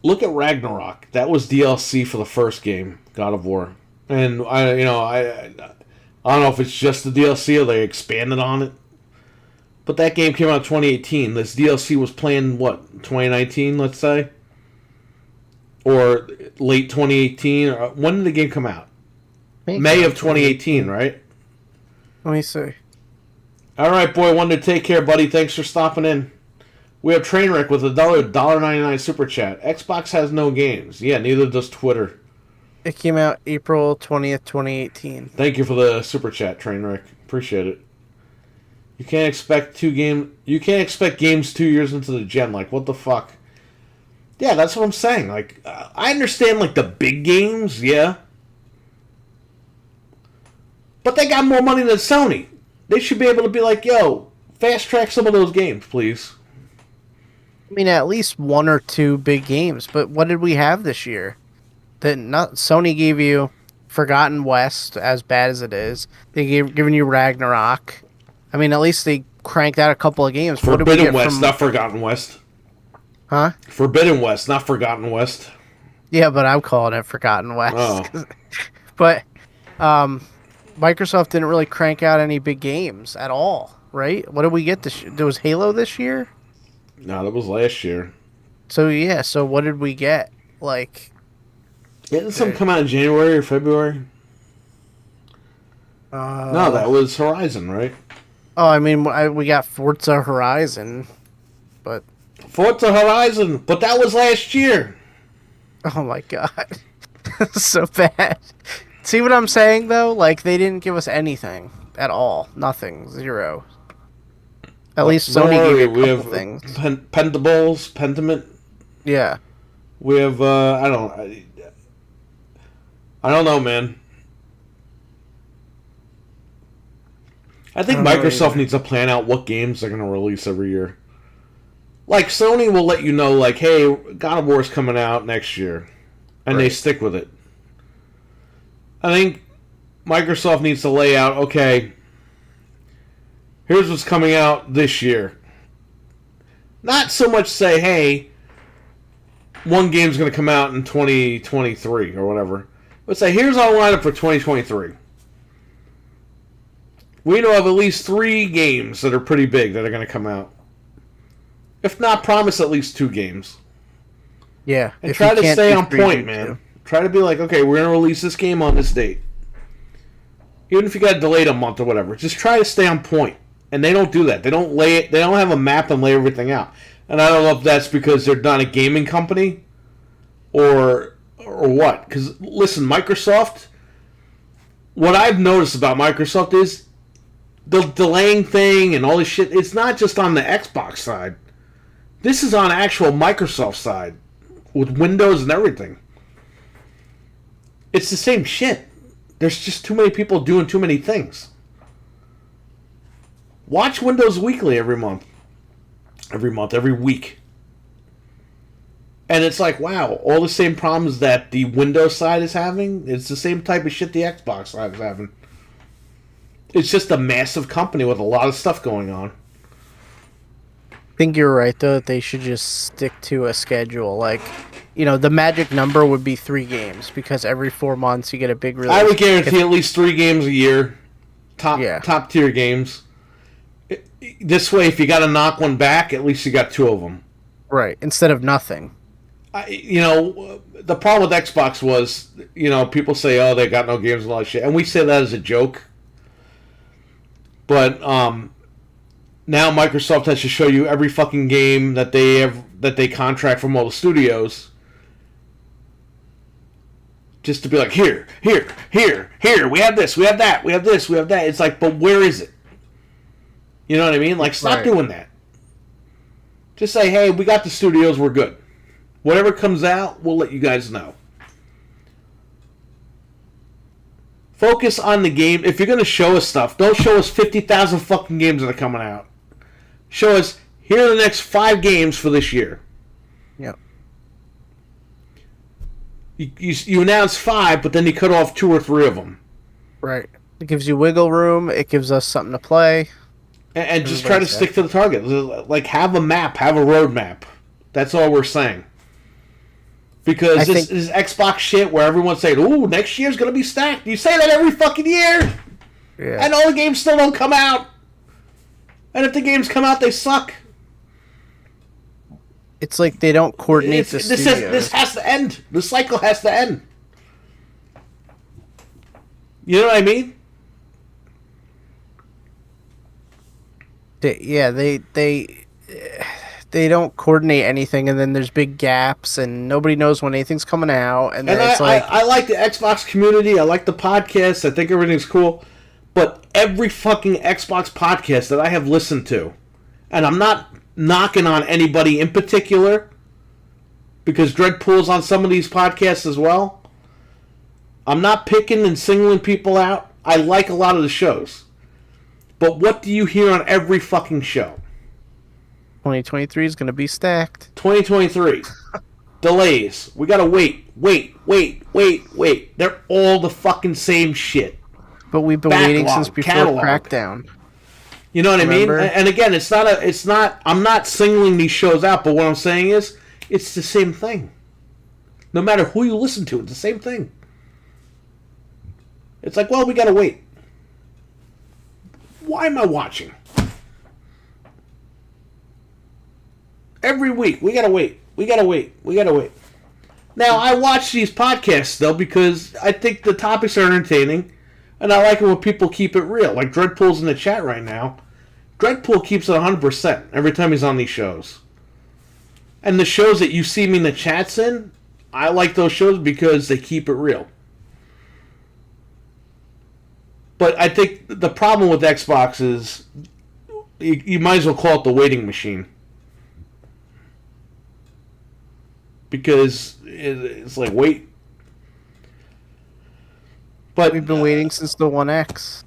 A: Look at Ragnarok. That was DLC for the first game, God of War, and I don't know if it's just the DLC or they expanded on it. But that game came out in 2018. This DLC was planned, 2019, let's say? Or late 2018? Or when did the game come out? May of 2018, right?
B: Let me see.
A: All right, boy wonder, take care, buddy. Thanks for stopping in. We have Trainwreck with $1.99 super chat. Xbox has no games. Yeah, neither does Twitter.
B: It came out April 20th, 2018.
A: Thank you for the super chat, Trainwreck. Appreciate it. You can't expect games 2 years into the gen. Like, what the fuck? Yeah, that's what I'm saying. Like, I understand like the big games, yeah, but they got more money than Sony. They should be able to be like, yo, fast track some of those games, please.
B: I mean, at least one or two big games. But what did we have this year? Sony gave you Forgotten West, as bad as it is. They given you Ragnarok. I mean, at least they cranked out a couple of games.
A: Forbidden West, not Forgotten West.
B: Huh?
A: Forbidden West, not Forgotten West.
B: Yeah, but I'm calling it Forgotten West.
A: Oh.
B: But Microsoft didn't really crank out any big games at all, right? What did we get this year? There was Halo this year?
A: No, that was last year.
B: So, yeah, so what did we get? Like...
A: Didn't some come out in January or February? No, that was Horizon, right?
B: Oh, I mean, we got Forza Horizon, but...
A: Forza Horizon, but that was last year.
B: Oh my god. So bad. See what I'm saying, though? Like, they didn't give us anything at all. Nothing. Zero. At least Sony gave you a couple things.
A: Pentables, Pentiment.
B: Yeah.
A: We have, I don't know, man. I think Microsoft needs to plan out what games they're going to release every year. Like, Sony will let you know, like, hey, God of War is coming out next year. And they stick with it. I think Microsoft needs to lay out, okay, here's what's coming out this year. Not so much say, hey, one game's going to come out in 2023 or whatever. But say, here's our lineup for 2023. We know of at least 3 games that are pretty big that are going to come out. If not, promise at least 2 games.
B: Yeah.
A: And try to stay on point, man. Try to be like, okay, we're going to release this game on this date. Even if you got delayed a month or whatever, just try to stay on point. And they don't do that. They don't lay it. They don't have a map and lay everything out. And I don't know if that's because they're not a gaming company or what. Because listen, Microsoft. What I've noticed about Microsoft is the delaying thing and all this shit. It's not just on the Xbox side. This is on actual Microsoft side with Windows and everything. It's the same shit. There's just too many people doing too many things. Watch Windows Weekly every week. And it's like, wow, all the same problems that the Windows side is having, it's the same type of shit the Xbox side is having. It's just a massive company with a lot of stuff going on.
B: I think you're right, though, that they should just stick to a schedule. Like, the magic number would be 3 games, because every 4 months you get a big release.
A: I would guarantee at least 3 games a year. Top tier games. This way, if you got to knock one back, at least you got 2 of them.
B: Right, instead of nothing.
A: The problem with Xbox was, people say, oh, they got no games and all that shit. And we say that as a joke. But now Microsoft has to show you every fucking game that they contract from all the studios. Just to be like, here, we have this, we have that, we have this, we have that. It's like, but where is it? You know what I mean? Like, stop doing that. Just say, hey, we got the studios, we're good. Whatever comes out, we'll let you guys know. Focus on the game. If you're going to show us stuff, don't show us 50,000 fucking games that are coming out. Show us, here are the next 5 games for this year.
B: Yep.
A: You announce 5, but then you cut off 2 or 3 of them.
B: Right. It gives you wiggle room. It gives us something to play.
A: And just try to stick to the target. Like, have a map. Have a roadmap. That's all we're saying. Because this Xbox shit where everyone's saying, ooh, next year's going to be stacked. You say that every fucking year.
B: Yeah.
A: And all the games still don't come out. And if the games come out, they suck.
B: It's like they don't coordinate the studios.
A: This has to end. The cycle has to end. You know what I mean?
B: They don't coordinate anything, and then there's big gaps, and nobody knows when anything's coming out. And then
A: I like the Xbox community. I like the podcast. I think everything's cool. But every fucking Xbox podcast that I have listened to, and I'm not knocking on anybody in particular, because Dreadpool's on some of these podcasts as well. I'm not picking and singling people out. I like a lot of the shows. But what do you hear on every fucking show?
B: 2023 is going to be stacked.
A: 2023. Delays. We gotta wait. They're all the fucking same shit.
B: But we've been waiting since before Crackdown.
A: You know what
B: Remember?
A: I mean? And again, I'm not singling these shows out, but what I'm saying is, it's the same thing. No matter who you listen to, it's the same thing. It's like, well, we gotta wait. Why am I watching? Every week, we gotta wait. Now, I watch these podcasts, though, because I think the topics are entertaining, and I like it when people keep it real. Like Dreadpool's in the chat right now. Dreadpool keeps it 100% every time he's on these shows. And the shows that you see me in the chats in, I like those shows because they keep it real. But I think the problem with Xbox is you might as well call it the waiting machine. Because it's like, wait. But
B: we've been waiting since the 1X.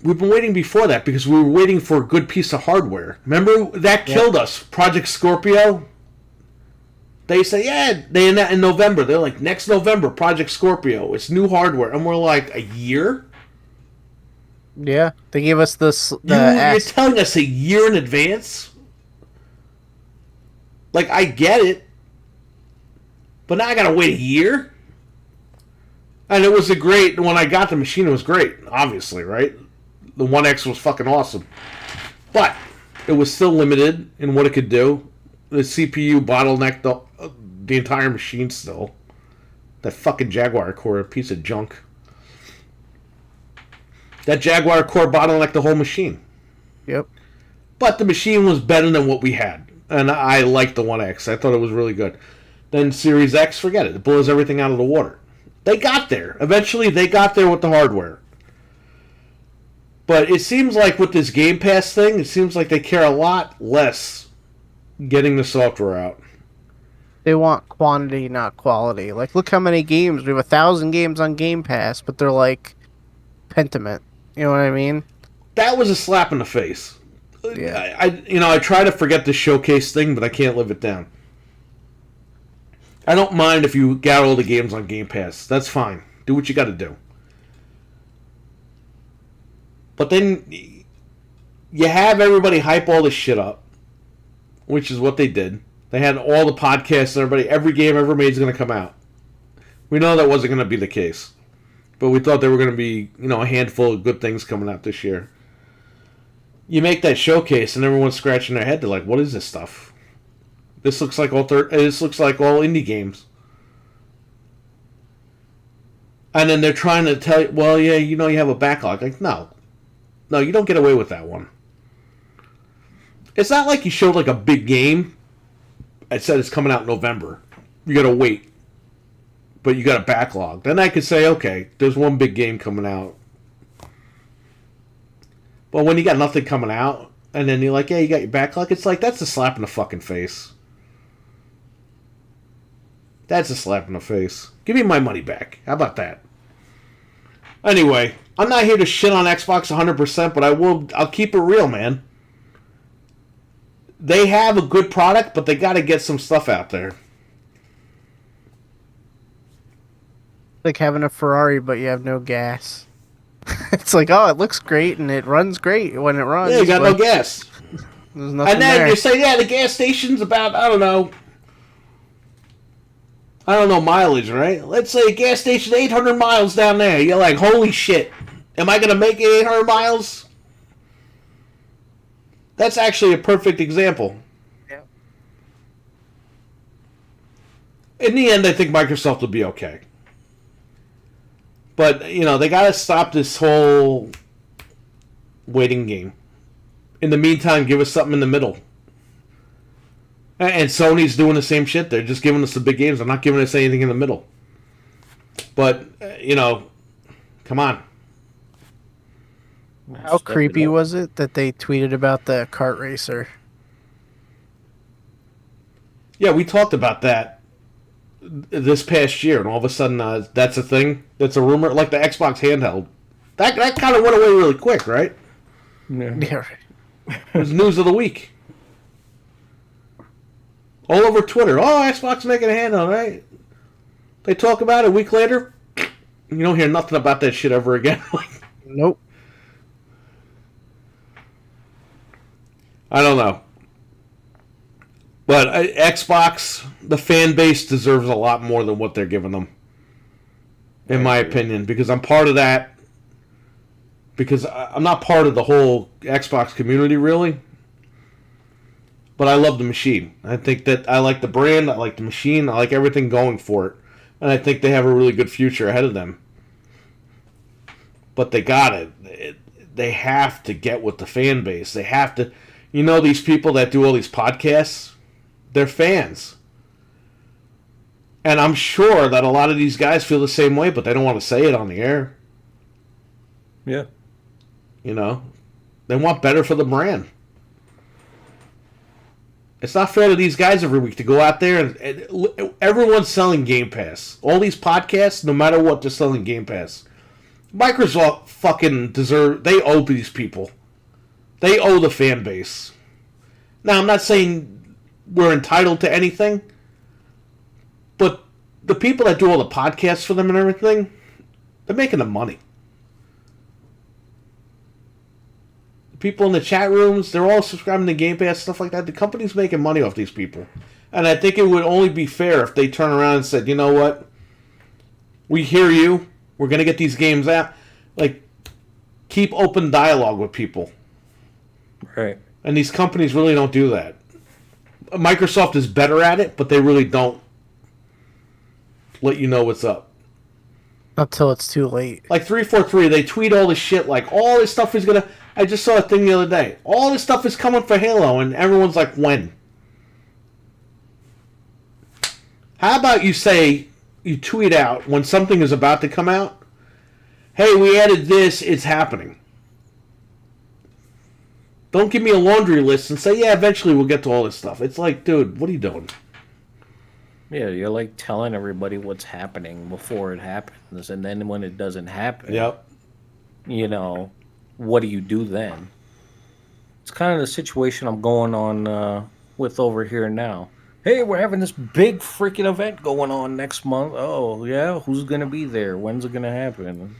A: We've been waiting before that because we were waiting for a good piece of hardware. Remember? That killed us. Project Scorpio. They say, in November. They're like, next November, Project Scorpio. It's new hardware. And we're like, a year?
B: Yeah. They gave us
A: You're telling us a year in advance? Like, I get it. But now I gotta wait a year? And it was when I got the machine, it was great. Obviously, right? The 1X was fucking awesome. But it was still limited in what it could do. The CPU bottlenecked the entire machine still. That fucking Jaguar core, a piece of junk. That Jaguar core bottlenecked the whole machine.
B: Yep.
A: But the machine was better than what we had. And I liked the 1X. I thought it was really good. Then Series X, forget it. It blows everything out of the water. They got there. Eventually, they got there with the hardware. But it seems like with this Game Pass thing, it seems like they care a lot less getting the software out.
B: They want quantity, not quality. Like, look how many games. We have 1,000 games on Game Pass, but they're like Pentiment. You know what I mean?
A: That was a slap in the face.
B: Yeah.
A: I try to forget the showcase thing, but I can't live it down. I don't mind if you got all the games on Game Pass. That's fine. Do what you got to do. But then you have everybody hype all this shit up, which is what they did. They had all the podcasts and every game ever made is going to come out. We know that wasn't going to be the case. But we thought there were going to be, a handful of good things coming out this year. You make that showcase and everyone's scratching their head. They're like, what is this stuff? This looks like all indie games. And then they're trying to tell you, well, yeah, you have a backlog. Like, no. No, you don't get away with that one. It's not like you showed like a big game. I said it's coming out in November. You got to wait. But you got a backlog. Then I could say, okay, there's one big game coming out. But when you got nothing coming out, and then you're like, yeah, you got your backlog, it's like, that's a slap in the fucking face. That's a slap in the face. Give me my money back. How about that? Anyway, I'm not here to shit on Xbox 100%, but I'll keep it real, man. They have a good product, but they got to get some stuff out there.
B: Like having a Ferrari, but you have no gas. It's like, oh, it looks great and it runs great when it runs.
A: Yeah, you got no gas.
B: There's nothing
A: And then
B: there.
A: you say, yeah, the gas station's about, I don't know mileage, right? Let's say a gas station 800 miles down there. You're like, holy shit. Am I going to make it 800 miles? That's actually a perfect example.
B: Yeah.
A: In the end, I think Microsoft will be okay. But, they got to stop this whole waiting game. In the meantime, give us something in the middle. And Sony's doing the same shit. They're just giving us the big games. They're not giving us anything in the middle. But, come on.
B: How creepy was it that they tweeted about the kart racer?
A: Yeah, we talked about that this past year, and all of a sudden that's a thing. That's a rumor. Like the Xbox handheld. That kind of went away really quick, right?
C: Yeah.
B: Yeah, right.
A: It was news of the week. All over Twitter. Oh, Xbox making a handheld, right? They talk about it a week later. You don't hear nothing about that shit ever again.
B: Nope.
A: I don't know. But Xbox, the fan base deserves a lot more than what they're giving them. In my opinion. Because I'm part of that. Because I'm not part of the whole Xbox community, really. But I love the machine. I think that I like the brand, I like the machine, I like everything going for it. And I think they have a really good future ahead of them. But they got it. They have to get with the fan base. They have to... these people that do all these podcasts, they're fans. And I'm sure that a lot of these guys feel the same way, but they don't want to say it on the air.
C: Yeah.
A: They want better for the brand. It's not fair to these guys every week to go out there and everyone's selling Game Pass. All these podcasts, no matter what, they're selling Game Pass. Microsoft fucking they owe these people. They owe the fan base. Now, I'm not saying we're entitled to anything, but the people that do all the podcasts for them and everything, they're making the money. The people in the chat rooms, they're all subscribing to Game Pass, stuff like that. The company's making money off these people. And I think it would only be fair if they turn around and said, you know what? We hear you. We're going to get these games out. Like, keep open dialogue with people.
C: Right.
A: And these companies really don't do that. Microsoft is better at it, but they really don't. let you know what's up.
B: Until it's too late.
A: Like 343, they tweet all this shit like all this stuff is gonna. I just saw a thing the other day. All this stuff is coming for Halo, and everyone's like, when? How about you say, you tweet out when something is about to come out, hey, we added this, it's happening. Don't give me a laundry list and say, yeah, eventually we'll get to all this stuff. It's like, dude, what are you doing?
C: Yeah, you're like telling everybody what's happening before it happens, and then when it doesn't happen,
A: Yep.
C: you know, what do you do then? It's kind of the situation I'm going on with over here now. Hey, we're having this big freaking event going on next month. Oh, yeah? Who's going to be there? When's it going to happen?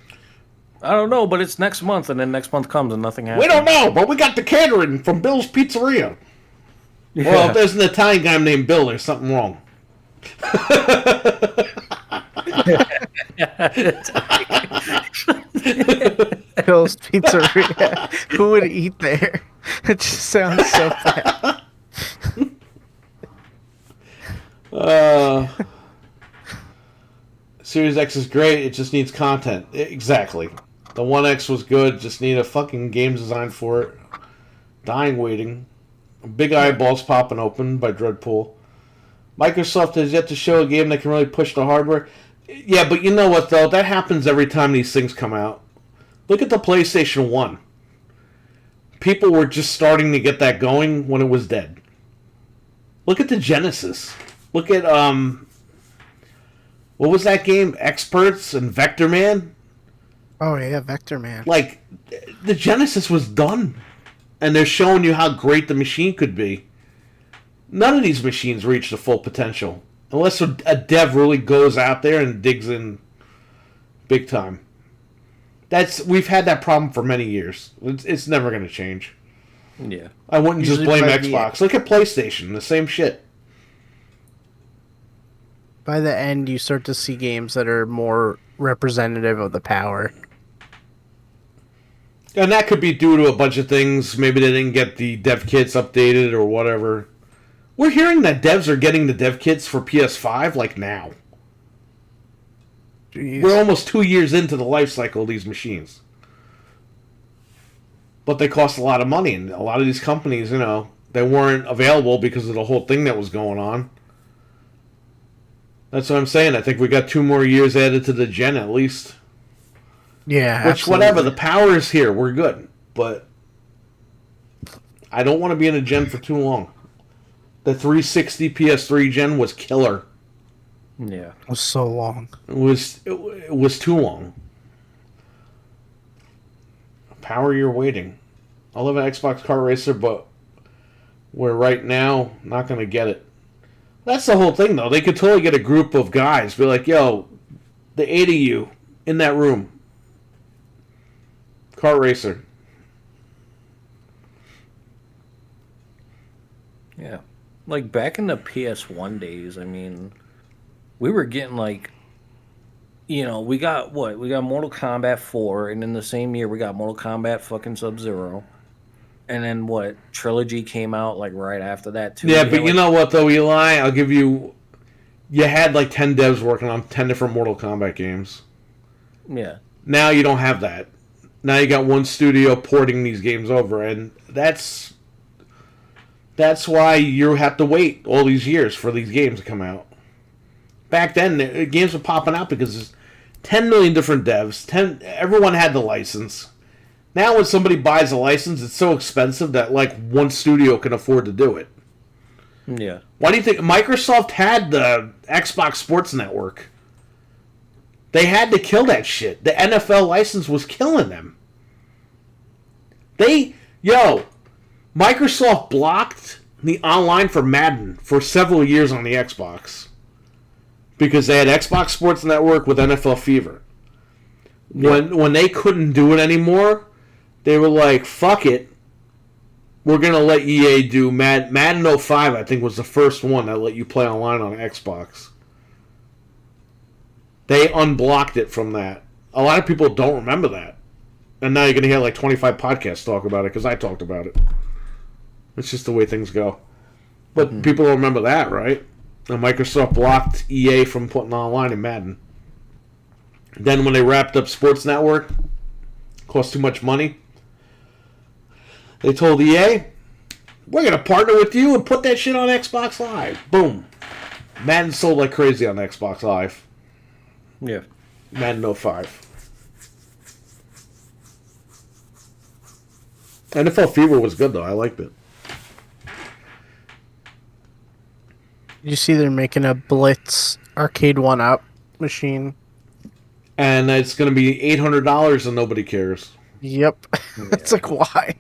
C: I don't know, but it's next month, and then next month comes and nothing happens.
A: We don't know, but we got the catering from Bill's Pizzeria.
C: Yeah.
A: Well, if there's an Italian guy named Bill, there's something wrong.
B: Bill's Pizzeria. Who would eat there? It just sounds so bad.
A: Series X is great, it just needs content. Exactly. The One X was good, just need a fucking game design for it. Dying waiting. Big eyeballs popping open by Dreadpool. Microsoft has yet to show a game that can really push the hardware. Yeah, but you know what, though? That happens every time these things come out. Look at the PlayStation 1. People were just starting to get that going when it was dead. Look at the Genesis. Look at, what was that game? Experts and Vector Man?
B: Oh, yeah, Vector Man.
A: Like, the Genesis was done. And they're showing you how great the machine could be. None of these machines reach the full potential. Unless a dev really goes out there and digs in big time. We've had that problem for many years. It's never going to change.
C: Yeah.
A: I wouldn't
B: Usually
A: just blame
B: by the-
A: Xbox. Look at PlayStation, the same shit.
B: By the end, you start to see games that are more representative of the power.
A: And that could be due to a bunch of things. Maybe they didn't get the dev kits updated or whatever. We're hearing that devs are getting the dev kits for PS5 like now.
B: Jeez.
A: We're almost 2 years into the life cycle of these machines. But they cost a lot of money, and a lot of these companies, you know, they weren't available because of the whole thing that was going on. That's what I'm saying. I think we got 2 more years added to the gen at least.
B: Yeah,
A: Which, whatever, the
B: absolutely.
A: power is here. We're good. But I don't want to be in a gen for too long. The 360 PS3 gen was killer.
C: Yeah.
B: It was so long.
A: It was too long. Power, you're waiting. I love an Xbox Kart Racer, but we're right now not going to get it. That's the whole thing, though. They could totally get a group of guys, be like, yo, the 8 of you in that room. Kart Racer.
C: Yeah. Like back in the PS1 days, I mean, we were getting like, you know, we got what? We got Mortal Kombat 4, and in the same year we got Mortal Kombat fucking Sub-Zero. And then what? Trilogy came out like right after that too.
A: Yeah,
C: We
A: but
C: had,
A: you
C: like-
A: know what, though, Eli? I'll give you... You had like 10 devs working on 10 different Mortal Kombat games.
C: Yeah.
A: Now you don't have that. Now you got one studio porting these games over, and that's why you have to wait all these years for these games to come out. Back then, the games were popping out because there's 10 million different devs. Everyone had the license. Now when somebody buys a license, it's so expensive that like one studio can afford to do it.
C: Yeah.
A: Why do you think Microsoft had the Xbox Sports Network? They had to kill that shit. The NFL license was killing them. Microsoft blocked the online for Madden for several years on the Xbox. Because they had Xbox Sports Network with NFL Fever. When they couldn't do it anymore, they were like, fuck it. We're going to let EA do Madden 05, I think, was the first one that let you play online on Xbox. They unblocked it from that. A lot of people don't remember that. And now you're going to hear like 25 podcasts talk about it because I talked about it. It's just the way things go. But people don't remember that, right? And Microsoft blocked EA from putting online in Madden. Then when they wrapped up Sports Network, cost too much money, they told EA, we're going to partner with you and put that shit on Xbox Live. Boom. Madden sold like crazy on Xbox Live.
C: Yeah.
A: Madden 05. NFL Fever was good, though. I liked it.
B: You see they're making a Blitz arcade 1-up machine.
A: And it's going to be $800 and nobody cares.
B: Yep. It's like, why?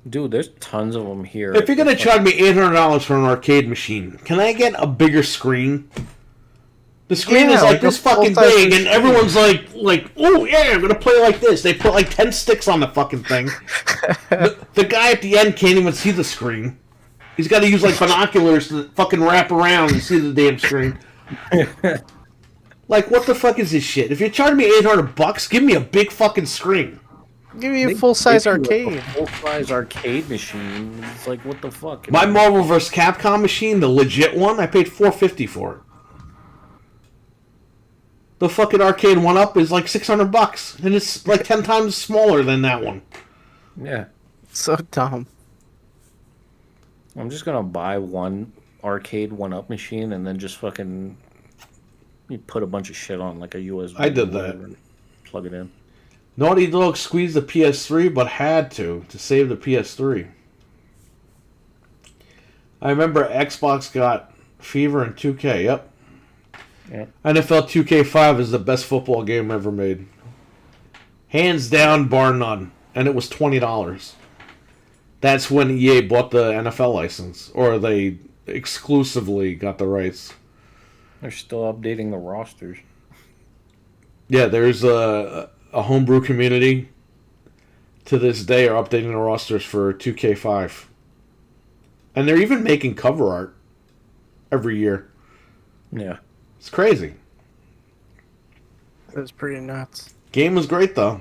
C: Dude, there's tons of them here.
A: If you're going to charge me $800 for an arcade machine, can I get a bigger screen? The screen is like this fucking big, and everyone's like, oh yeah, I'm gonna play like this. They put like 10 sticks on the fucking thing. the guy at the end can't even see the screen. He's got to use like binoculars to fucking wrap around and see the damn screen. Like, what the fuck is this shit? If you're charging me $800, give me a big fucking screen.
B: Give me a full-size
C: Like
B: arcade.
C: a full-size arcade machine. It's like, what the fuck?
A: My Marvel vs. Capcom machine, the legit one, I paid $450 for it. The fucking arcade 1-up is like $600, and it's like 10 times smaller than that one.
C: Yeah.
B: So dumb.
C: I'm just gonna buy one arcade 1-up machine and then just fucking you put a bunch of shit on like a USB.
A: I did
C: or
A: that.
C: whatever, and plug it in.
A: Naughty Dog squeezed the PS3, but had to save the PS3. I remember Xbox got Fever and 2K, yep.
C: Yeah.
A: NFL 2K5 is the best football game ever made. Hands down, bar none. And it was $20. That's when EA bought the NFL license. Or they exclusively got the rights.
C: They're still updating the rosters.
A: Yeah, there's a homebrew community to this day are updating the rosters for 2K5. And they're even making cover art every year.
C: Yeah.
A: It's crazy.
B: That was pretty nuts.
A: Game was great, though.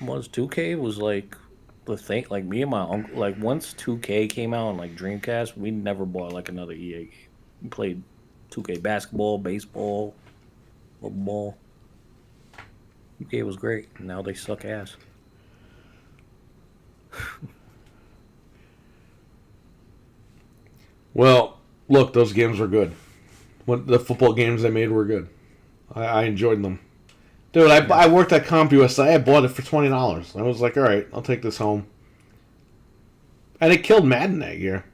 C: Was 2K was like the thing, like me and my uncle, like once 2K came out on like Dreamcast, we never bought like another EA game. We played 2K basketball, baseball, football. 2K was great. Now they suck ass.
A: Well, look, those games were good. The football games they made were good. I enjoyed them. Dude, I worked at CompUSA. I bought it for $20. I was like, all right, I'll take this home. And it killed Madden that year.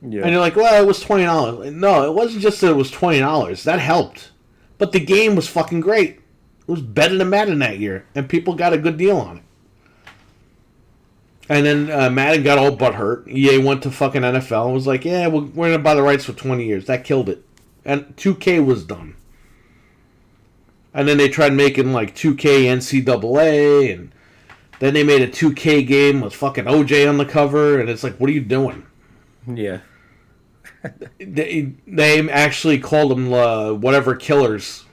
C: Yeah.
A: And you're like, well, it was $20. No, it wasn't just that it was $20. That helped. But the game was fucking great. It was better than Madden that year. And people got a good deal on it. And then Madden got all butthurt. EA went to fucking NFL and was like, yeah, we're going to buy the rights for 20 years. That killed it. And 2K was done. And then they tried making like 2K NCAA, and then they made a 2K game with fucking OJ on the cover, and it's like, what are you doing?
C: Yeah.
A: They actually called them whatever killers.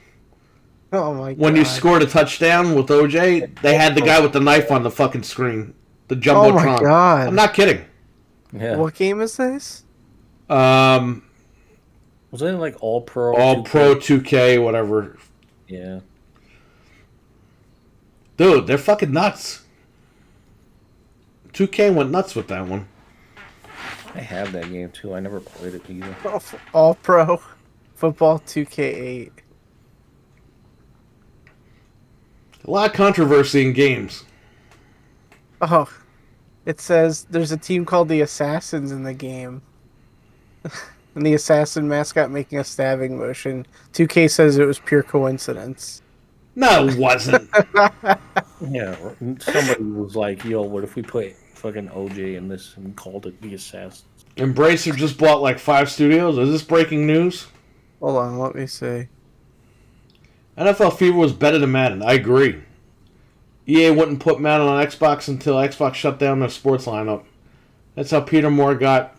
B: Oh my god.
A: When you scored a touchdown with OJ, they had the guy with the knife on the fucking screen. The Jumbotron.
B: Oh my god.
A: I'm not kidding.
C: Yeah.
B: What game is this?
C: Wasn't it like All Pro?
A: All Pro 2K, whatever.
C: Yeah.
A: Dude, they're fucking nuts. 2K went nuts with that one.
C: I have that game too. I never played it either.
B: All Pro Football 2K8.
A: A lot of controversy in games.
B: Oh, it says there's a team called the Assassins in the game. And the assassin mascot making a stabbing motion. 2K says it was pure coincidence.
A: No, it wasn't.
C: Yeah. Somebody was like, yo, what if we put fucking OJ in this and called it the Assassin?
A: Embracer just bought like 5 studios. Is this breaking news?
B: Hold on, let me see.
A: NFL Fever was better than Madden. I agree. EA wouldn't put Madden on Xbox until Xbox shut down their sports lineup. That's how Peter Moore got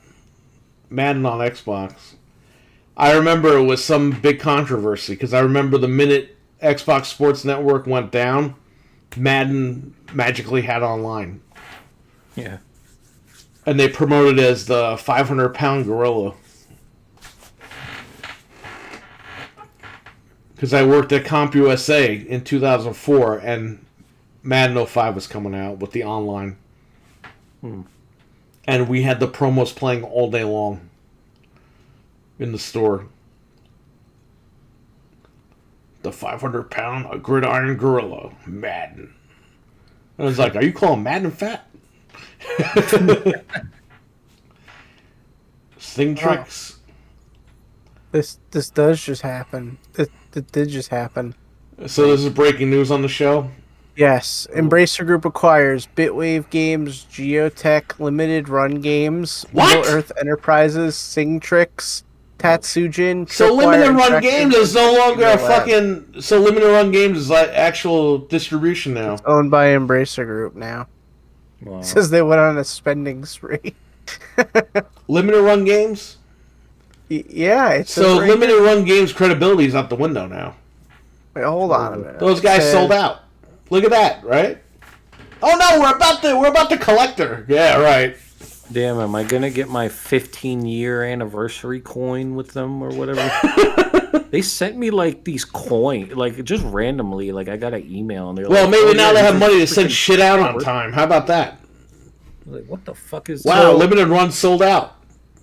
A: Madden on Xbox. I remember it was some big controversy because I remember the minute Xbox Sports Network went down, Madden magically had online.
C: Yeah.
A: And they promoted it as the 500-pound gorilla. Because I worked at CompUSA in 2004, and Madden 05 was coming out with the online. And we had the promos playing all day long in the store. The 500-pound gridiron gorilla, Madden. I was like, are you calling Madden fat? Sting tricks.
B: This does just happen. It did just happen.
A: So this is breaking news on the show.
B: Yes, Embracer Group acquires Bitwave Games, Geotech, Limited Run Games,
A: What?
B: Middle Earth Enterprises, Sing Tricks, Tatsujin.
A: So
B: Tripwire,
A: Limited Run
B: Interactive,
A: Games is no longer a
B: Lab.
A: fucking. So Limited Run Games is like actual distribution now.
B: Owned by Embracer Group now.
C: Wow.
B: It says they went on a spending spree.
A: Limited Run Games.
B: Yeah, it's
A: So Limited Run Games credibility is out the window now.
B: Wait, hold on a minute.
A: Those guys sold out. Look at that, right? Oh no, we're about the collector. Yeah, right.
C: Damn, am I gonna get my 15-year anniversary coin with them or whatever? They sent me like these coins, like just randomly. Like I got an email and they're
A: Well,
C: like,
A: maybe
C: "Oh,
A: now
C: yeah,
A: they have
C: this
A: money to
C: is
A: send
C: freaking
A: shit out on
C: worth-"
A: time. How about that?
C: Like, what the fuck is
A: Wow,
C: this?
A: Limited Run sold out.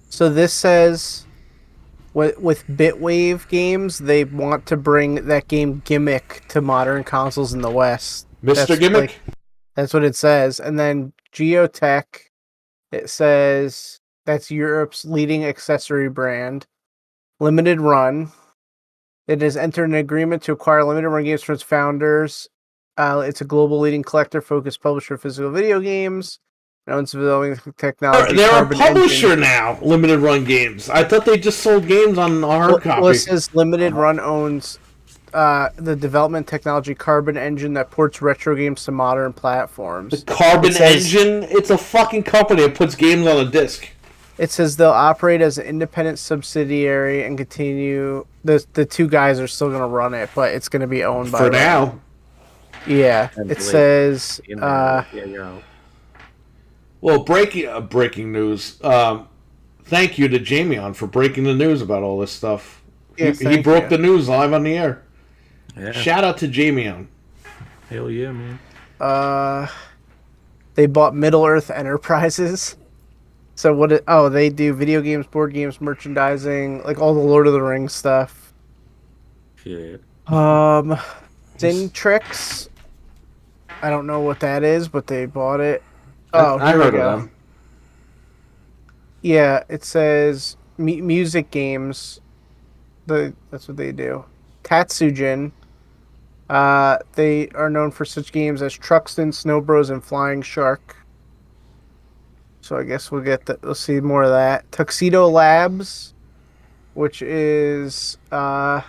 B: So this says, with Bitwave Games, they want to bring that game Gimmick to modern consoles in the West.
A: Mr.
B: That's
A: Gimmick?
B: That's what it says. And then Geotech, it says that's Europe's leading accessory brand. Limited Run, it has entered an agreement to acquire Limited Run Games from its founders. It's a global leading collector-focused publisher of physical video games. Owns developing technology.
A: They're a
B: Carbon
A: publisher
B: Engine.
A: now, Limited Run Games. I thought they just sold games on a hard copy.
B: Well, it says Limited Run owns the development technology Carbon Engine that ports retro games to modern platforms.
A: The Carbon
B: It says-
A: Engine? It's a fucking company that puts games on a disc.
B: It says they'll operate as an independent subsidiary and continue. The two guys are still going to run it, but it's going to be owned by
A: For
B: them.
A: now.
B: Yeah,
C: And
B: it
C: like,
B: says.
C: yeah, you're out.
A: Well, breaking news. Thank you to Jamion for breaking the news about all this stuff.
B: Yeah,
A: he
B: thank
A: broke
B: you.
A: the news live on the air.
C: Yeah.
A: Shout out to Jamion.
C: Hell yeah, man.
B: They bought Middle Earth Enterprises. So they do video games, board games, merchandising, like all the Lord of the Rings stuff.
C: Shit.
B: Sing Tricks. I don't know what that is, but they bought it. Oh,
A: I
B: here we
A: heard
B: go.
A: of them.
B: Yeah, it says music games. That's what they do. Tatsujin. They are known for such games as Truxton, Snow Bros, and Flying Shark. So I guess we'll see more of that. Tuxedo Labs, which is they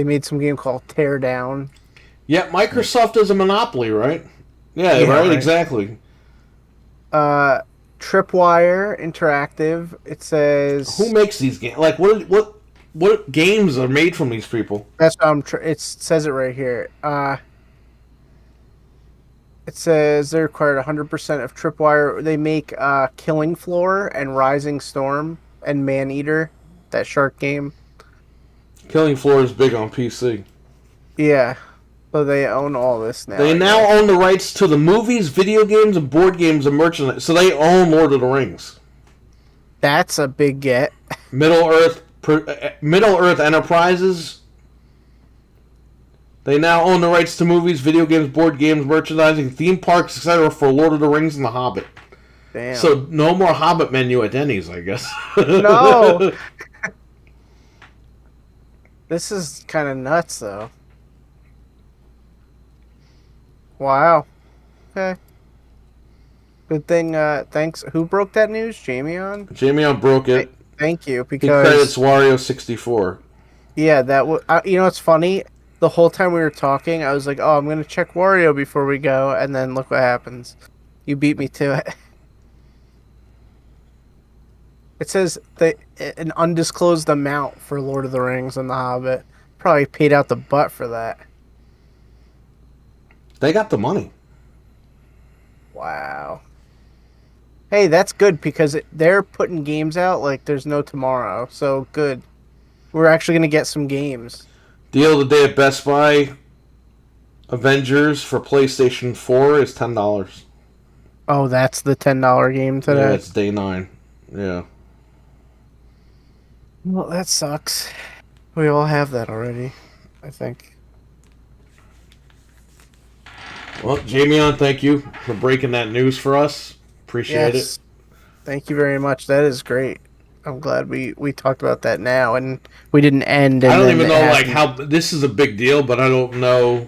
B: made some game called Teardown.
A: Yeah, Microsoft is a monopoly, right? Yeah,
B: Yeah,
A: right,
B: right.
A: exactly.
B: Tripwire Interactive. It says
A: Who makes these games? Like, what games are made from these people?
B: that's what it says it right here. It says they required 100% of Tripwire. They make Killing Floor and Rising Storm and Maneater, that shark game.
A: Killing Floor is big on PC.
B: Yeah, so they own all this now.
A: They
B: I
A: now
B: guess.
A: own the rights to the movies, video games, and board games and merchandise. So they own Lord of the Rings.
B: That's a big get.
A: Middle Earth Enterprises. They now own the rights to movies, video games, board games, merchandising, theme parks, etc. for Lord of the Rings and The Hobbit.
B: Damn.
A: So no more Hobbit menu at Denny's, I guess.
B: No. This is kind of nuts, though. Wow. Okay. Good thing. Thanks. Who broke that news? Jamion?
A: Jamion broke it.
B: Thank you,
A: He credits
B: because
A: Wario64.
B: yeah, that was. You know what's funny? The whole time we were talking, I was like, "Oh, I'm gonna check Wario before we go," and then look what happens. You beat me to it. It says an undisclosed amount for Lord of the Rings and The Hobbit. Probably paid out the butt for that.
A: They got the money.
B: Wow. Hey, that's good because they're putting games out like there's no tomorrow. So good. We're actually gonna get some games.
A: Deal of the day at Best Buy. Avengers for PlayStation 4 is $10.
B: Oh, that's the $10 game
A: Yeah,
B: today.
A: it's day 9. Yeah.
B: Well, that sucks. We all have that already, I think.
A: Well, Jamion, thank you for breaking that news for us. Appreciate it.
B: Thank you very much. That is great. I'm glad we talked about that now and we didn't end. And
A: I don't
B: then
A: even
B: it
A: know like
B: happened.
A: how this is a big deal, but I don't know.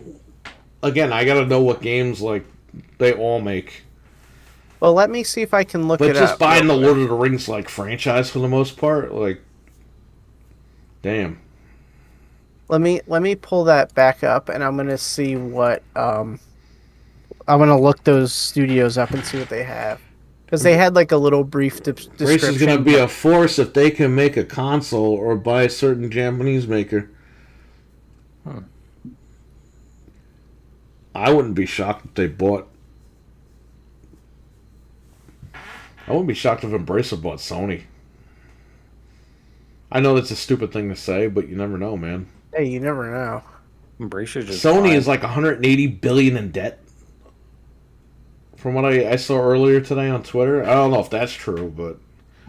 A: Again, I gotta know what games like they all make.
B: Well, let me see if I can look
A: But
B: it
A: just
B: up.
A: buying the
B: real
A: Lord
B: quick.
A: of the Rings like franchise for the most part, like, damn.
B: Let me pull that back up, and I'm gonna see what I'm gonna look those studios up and see what they have because they had like a little brief
A: Brace is gonna
B: description.
A: be
B: But
A: a force if they can make a console or buy a certain Japanese maker. I wouldn't be shocked if they bought. I wouldn't be shocked if Embracer bought Sony. I know that's a stupid thing to say, but you never know, man.
B: hey, you never know.
C: Embracer just
A: Sony
C: buying-
A: is like 180 billion in debt. From what I saw earlier today on Twitter, I don't know if that's true, but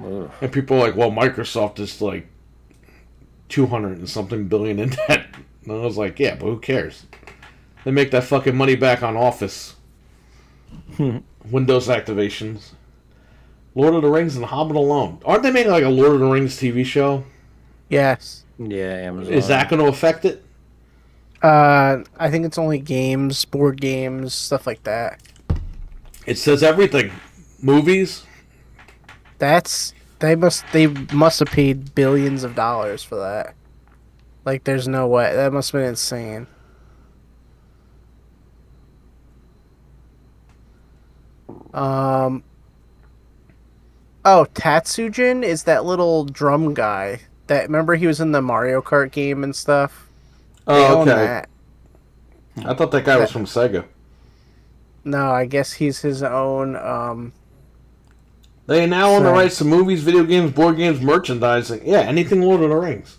C: Ugh.
A: and people are like, well, Microsoft is like 200 and something billion in debt. And I was like, yeah, but who cares? They make that fucking money back on Office, Windows activations, Lord of the Rings, and Hobbit alone. Aren't they making like a Lord of the Rings TV show?
B: Yes.
C: Yeah, Amazon.
A: Is that going to affect it?
B: I think it's only games, board games, stuff like that.
A: It says everything. Movies.
B: They must have paid billions of dollars for that. Like, there's no way. That must have been insane. Um. Oh, Tatsujin is that little drum guy. That remember he was in the Mario Kart game and stuff. They
A: Oh,
B: own
A: okay.
B: that.
A: I thought that guy was from Sega.
B: No, I guess he's his own.
A: They now own the
B: Right.
A: rights to movies, video games, board games, merchandising. Yeah, anything Lord of the Rings.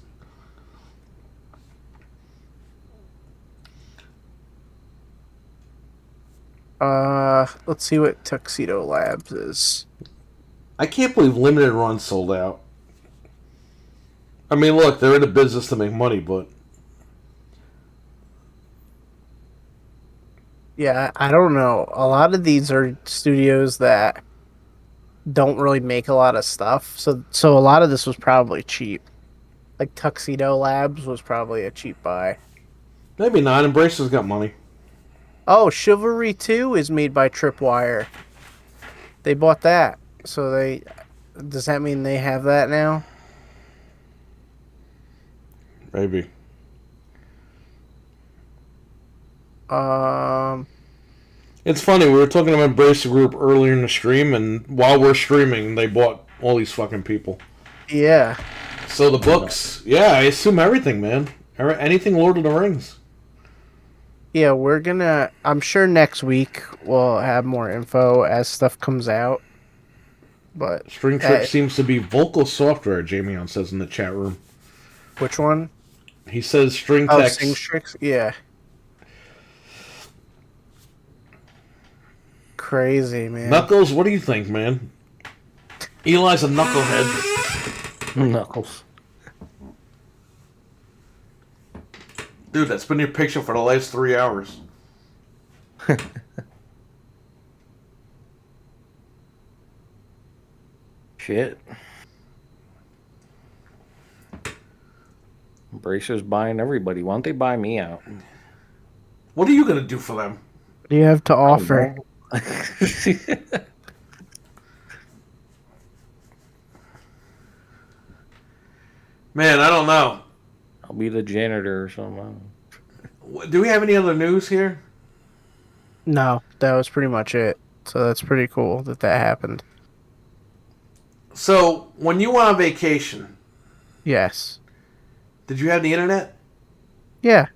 B: Let's see what Tuxedo Labs is.
A: I can't believe Limited Run sold out. I mean, look, they're in the business to make money, but
B: Yeah, I don't know. A lot of these are studios that don't really make a lot of stuff. So a lot of this was probably cheap. Like Tuxedo Labs was probably a cheap buy.
A: maybe not. Embracer's got money.
B: Oh, Chivalry 2 is made by Tripwire. They bought that. So does that mean they have that now?
A: Maybe. It's funny, we were talking about Embracer Group earlier in the stream, and while we're streaming, they bought all these fucking people.
B: Yeah.
A: So the books, yeah, I assume everything, man. Anything Lord of the Rings.
B: Yeah, I'm sure next week we'll have more info as stuff comes out. But
A: String Trip seems to be vocal software, Jamion says in the chat room.
B: which one?
A: He says String
B: Oh,
A: Text.
B: Singstrix? Yeah. Crazy, man.
A: Knuckles, what do you think, man? Eli's a knucklehead.
C: Knuckles.
A: Dude, that's been your picture for the last 3 hours.
C: Shit. Embracer's buying everybody. Why don't they buy me out?
A: What are you going to do for them?
B: What do you have to offer?
A: Man, I don't know.
C: I'll be the janitor or something.
A: Do we have any other news here?
B: No, that was pretty much it. So that's pretty cool that happened.
A: So, when you went on vacation,
B: Yes.
A: did you have the internet?
B: Yeah.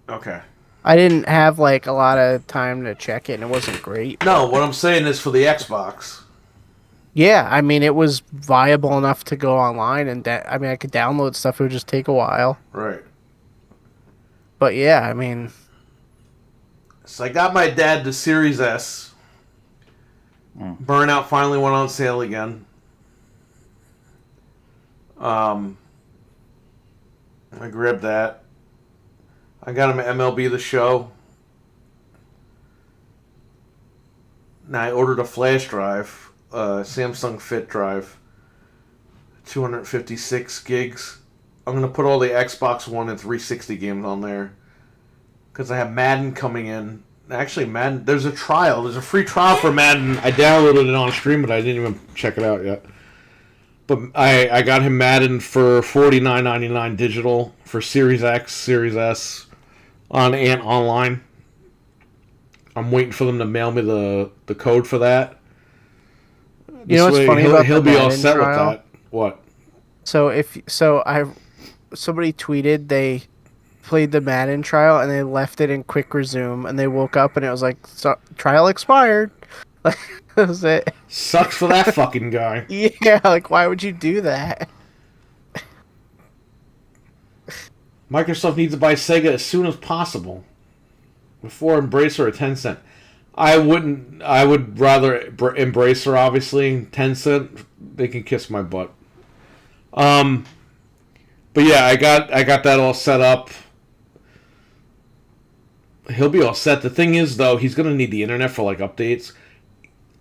A: Okay.
B: I didn't have like a lot of time to check it and it wasn't great.
A: No, what I'm saying is for the Xbox.
B: Yeah, I mean, it was viable enough to go online, and I mean, I could download stuff. It would just take a while.
A: Right.
B: But yeah, I mean,
A: So I got my dad the Series S. Burnout finally went on sale again. I grabbed that. I got him MLB The Show. Now I ordered a flash drive, Samsung Fit drive, 256 gigs. I'm gonna put all the Xbox One and 360 games on there because I have Madden coming in. Actually, Madden. There's a trial. There's a free trial for Madden. I downloaded it on stream, but I didn't even check it out yet. But I got him Madden for $49.99 digital for Series X, Series S, on and online. I'm waiting for them to mail me the code for that.
B: you know what's funny about
A: he'll
B: the
A: be all
B: Madden
A: set
B: trial?
A: with that. What?
B: Somebody tweeted they played the Madden trial and they left it in quick resume, and they woke up and it was like, trial expired. Like, that was it.
A: Sucks for that fucking guy.
B: Yeah, like, why would you do that?
A: Microsoft needs to buy Sega as soon as possible. Before Embracer or Tencent. I wouldn't. I would rather Embracer, obviously. Tencent, they can kiss my butt. But yeah, I got that all set up. He'll be all set. The thing is, though, he's gonna need the internet for like updates.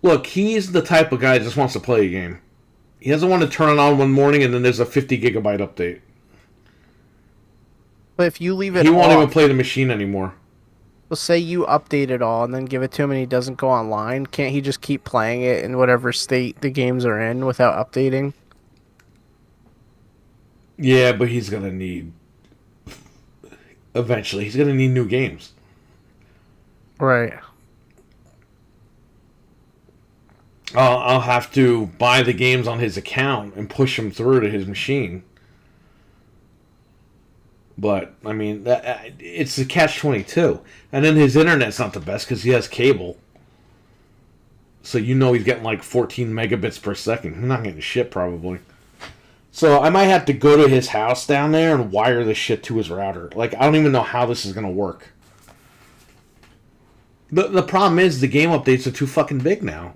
A: Look, he's the type of guy that just wants to play a game. He doesn't want to turn it on one morning and then there's a 50 gigabyte update.
B: But if you leave it
A: He won't even
B: off,
A: play the machine anymore.
B: well, say you update it all and then give it to him and he doesn't go online, can't he just keep playing it in whatever state the games are in without updating?
A: Yeah, but he's gonna need. Eventually, he's gonna need new games.
B: Right.
A: I'll have to buy the games on his account and push them through to his machine. But I mean, it's a catch-22, and then his internet's not the best because he has cable. So you know he's getting like 14 megabits per second. He's not getting shit probably. So I might have to go to his house down there and wire this shit to his router. Like, I don't even know how this is gonna work. The problem is the game updates are too fucking big now.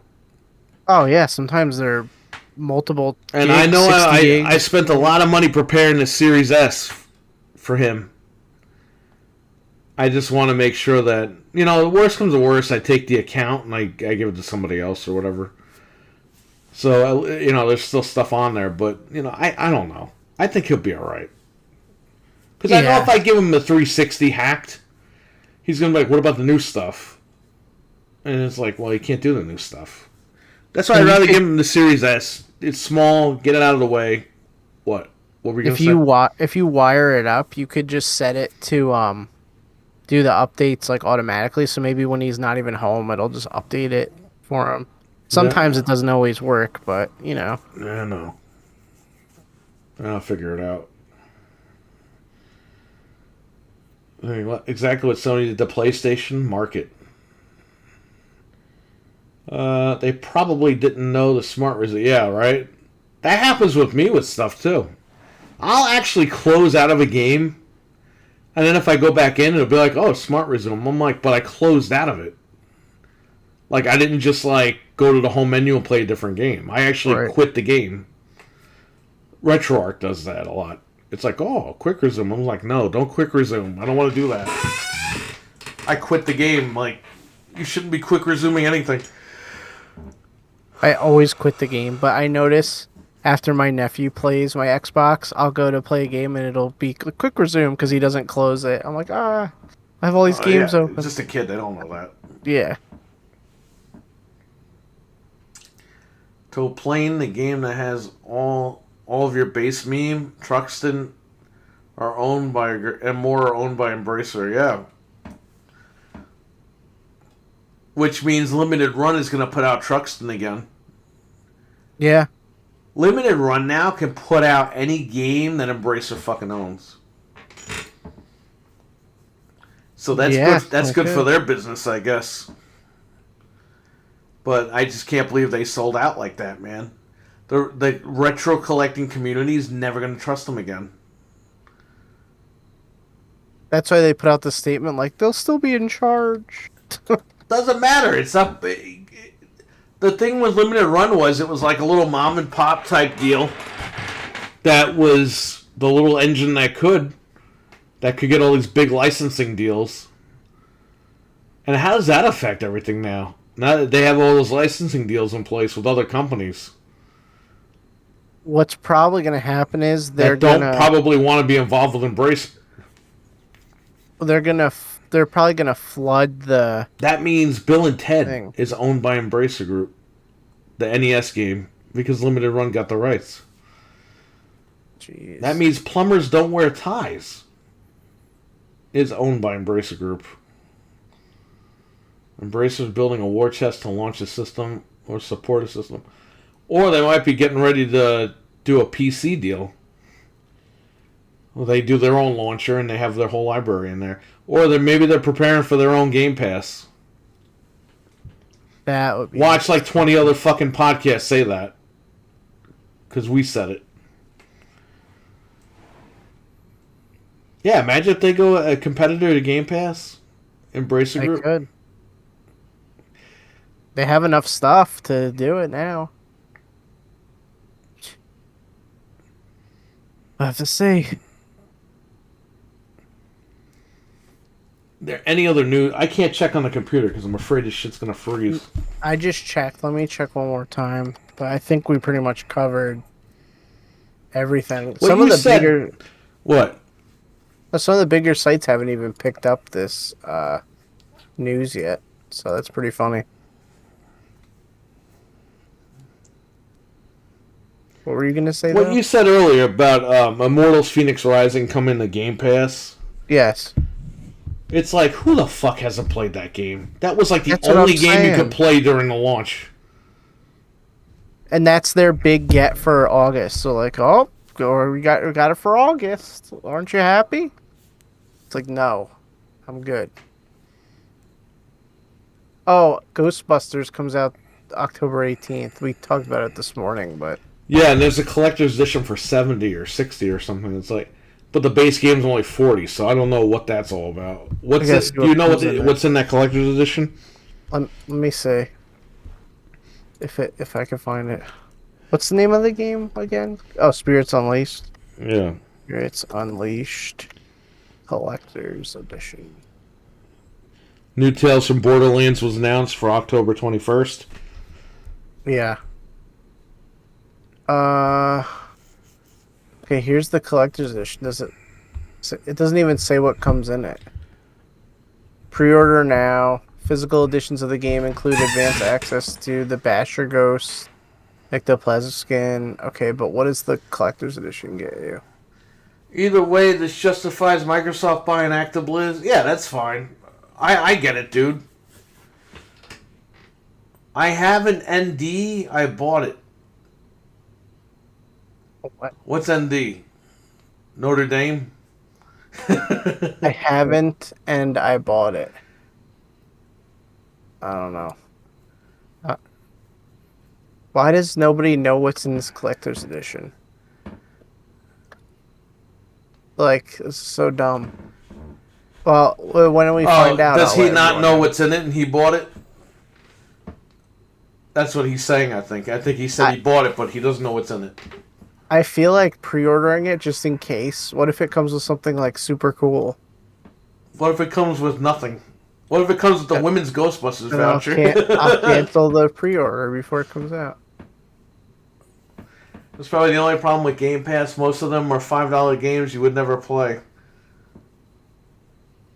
B: Oh yeah, sometimes they're multiple.
A: And
B: gigs,
A: I know
B: 60
A: I
B: gigs.
A: spent a lot of money preparing the Series S for him. I just want to make sure that, you know, the worst comes to worst, I take the account and I give it to somebody else or whatever. So, you know, there's still stuff on there, but, you know, I don't know. I think he'll be alright. Because I know
B: Yeah.
A: if I give him the 360 hacked, he's going to be like, what about the new stuff? And it's like, well, you can't do the new stuff. That's why I'd
B: And you
A: rather
B: could-
A: give him the Series S. It's small, get it out of the way. What? What were you going
B: If
A: to say?
B: you if you wire it up, you could just set it to do the updates like automatically. So maybe when he's not even home, it'll just update it for him. Sometimes it doesn't always work, but you know.
A: I know. I'll figure it out. I mean, exactly what Sony did to PlayStation market. They probably didn't know the smart resume. Yeah, right? That happens with me with stuff, too. I'll actually close out of a game, and then if I go back in, it'll be like, oh, smart resume. I'm like, but I closed out of it. Like, I didn't just, like, go to the home menu and play a different game. I actually
B: Right.
A: quit the game. RetroArch does that a lot. It's like, oh, quick resume. I'm like, no, don't quick resume. I don't want to do that. I quit the game. Like, you shouldn't be quick resuming anything.
B: I always quit the game, but I notice after my nephew plays my Xbox, I'll go to play a game and it'll be quick resume because he doesn't close it. I'm like, I have all these games
A: yeah,
B: open.
A: Just a kid. They don't know that.
B: Yeah.
A: To playing the game that has all of your base meme, Truxton are owned by, and more are owned by Embracer. Yeah. Which means Limited Run is going to put out Truxton again.
B: Yeah.
A: Limited Run now can put out any game that Embracer fucking owns. So that's
B: Yeah,
A: good. That's good
B: okay.
A: for their business, I guess. But I just can't believe they sold out like that, man. The retro collecting community is never going to trust them again.
B: That's why they put out the statement like they'll still be in charge.
A: Doesn't matter. It's up. The thing with Limited Run was it was like a little mom and pop type deal. That was the little engine that could get all these big licensing deals. And how does that affect everything now? Now that they have all those licensing deals in place with other companies
B: What's probably going to happen is
A: that don't probably want to be involved with Embrace.
B: they're probably gonna flood the.
A: That means Bill and Ted
B: thing.
A: is owned by Embracer Group, the NES game, because Limited Run got the rights.
B: Jeez.
A: That means Plumbers Don't Wear Ties is owned by Embracer Group. Embracer's building a war chest to launch a system or support a system. Or they might be getting ready to do a PC deal. Well, they do their own launcher and they have their whole library in there. Or maybe they're preparing for their own Game Pass.
B: That would be.
A: Watch like 20 other fucking podcasts say that. Because we said it. Yeah, imagine if they go a competitor to Game Pass. Embracer
B: They
A: Group.
B: could. They have enough stuff to do it now. I have to see.
A: There any other news? I can't check on the computer because I'm afraid this shit's gonna freeze.
B: I just checked. Let me check one more time. But I think we pretty much covered everything.
A: What you said- What?
B: Some of the bigger sites haven't even picked up this news yet. So that's pretty funny. What were you gonna say?
A: What
B: though?
A: you said earlier about Immortals Phoenix Rising coming to Game Pass.
B: Yes.
A: It's like, who the fuck hasn't played that game? That was like the
B: That's what
A: only
B: I'm
A: game you
B: saying.
A: could play during the launch.
B: And that's their big get for August. So like, oh, we got it for August. Aren't you happy? It's like, no, I'm good. Oh, Ghostbusters comes out October 18th. We talked about it this morning, but
A: Yeah, and there's a collector's edition for 70 or 60 or something. It's like, but the base game's only 40, so I don't know what that's all about. What's
B: guess
A: it? Do you know
B: comes in there.
A: what's in that collector's edition?
B: let me see if I can find it. What's the name of the game again? Oh, Spirits Unleashed.
A: Yeah.
B: Spirits Unleashed Collector's Edition.
A: New Tales from Borderlands was announced for October 21st.
B: Yeah. Okay, here's the collector's edition. It doesn't even say what comes in it. Pre-order now. Physical editions of the game include advanced access to the Basher Ghost, Ectoplasm skin. Okay, but what does the collector's edition get you?
A: Either way, this justifies Microsoft buying ActiBliz. Yeah, that's fine. I get it, dude. I have an ND. I bought it.
B: What?
A: What's ND? Notre Dame?
B: I haven't, and I bought it. I don't know. Why does nobody know what's in this collector's edition? Like, it's so dumb. Well, when we find out?
A: Does
B: I'll
A: he
B: let
A: not
B: everyone
A: know what's in it and he bought it? That's what he's saying, I think. I think he said he bought it, but he doesn't know what's in it.
B: I feel like pre-ordering it just in case. What if it comes with something like super cool?
A: What if it comes with nothing? What if it comes with the Women's Ghostbusters
B: Then I'll,
A: voucher?
B: I'll cancel the pre-order before it comes out.
A: That's probably the only problem with Game Pass. Most of them are $5 games you would never play.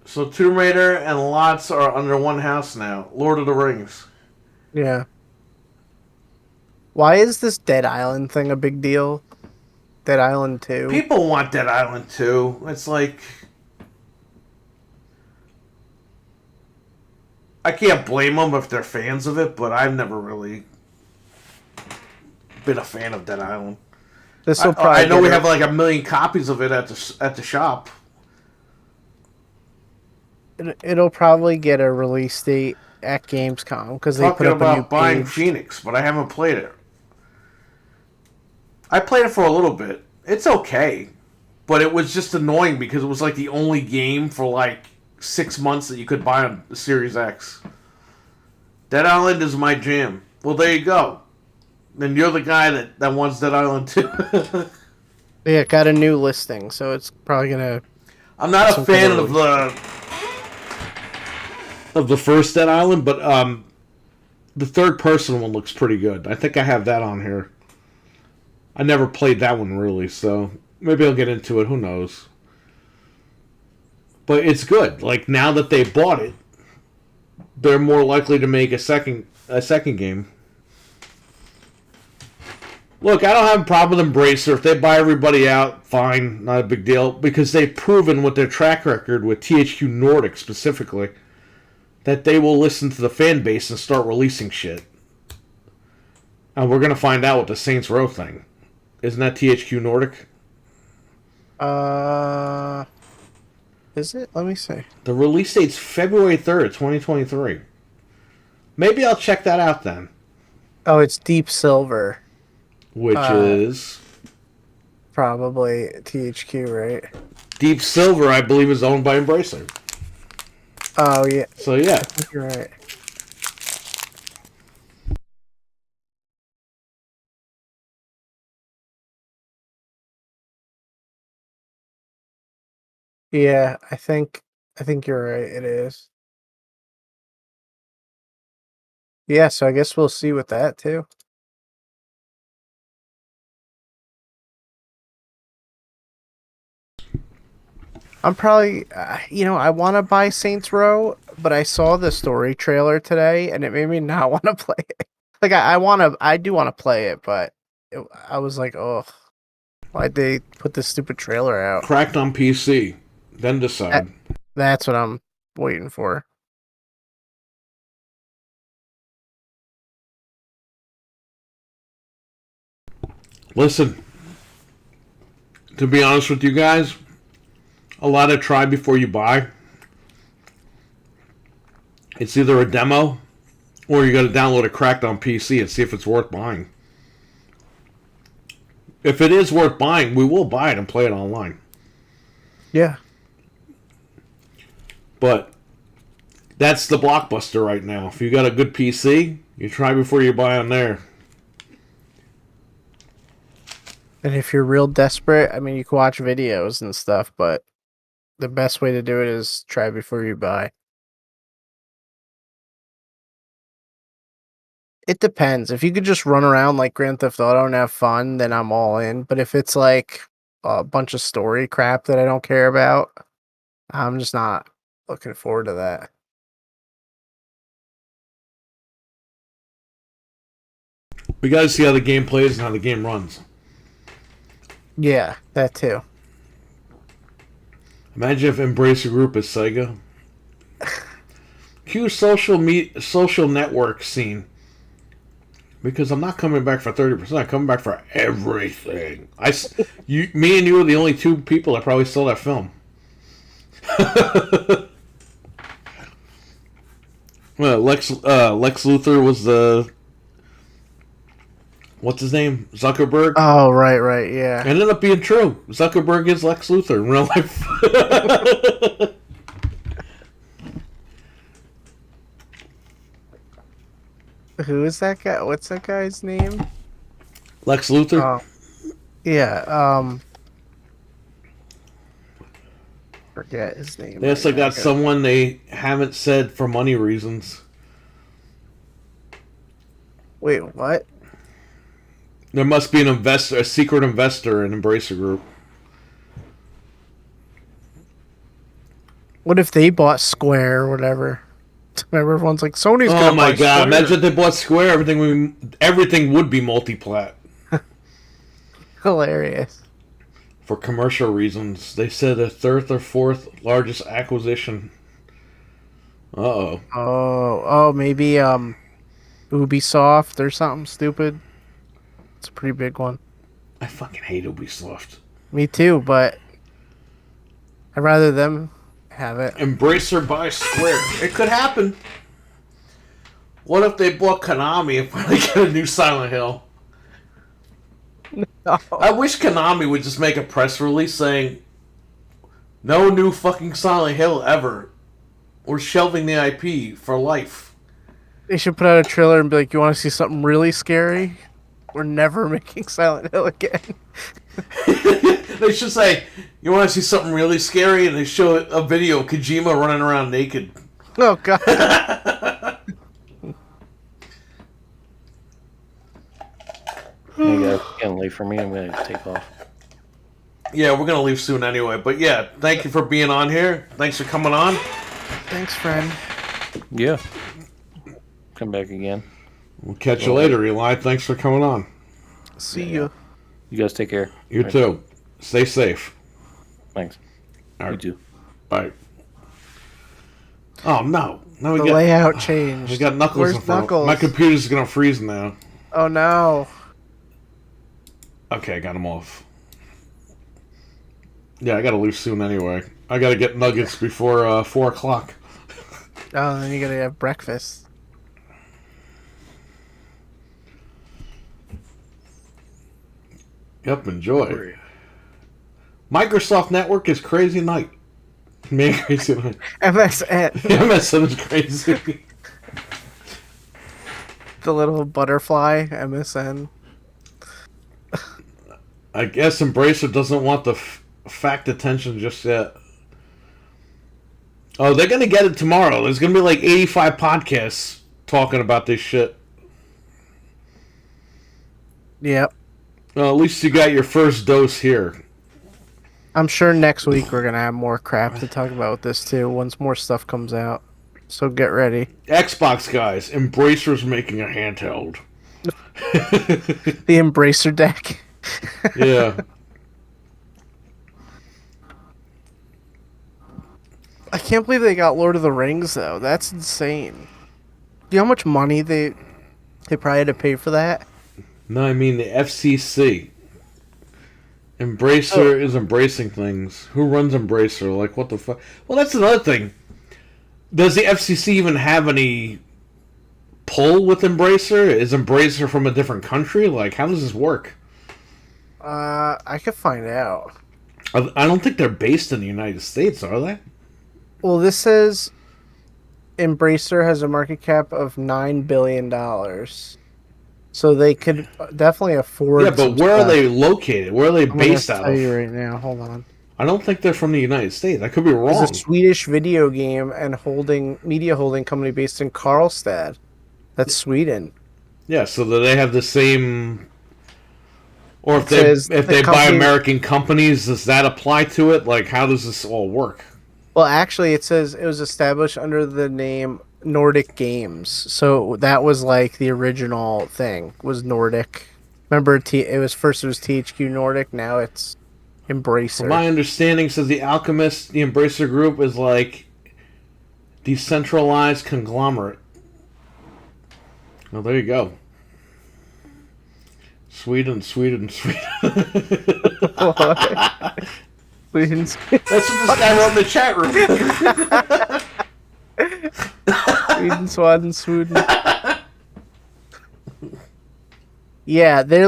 A: So Tomb Raider and Lots are under one house now. Lord of the Rings.
B: Yeah. Why is this Dead Island thing a big deal? Dead Island 2?
A: People want Dead Island 2. It's like... I can't blame them if they're fans of it, but I've never really been a fan of Dead Island.
B: This will probably
A: I know
B: get
A: we
B: a-
A: have like 1 million copies of it at the shop.
B: It'll probably get a release date at Gamescom because they put
A: Talking
B: up a new
A: about buying
B: page.
A: Phoenix, but I haven't played it. I played it for a little bit. It's okay, but it was just annoying because it was like the only game for like 6 months that you could buy on the Series X. Dead Island is my jam. Well, there you go. Then you're the guy that wants Dead Island too.
B: Yeah, it got a new listing, so it's probably gonna.
A: I'm not a
B: Some
A: fan
B: kind
A: of the first Dead Island, but the third person one looks pretty good. I think I have that on here. I never played that one really, so maybe I'll get into it. Who knows? But it's good. Like now that they bought it, they're more likely to make a second game. Look, I don't have a problem with Embracer. If they buy everybody out, fine, not a big deal. Because they've proven with their track record, with THQ Nordic specifically, that they will listen to the fan base and start releasing shit. And we're going to find out with the Saints Row thing. Isn't that THQ Nordic?
B: Is it? Let me see.
A: The release date's February 3rd, 2023. Maybe I'll check that out then.
B: Oh, it's Deep Silver.
A: Which is...
B: Probably THQ, right?
A: Deep Silver, I believe, is owned by Embracer.
B: Oh, yeah.
A: So, yeah.
B: I think you're right. Yeah, I think you're right. It is. Yeah, so I guess we'll see with that too. I'm probably, I want to buy Saints Row, but I saw the story trailer today, and it made me not want to play it. Like I do want to play it, but I was like, oh, why'd they put this stupid trailer out?
A: Cracked on PC. Then decide.
B: That's what I'm waiting for.
A: Listen, to be honest with you guys, a lot of try before you buy. It's either a demo or you got to download it cracked on PC and see if it's worth buying. If it is worth buying, we will buy it and play it online.
B: Yeah.
A: But that's the blockbuster right now. If you got a good PC, you try before you buy on there.
B: And if you're real desperate, I mean, you can watch videos and stuff, but the best way to do it is try before you buy. It depends. If you could just run around like Grand Theft Auto and have fun, then I'm all in. But if it's like a bunch of story crap that I don't care about, I'm just not looking forward to that.
A: We got to see how the game plays and how the game runs.
B: Yeah, that too.
A: Imagine if Embracer Group is Sega. Cue social network scene. Because I'm not coming back for 30%. I'm coming back for everything. Me and you are the only two people that probably saw that film. Well, Lex Luthor was the... What's his name? Zuckerberg?
B: Oh, right, yeah.
A: It ended up being true. Zuckerberg is Lex Luthor in real life.
B: Who is that guy? What's that guy's name?
A: Lex Luthor?
B: Yeah, forget his name.
A: They also got someone they haven't said for money reasons.
B: Wait, what?
A: There must be a secret investor in Embracer Group.
B: What if they bought Square or whatever? Remember, everyone's like, Sony's gonna
A: Oh my
B: buy
A: god!
B: Square.
A: Imagine if they bought Square. Everything would be multi-plat.
B: Hilarious.
A: For commercial reasons, they said a third or fourth largest acquisition.
B: Oh, maybe Ubisoft or something stupid. It's a pretty big one.
A: I fucking hate Ubisoft.
B: Me too, but I'd rather them have it.
A: Embracer by Square. It could happen. What if they bought Konami and finally get a new Silent Hill?
B: No.
A: I wish Konami would just make a press release saying, no new fucking Silent Hill ever. We're shelving the IP for life.
B: They should put out a trailer and be like, you want to see something really scary? We're never making Silent Hill again.
A: They should say, you want to see something really scary? And they show a video of Kojima running around naked.
B: Oh, God.
C: Hey guys, it's getting late for me. I'm gonna take off.
A: Yeah, we're going to leave soon anyway. But yeah, thank you for being on here. Thanks for coming on.
B: Thanks, friend.
C: Yeah. Come back again.
A: We'll catch you later, Eli. Thanks for coming on.
B: See you.
C: You guys take care.
A: You too. Stay safe.
C: Thanks.
A: All
C: You
A: right.
C: too.
A: Bye. Oh, no. Now
B: The
A: we got...
B: layout changed.
A: We got Knuckles
B: Where's
A: in front.
B: Knuckles?
A: My computer's gonna freeze now.
B: Oh, no.
A: Okay, I got him off. Yeah, I gotta leave soon anyway. I gotta get nuggets before 4 o'clock.
B: Oh, then you gotta have breakfast.
A: Yep, enjoy. Microsoft Network is crazy night. Man, crazy night.
B: MSN.
A: MSN is crazy.
B: The little butterfly, MSN.
A: I guess Embracer doesn't want the fact attention just yet. Oh, they're gonna get it tomorrow. There's gonna be like 85 podcasts talking about this shit.
B: Yep.
A: Well, at least you got your first dose here.
B: I'm sure next week we're gonna have more crap to talk about with this too, once more stuff comes out. So get ready.
A: Xbox guys, Embracer's making a handheld.
B: The Embracer deck.
A: Yeah.
B: I can't believe they got Lord of the Rings though. That's insane. Do you know how much money they probably had to pay for that?
A: No, I mean the FCC. Embracer is embracing things. Who runs Embracer? Like, what the fuck? Well, that's another thing. Does the FCC even have any pull with Embracer? Is Embracer from a different country? Like, how does this work?
B: I could find out.
A: I don't think they're based in the United States, are they?
B: Well, this says Embracer has a market cap of $9 billion. So they could definitely afford.
A: Yeah, but
B: some
A: where are
B: stuff.
A: they located? Where are they
B: I'm gonna
A: based out
B: tell you
A: of?
B: right now. Hold on.
A: I don't think they're from the United States. I could be wrong.
B: It's a Swedish video game and media holding company based in Karlstad. That's Sweden.
A: Yeah, so do they have the same? Or if
B: says
A: they
B: the
A: buy
B: company-
A: American companies, does that apply to it? Like, how does this all work?
B: Well, actually, it says it was established under the name Nordic Games. So that was like the original thing was Nordic. Remember, it was THQ Nordic. Now it's Embracer.
A: My understanding says the Alchemist, the Embracer Group, is like decentralized conglomerate. Well, there you go. Sweden.
B: Sweden's
A: That's what this guy wrote in the chat room.
B: Sweden. Yeah, it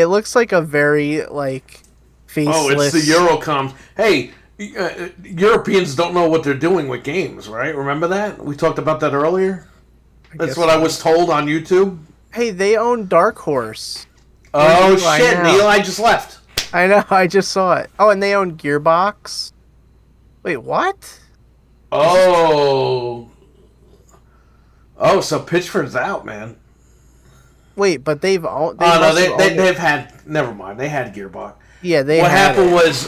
B: looks like a very like faceless.
A: Oh, it's the Eurocoms. Hey, Europeans don't know what they're doing with games, right? Remember that? We talked about that earlier. That's
B: guess
A: what I was told on YouTube.
B: Hey, they own Dark Horse.
A: Oh
B: Where's Eli
A: shit!
B: now?
A: Eli just left.
B: I know, I just saw it. Oh, and they own Gearbox. Wait, what?
A: Oh. Oh, so Pitchford's out, man.
B: Wait, but they've owned.
A: Oh no,
B: must have owned it.
A: they've had. Never mind, they had Gearbox.
B: Yeah, they.
A: What
B: had
A: happened
B: it.
A: was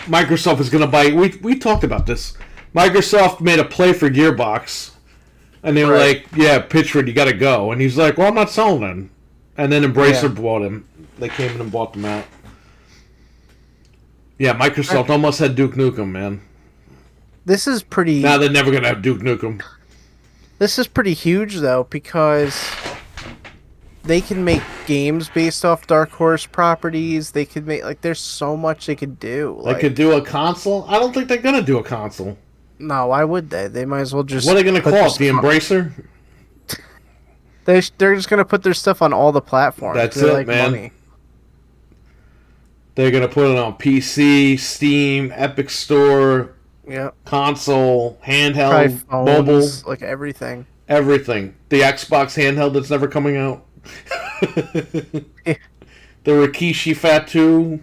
A: Microsoft is going to buy. We talked about this. Microsoft made a play for Gearbox, and they were
B: Right.
A: like, "Yeah, Pitchford, you got to go." And he's like, "Well, I'm not selling them." And then Embracer
B: Yeah.
A: bought him. They came in and bought them out. Yeah, Microsoft almost had Duke Nukem, man.
B: This is pretty.
A: Now they're never going to have Duke Nukem.
B: This is pretty huge though because they can make games based off Dark Horse properties. They could make like there's so much they could do.
A: They
B: Like,
A: could do a console. I don't think they're going to do a console.
B: no, why would they? They might as well just.
A: What are they going to
B: put
A: call it?
B: this
A: The
B: con-
A: Embracer?
B: They're just gonna put their stuff on all the platforms.
A: That's
B: They
A: it,
B: like
A: man.
B: money.
A: They're gonna put it on PC, Steam, Epic Store,
B: Yep.
A: console,
B: Probably
A: handheld, mobile,
B: phones, like everything.
A: everything. The Xbox handheld that's never coming out.
B: Yeah.
A: The Rikishi Fat 2,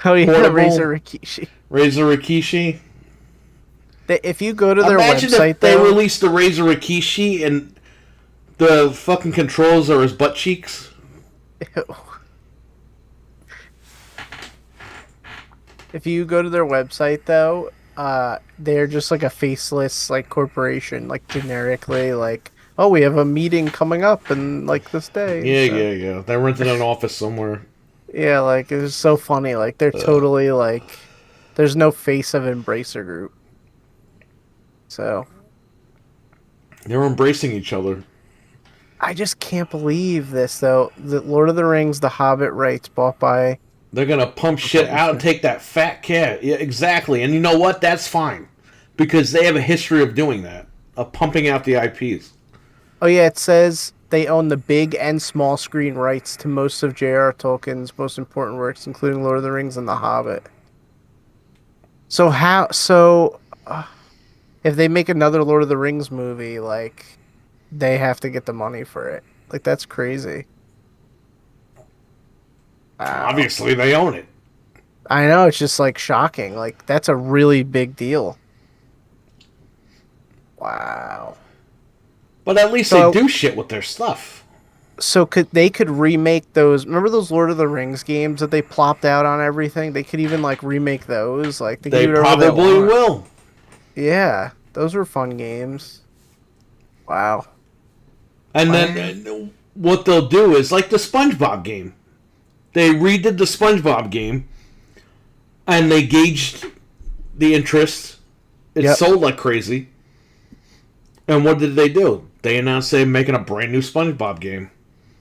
B: Oh yeah,
A: Portable.
B: Razer Rikishi.
A: Razer Rikishi.
B: If you go to their
A: Imagine
B: website,
A: if they
B: though,
A: released the Razer Rikishi and the fucking controls are his butt cheeks.
B: if you go to their website, though, they're just like a faceless like corporation, like generically, like, oh, we have a meeting coming up and like this day.
A: Yeah,
B: so-
A: yeah. They're renting an office somewhere.
B: Yeah, like it was so funny. Like they're totally like, there's no face of Embracer Group. So
A: They're embracing each other.
B: I just can't believe this though. The Lord of the Rings, The Hobbit rights bought by.
A: They're gonna pump shit out and take that fat cat. Yeah, exactly. And you know what? That's fine. Because they have a history of doing that. Of pumping out the IPs.
B: Oh yeah, it says they own the big and small screen rights to most of J.R.R. Tolkien's most important works, including Lord of the Rings and The Hobbit. So how? If they make another Lord of the Rings movie, like, they have to get the money for it. Like, that's crazy. Wow.
A: Obviously they own it.
B: I know, it's just like shocking. Like, that's a really big deal. Wow.
A: But at least
B: So-
A: they do shit with their stuff.
B: So they could remake those? Remember those Lord of the Rings games that they plopped out on everything? They could even like remake those. Like
A: They
B: could do whatever
A: probably
B: want.
A: will.
B: Yeah, those were fun games. Wow.
A: And then what they'll do is like the SpongeBob game. They redid the SpongeBob game, and they gauged the interest. It
B: Yep.
A: sold like crazy. And what did they do? They announced they're making a brand new SpongeBob game.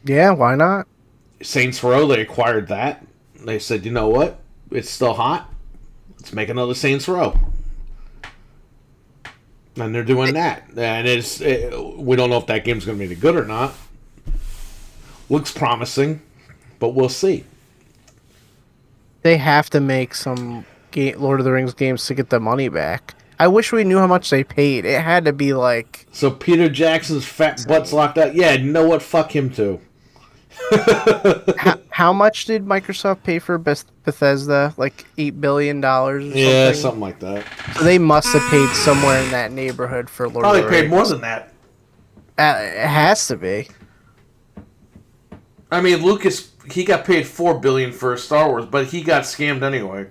B: Yeah, why not?
A: Saints Row, they acquired that. They said, you know what? It's still hot. Let's make another Saints Row. And they're doing that. And we don't know if that game's going to be any good or not. Looks promising, but we'll see.
B: They have to make some Lord of the Rings games to get the money back. I wish we knew how much they paid. It had to be like,
A: So Peter Jackson's fat butt's locked out. Yeah, you know what? Fuck him too.
B: how much did Microsoft pay for Bethesda? Like $8 billion or something?
A: Yeah, something like that.
B: So they must have paid somewhere in that neighborhood for Lord
A: Probably
B: of the
A: paid
B: Rings.
A: more than that.
B: It has to be.
A: I mean, Lucas, he got paid $4 billion for Star Wars, but he got scammed anyway.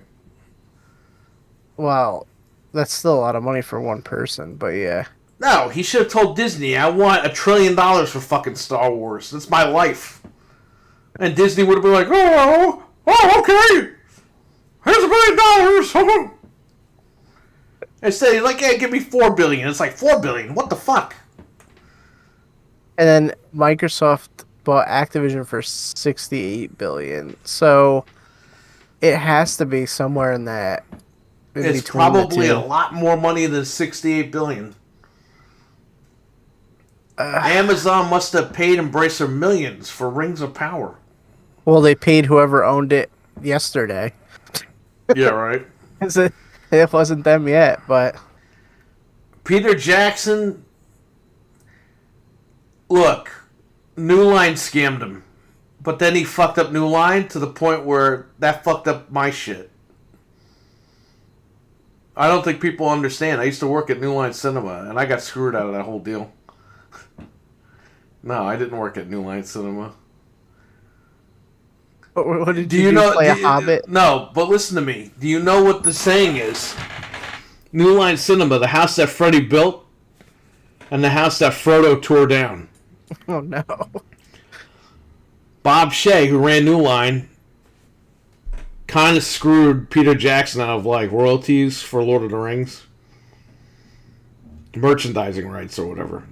B: Well, that's still a lot of money for one person, but yeah.
A: No, he should have told Disney, I want $1 trillion for fucking Star Wars. That's my life. And Disney would have been like, oh, okay. Here's $1 billion. Instead, he's like, yeah, give me $4 billion. It's like, $4 billion? What the fuck?
B: And then Microsoft bought Activision for $68 billion. So it has to be somewhere in that. In
A: It's
B: between the
A: probably
B: two.
A: a lot more money than $68 billion. Amazon must have paid Embracer millions for Rings of Power.
B: Well, they paid whoever owned it yesterday.
A: Yeah, right.
B: It wasn't them yet, but
A: Peter Jackson, look, New Line scammed him. But then he fucked up New Line to the point where that fucked up my shit. I don't think people understand. I used to work at New Line Cinema, and I got screwed out of that whole deal. No, I didn't work at New Line Cinema.
B: what did
A: Do
B: you
A: you
B: do?
A: know?
B: Play a Hobbit?
A: No, but listen to me. Do you know what the saying is? New Line Cinema, the house that Freddy built, and the house that Frodo tore down.
B: Oh no!
A: Bob Shea, who ran New Line, kind of screwed Peter Jackson out of like royalties for Lord of the Rings, merchandising rights or whatever.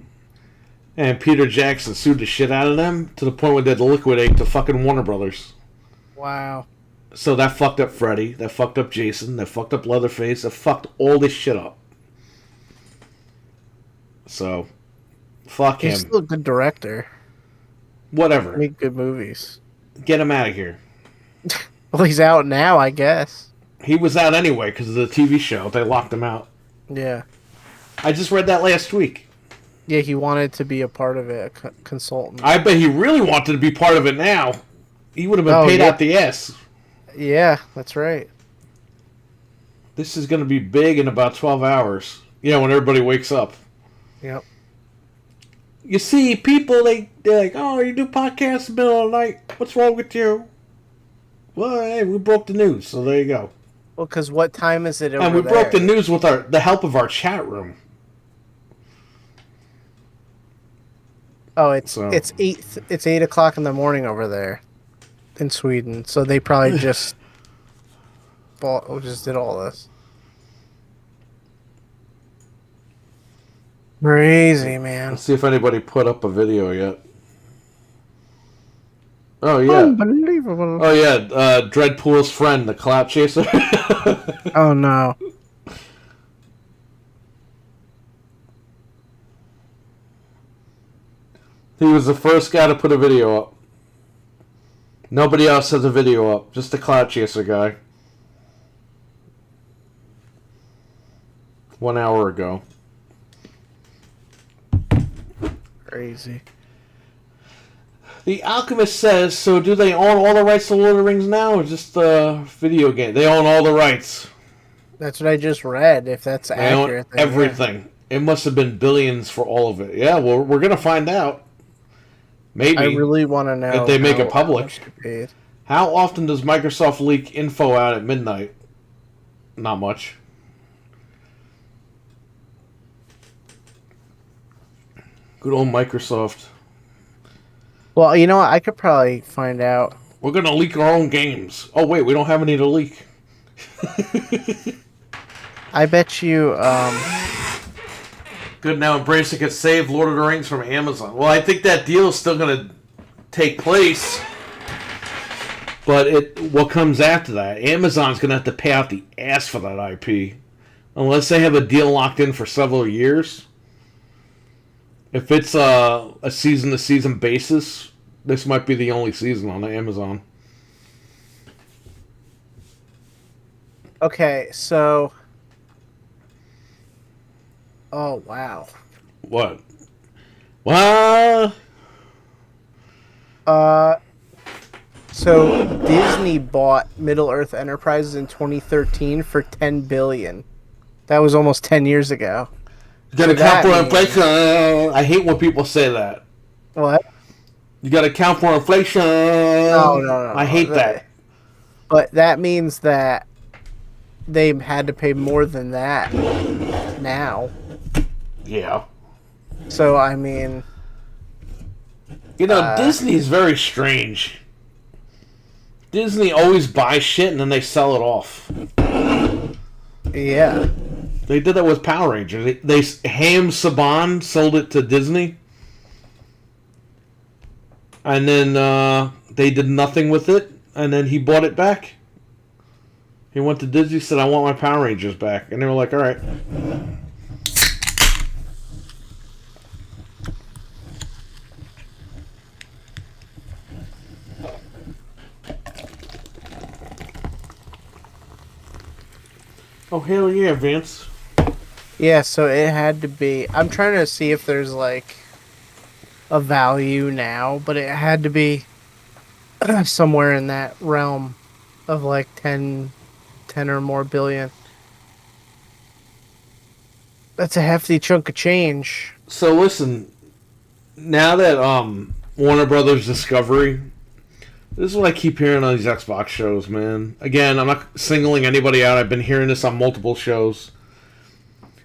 A: And Peter Jackson sued the shit out of them to the point where they had to liquidate to fucking Warner Brothers.
B: Wow.
A: So that fucked up Freddy, that fucked up Jason, that fucked up Leatherface, that fucked all this shit up. So, Fuck
B: He's
A: him.
B: still a good director.
A: Whatever.
B: Make good movies.
A: Get him out of here.
B: Well, he's out now, I guess.
A: He was out anyway because of the TV show. They locked him out.
B: Yeah.
A: I just read that last week.
B: Yeah, he wanted to be a part of it, a consultant.
A: I bet he really wanted to be part of it now. He would have been paid out the ass.
B: Yeah, that's right.
A: This is going to be big in about 12 hours. Yeah, when everybody wakes up.
B: Yep.
A: You see, people, they're like, oh, you do podcasts in the middle of the night. What's wrong with you? Well, hey, we broke the news, so there you go.
B: Well, because what time is it over
A: And we
B: there?
A: broke the news with the help of our chat room.
B: Oh, it's
A: So-
B: it's 8 o'clock in the morning over there in Sweden. So they probably just did all this. Crazy, man.
A: Let's see if anybody put up a video yet. Oh, yeah.
B: Unbelievable.
A: Oh, yeah. Dreadpool's friend, the Clout Chaser.
B: Oh no.
A: He was the first guy to put a video up. Nobody else has a video up. Just the Clout Chaser guy. 1 hour ago.
B: Crazy.
A: The Alchemist says, so do they own all the rights to Lord of the Rings now, or just the video game? They own all the rights.
B: That's what I just read. If that's
A: They
B: accurate,
A: own
B: then
A: everything. It must have been billions for all of it. Yeah, well, we're going to find out. Maybe.
B: I really want to know
A: if they make it public.
B: how much they paid.
A: How often does Microsoft leak info out at midnight? Not much. Good old Microsoft.
B: Well, you know what? I could probably find out.
A: We're going to leak our own games. Oh, wait, we don't have any to leak.
B: I bet you.
A: Good, now Embracer gets saved Lord of the Rings from Amazon. Well, I think that deal is still going to take place. But what comes after that? Amazon's going to have to pay out the ass for that IP. Unless they have a deal locked in for several years. If it's a season-to-season basis, this might be the only season on Amazon.
B: Okay, so. Oh wow.
A: What? Well,
B: So Disney bought Middle Earth Enterprises in 2013 for $10 billion. That was almost 10 years ago.
A: gotta
B: that
A: count for
B: means-
A: inflation. I hate when people say that.
B: What?
A: You gotta count for inflation.
B: No.
A: I hate that.
B: But that means that they had to pay more than that now.
A: Yeah.
B: So I mean,
A: You know, Disney is very strange. Disney always buys shit and then they sell it off.
B: yeah.
A: They did that with Power Rangers. They Ham Saban sold it to Disney. And then they did nothing with it. And then he bought it back. He went to Disney, said, I want my Power Rangers back. And they were like, all right. Oh, hell yeah, Vince.
B: Yeah, so it had to be. I'm trying to see if there's like a value now, but it had to be somewhere in that realm of like 10 or more billion. That's a hefty chunk of change.
A: So listen, now that Warner Brothers Discovery, this is what I keep hearing on these Xbox shows, man. Again, I'm not singling anybody out. I've been hearing this on multiple shows.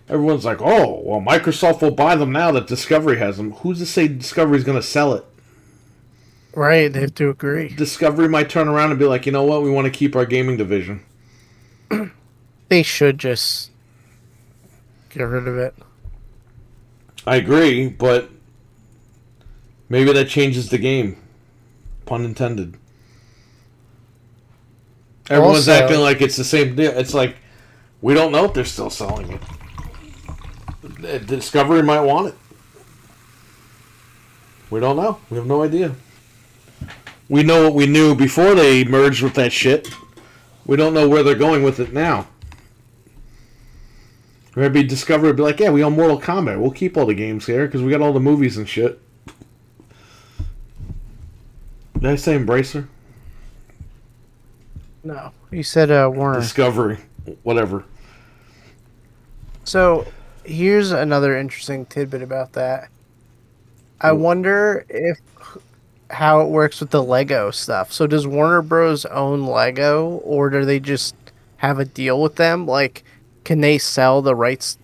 A: Everyone's like, oh, well, Microsoft will buy them now that Discovery has them. Who's to say Discovery's going to sell it?
B: Right, they have to agree.
A: Discovery might turn around and be like, you know what, we want to keep our gaming division.
B: They should just get rid of it.
A: I agree, but maybe that changes the game. Pun intended. Everyone's
B: Also-
A: acting like it's the same deal. It's like, we don't know if they're still selling it. Discovery might want it. We don't know. We have no idea. We know what we knew before they merged with that shit. We don't know where they're going with it now. Maybe Discovery would be like, yeah, we own Mortal Kombat. We'll keep all the games here because we got all the movies and shit. Did I say Embracer?
B: No, you said Warner.
A: Discovery. Whatever.
B: So here's another interesting tidbit about that. I wonder if how it works with the Lego stuff. So does Warner Bros. Own Lego, or do they just have a deal with them? Like, can they sell the rights?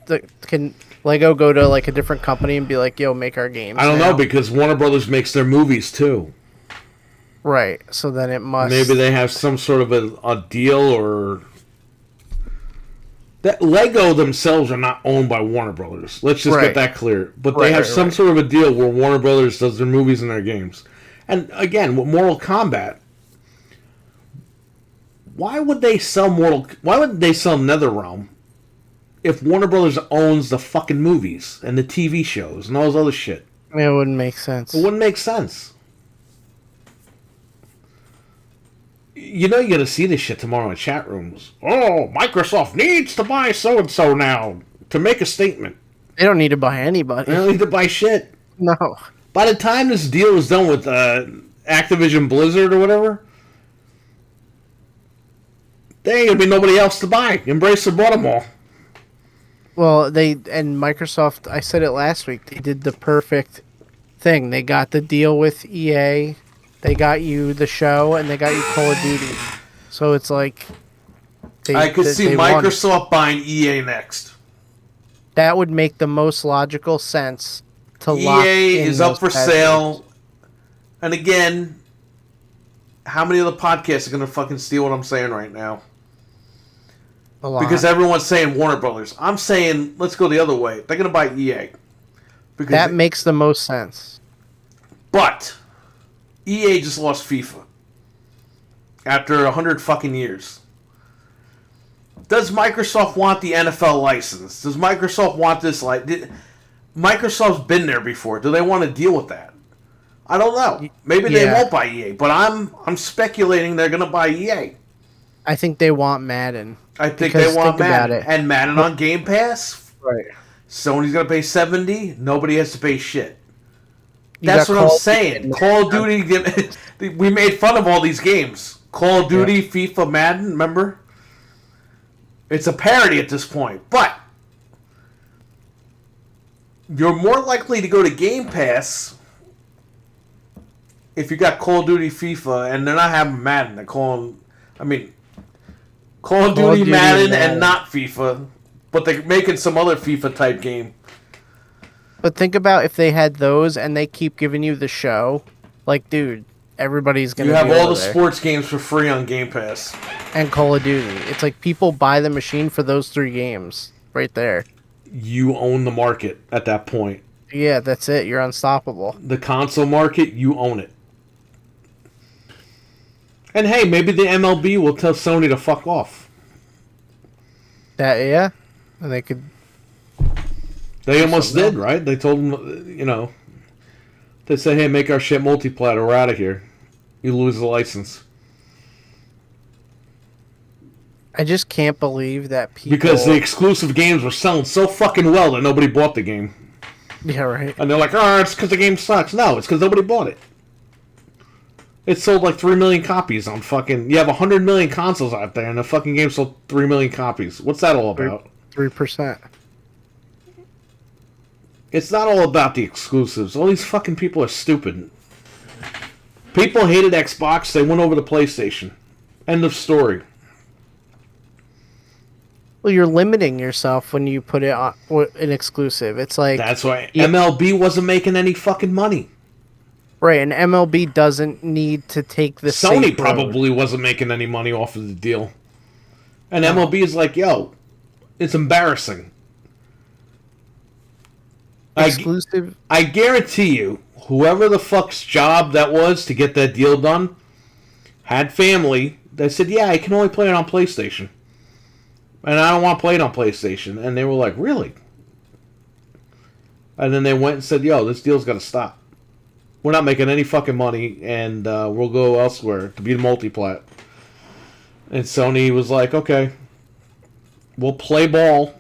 B: Can Lego go to like a different company and be like, "Yo, make our games"?
A: I don't
B: now?
A: know because Warner Brothers makes their movies too.
B: Right. So then it must.
A: Maybe they have some sort of a deal or. That Lego themselves are not owned by Warner Brothers. Let's just get that clear. But they have some sort of a deal where Warner Brothers does their movies and their games. And again, with Mortal Kombat, why would they sell NetherRealm if Warner Brothers owns the fucking movies and the TV shows and all this other shit?
B: I mean, it wouldn't make sense.
A: It wouldn't make sense. You know you're going to see this shit tomorrow in chat rooms. Oh, Microsoft needs to buy so-and-so now to make a statement.
B: They don't need to buy anybody.
A: They don't need to buy shit.
B: No.
A: By the time this deal is done with Activision Blizzard or whatever, there ain't going to be nobody else to buy. Embracer bought them all.
B: Well, and Microsoft, I said it last week, they did the perfect thing. They got the deal with EA. They got you the show, and they got you Call of Duty. So it's like...
A: I could see Microsoft buying EA next.
B: That would make the most logical sense to lock in.
A: EA is up for sale. And again, how many of the podcasts are going to fucking steal what I'm saying right now?
B: A lot.
A: Because everyone's saying Warner Brothers. I'm saying, let's go the other way. They're going to buy EA. Because
B: that makes the most sense.
A: But... EA just lost FIFA after 100 fucking years. Does Microsoft want the NFL license? Does Microsoft want this? Microsoft's been there before. Do they want to deal with that? I don't know. Maybe they won't buy EA, but I'm speculating they're going to buy EA.
B: I think they want Madden.
A: I think they want Madden. And Madden on Game Pass?
B: Right.
A: Sony's going to pay $70. Nobody has to pay shit. That's what I'm saying. Call of Duty, we made fun of all these games. Call of Duty, FIFA, Madden, remember? It's a parody at this point. But you're more likely to go to Game Pass if you got Call of Duty, FIFA, and they're not having Madden. They're calling, Call of Duty, Madden, and not FIFA. But they're making some other FIFA type game.
B: But think about if they had those and they keep giving you the show. Like, dude, everybody's going to
A: You have all the sports games for free on Game Pass.
B: And Call of Duty. It's like people buy the machine for those 3 games right there.
A: You own the market at that point.
B: Yeah, that's it. You're unstoppable.
A: The console market, you own it. And hey, maybe the MLB will tell Sony to fuck off.
B: And they could...
A: They almost did, right? They told them, they said, hey, make our shit multiplatter. We're out of here. You lose the license.
B: I just can't believe that people...
A: Because the exclusive games were selling so fucking well that nobody bought the game.
B: Yeah, right.
A: And they're like, oh, it's because the game sucks. No, it's because nobody bought it. It sold like 3 million copies on fucking... You have 100 million consoles out there, and the fucking game sold 3 million copies. What's that all about?
B: 3%.
A: It's not all about the exclusives. All these fucking people are stupid. People hated Xbox. They went over to PlayStation. End of story.
B: Well, you're limiting yourself when you put it on an exclusive. It's like...
A: That's why MLB wasn't making any fucking money.
B: Right, and MLB doesn't need to take the
A: Sony probably wasn't making any money off of the deal. And MLB is like, yo, it's embarrassing.
B: Exclusive.
A: I guarantee you, whoever the fuck's job that was to get that deal done had family that said, yeah, I can only play it on PlayStation. And I don't want to play it on PlayStation. And they were like, really? And then they went and said, yo, this deal's got to stop. We're not making any fucking money, and we'll go elsewhere to be the multiplat. And Sony was like, okay, we'll play ball.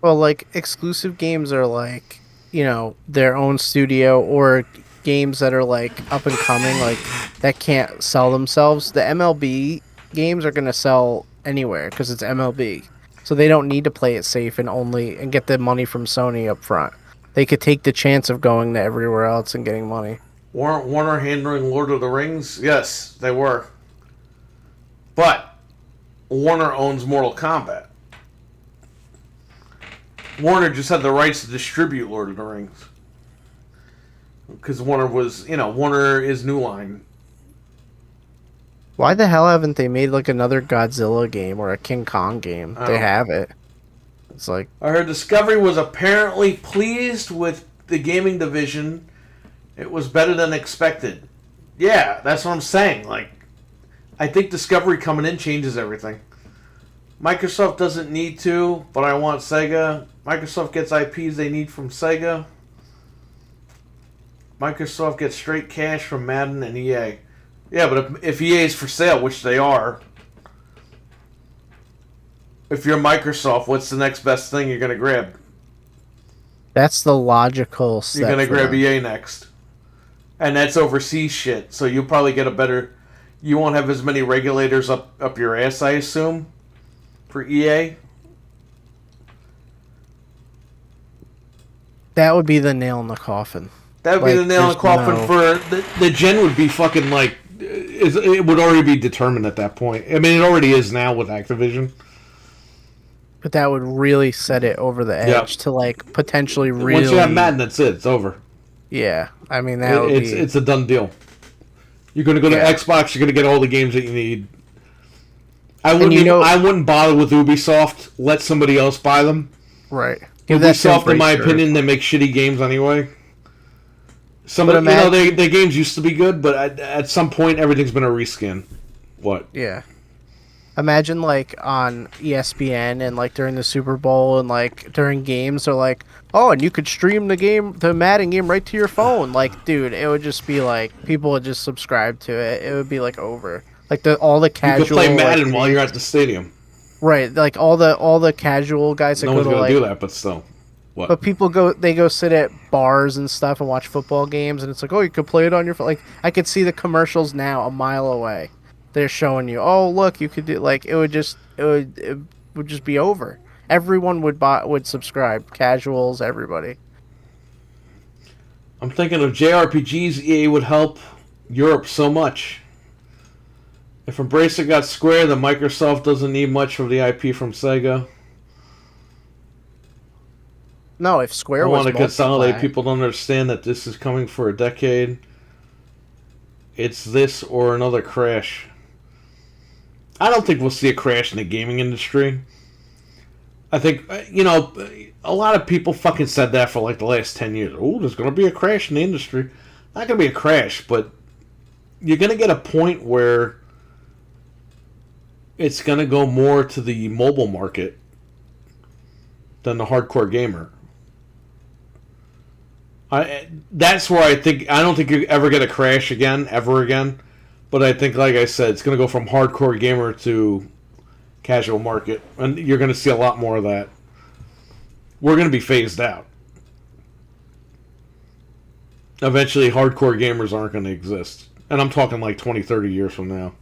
B: Well, like, exclusive games are like, you know, their own studio, or games that are like up and coming, like that can't sell themselves. The MLB games are gonna sell anywhere because it's MLB, so they don't need to play it safe and get the money from Sony up front. They could take the chance of going to everywhere else and getting money.
A: Weren't Warner handling Lord of the Rings? Yes, they were. But Warner owns Mortal Kombat. Warner just had the rights to distribute Lord of the Rings. Because Warner is New Line.
B: Why the hell haven't they made like another Godzilla game or a King Kong game? They have it. It's like,
A: I heard Discovery was apparently pleased with the gaming division. It was better than expected. Yeah, that's what I'm saying. Like, I think Discovery coming in changes everything. Microsoft doesn't need to, but I want Sega. Microsoft gets IPs they need from Sega. Microsoft gets straight cash from Madden and EA. Yeah, but if EA is for sale, which they are, if you're Microsoft, what's the next best thing you're going to grab?
B: that's the logical step.
A: You're going to
B: for
A: grab
B: them.
A: EA next. And that's overseas shit, so you'll probably get a better... You won't have as many regulators up your ass, I assume, for EA.
B: That would be the nail in the coffin.
A: That would be the nail in the coffin for... The gen would be fucking like... It would already be determined at that point. I mean, it already is now with Activision.
B: But that would really set it over the edge to like potentially really.
A: Once you have Madden, that's it. It's over.
B: Yeah, I mean that would be.
A: It's a done deal. You're gonna go to Xbox. You're gonna get all the games that you need. I wouldn't bother with Ubisoft. Let somebody else buy them.
B: Right.
A: Ubisoft, in my opinion, they make shitty games anyway. Their games used to be good, but at some point, everything's been a reskin. What?
B: Yeah. Imagine like on ESPN and like during the Super Bowl and like during games, they're like, oh, and you could stream the Madden game right to your phone. Like, dude, it would just be like people would just subscribe to it. It would be like over. Like all the casual.
A: You could play Madden while you're at the stadium.
B: Right, like all the casual guys that
A: no
B: go
A: one's
B: to
A: gonna
B: like.
A: do that, but still. What?
B: But people go sit at bars and stuff and watch football games, and it's like, oh, you could play it on your phone. Like I could see the commercials now a mile away. They're showing you, oh look, you could do like it would just be over. Everyone would subscribe, casuals, everybody.
A: I'm thinking of JRPGs. EA would help Europe so much. If Embracer got Square, then Microsoft doesn't need much of the IP from Sega.
B: No, if Square was
A: want to consolidate.
B: multi-plat.
A: People don't understand that this is coming for a decade. It's this or another crash. I don't think we'll see a crash in the gaming industry. I think, a lot of people fucking said that for like the last 10 years. Oh, there's going to be a crash in the industry. Not going to be a crash, but you're going to get a point where it's going to go more to the mobile market than the hardcore gamer. That's where I don't think you ever get a crash ever again. But I think, like I said, it's going to go from hardcore gamer to casual market. And you're going to see a lot more of that. We're going to be phased out. Eventually, hardcore gamers aren't going to exist. And I'm talking like 20, 30 years from now.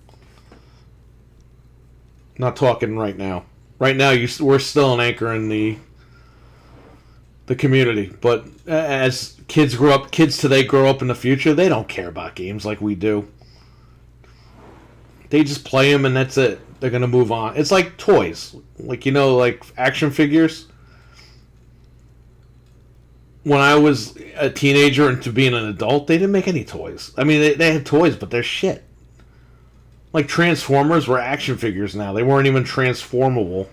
A: Not talking right now. Right now, we're still an anchor in the community. But as kids today grow up in the future, they don't care about games like we do. They just play them and that's it. They're going to move on. It's like toys. Like action figures. When I was a teenager and to being an adult, they didn't make any toys. I mean, they had toys, but they're shit. Like Transformers were action figures now. They weren't even transformable.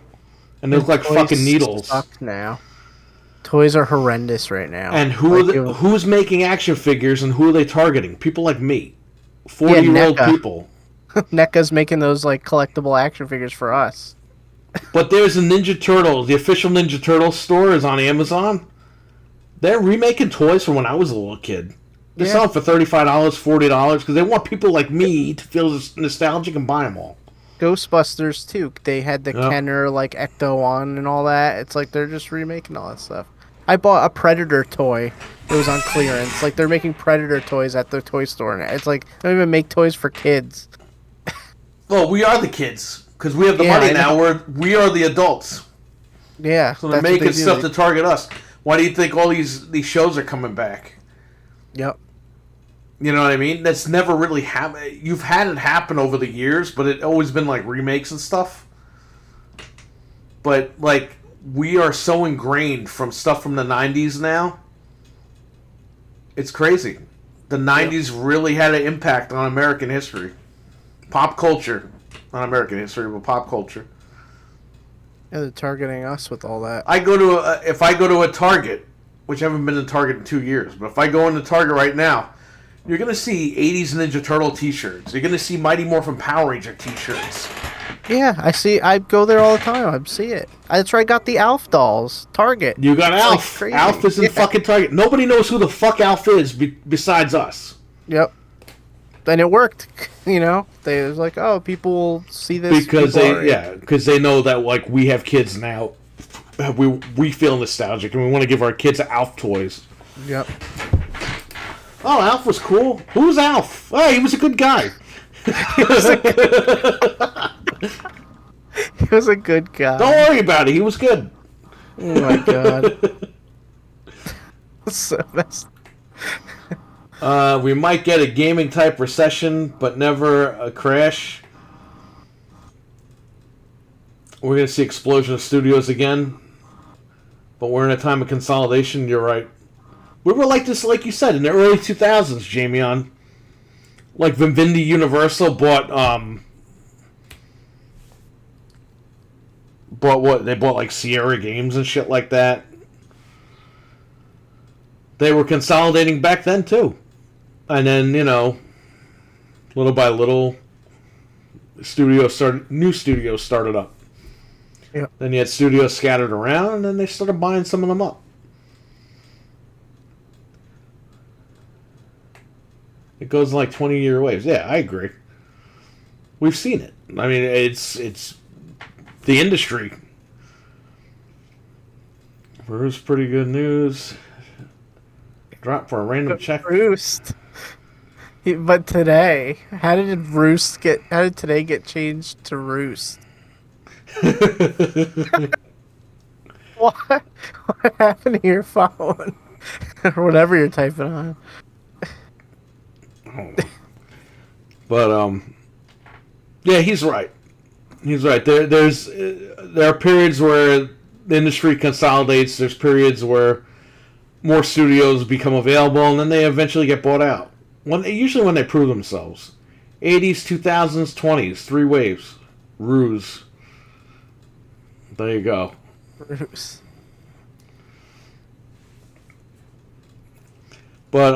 A: And they look like fucking needles.
B: Suck now. Toys are horrendous right now.
A: And who's making action figures and who are they targeting? People like me. 40-year-old people.
B: NECA's making those like collectible action figures for us.
A: But there's a Ninja Turtle. The official Ninja Turtle store is on Amazon. They're remaking toys from when I was a little kid. They
B: Yeah.
A: sell them for $35, $40 because they want people like me to feel nostalgic and buy them all.
B: Ghostbusters too. They had the
A: Yep.
B: Kenner like Ecto on and all that. It's like they're just remaking all that stuff. I bought a Predator toy. It was on clearance. Like they're making Predator toys at the toy store now. It's like they don't even make toys for kids.
A: Well, we are the kids because we have the
B: Yeah,
A: money
B: I
A: now. We are the adults.
B: Yeah,
A: So they're
B: that's what
A: making
B: they do.
A: stuff to target us. Why do you think all these shows are coming back?
B: Yep.
A: You know what I mean? That's never really happened. You've had it happen over the years, but it always been like remakes and stuff. But like we are so ingrained from stuff from the 90s now. It's crazy. The 90s really had an impact on American history. Pop culture. Not American history, but pop culture.
B: Yeah, they're targeting us with all that.
A: I go to if I go to a Target, which I haven't been to Target in 2 years, but if I go into Target right now, you're gonna see 80s Ninja Turtle T-shirts. You're gonna see Mighty Morphin Power Ranger T-shirts.
B: Yeah, I see. I go there all the time. I see it. That's where I got the Alf dolls. Target.
A: You got
B: It's like
A: Alf.
B: crazy.
A: Alf is in
B: Yeah.
A: fucking Target. Nobody knows who the fuck Alf is besides us.
B: Yep. And it worked. You know, they was like, oh, people will see this
A: Because
B: people are-
A: because they know that like we have kids now. We feel nostalgic and we want to give our kids Alf toys.
B: Yep.
A: Oh, Alf was cool. Who's Alf? Oh, he was a good guy.
B: He was a good guy.
A: Don't worry about it. He was good.
B: Oh my god. So that's
A: We might get a gaming type recession, but never a crash. We're going to see explosion of studios again, but we're in a time of consolidation. You're right. We were like this, like you said, in the early 2000s, Jamie. On like Vivendi Universal bought what they bought like Sierra Games and shit like that. They were consolidating back then too. And then, little by little, new studios started up.
B: Yeah.
A: Then you had studios scattered around, and then they started buying some of them up. It goes in like 20-year waves. Yeah, I agree. We've seen it. I mean, it's the industry. Here's pretty good news. Drop for a random check.
B: Roost. But today, how did today get changed to Roost? What? What happened to your phone? Or whatever you're typing on.
A: But yeah, he's right. He's right. There are periods where the industry consolidates. There's periods where more studios become available, and then they eventually get bought out. Usually when they prove themselves. 80s, 2000s, 20s, 3 waves. Ruse. There you go.
B: Roost.
A: But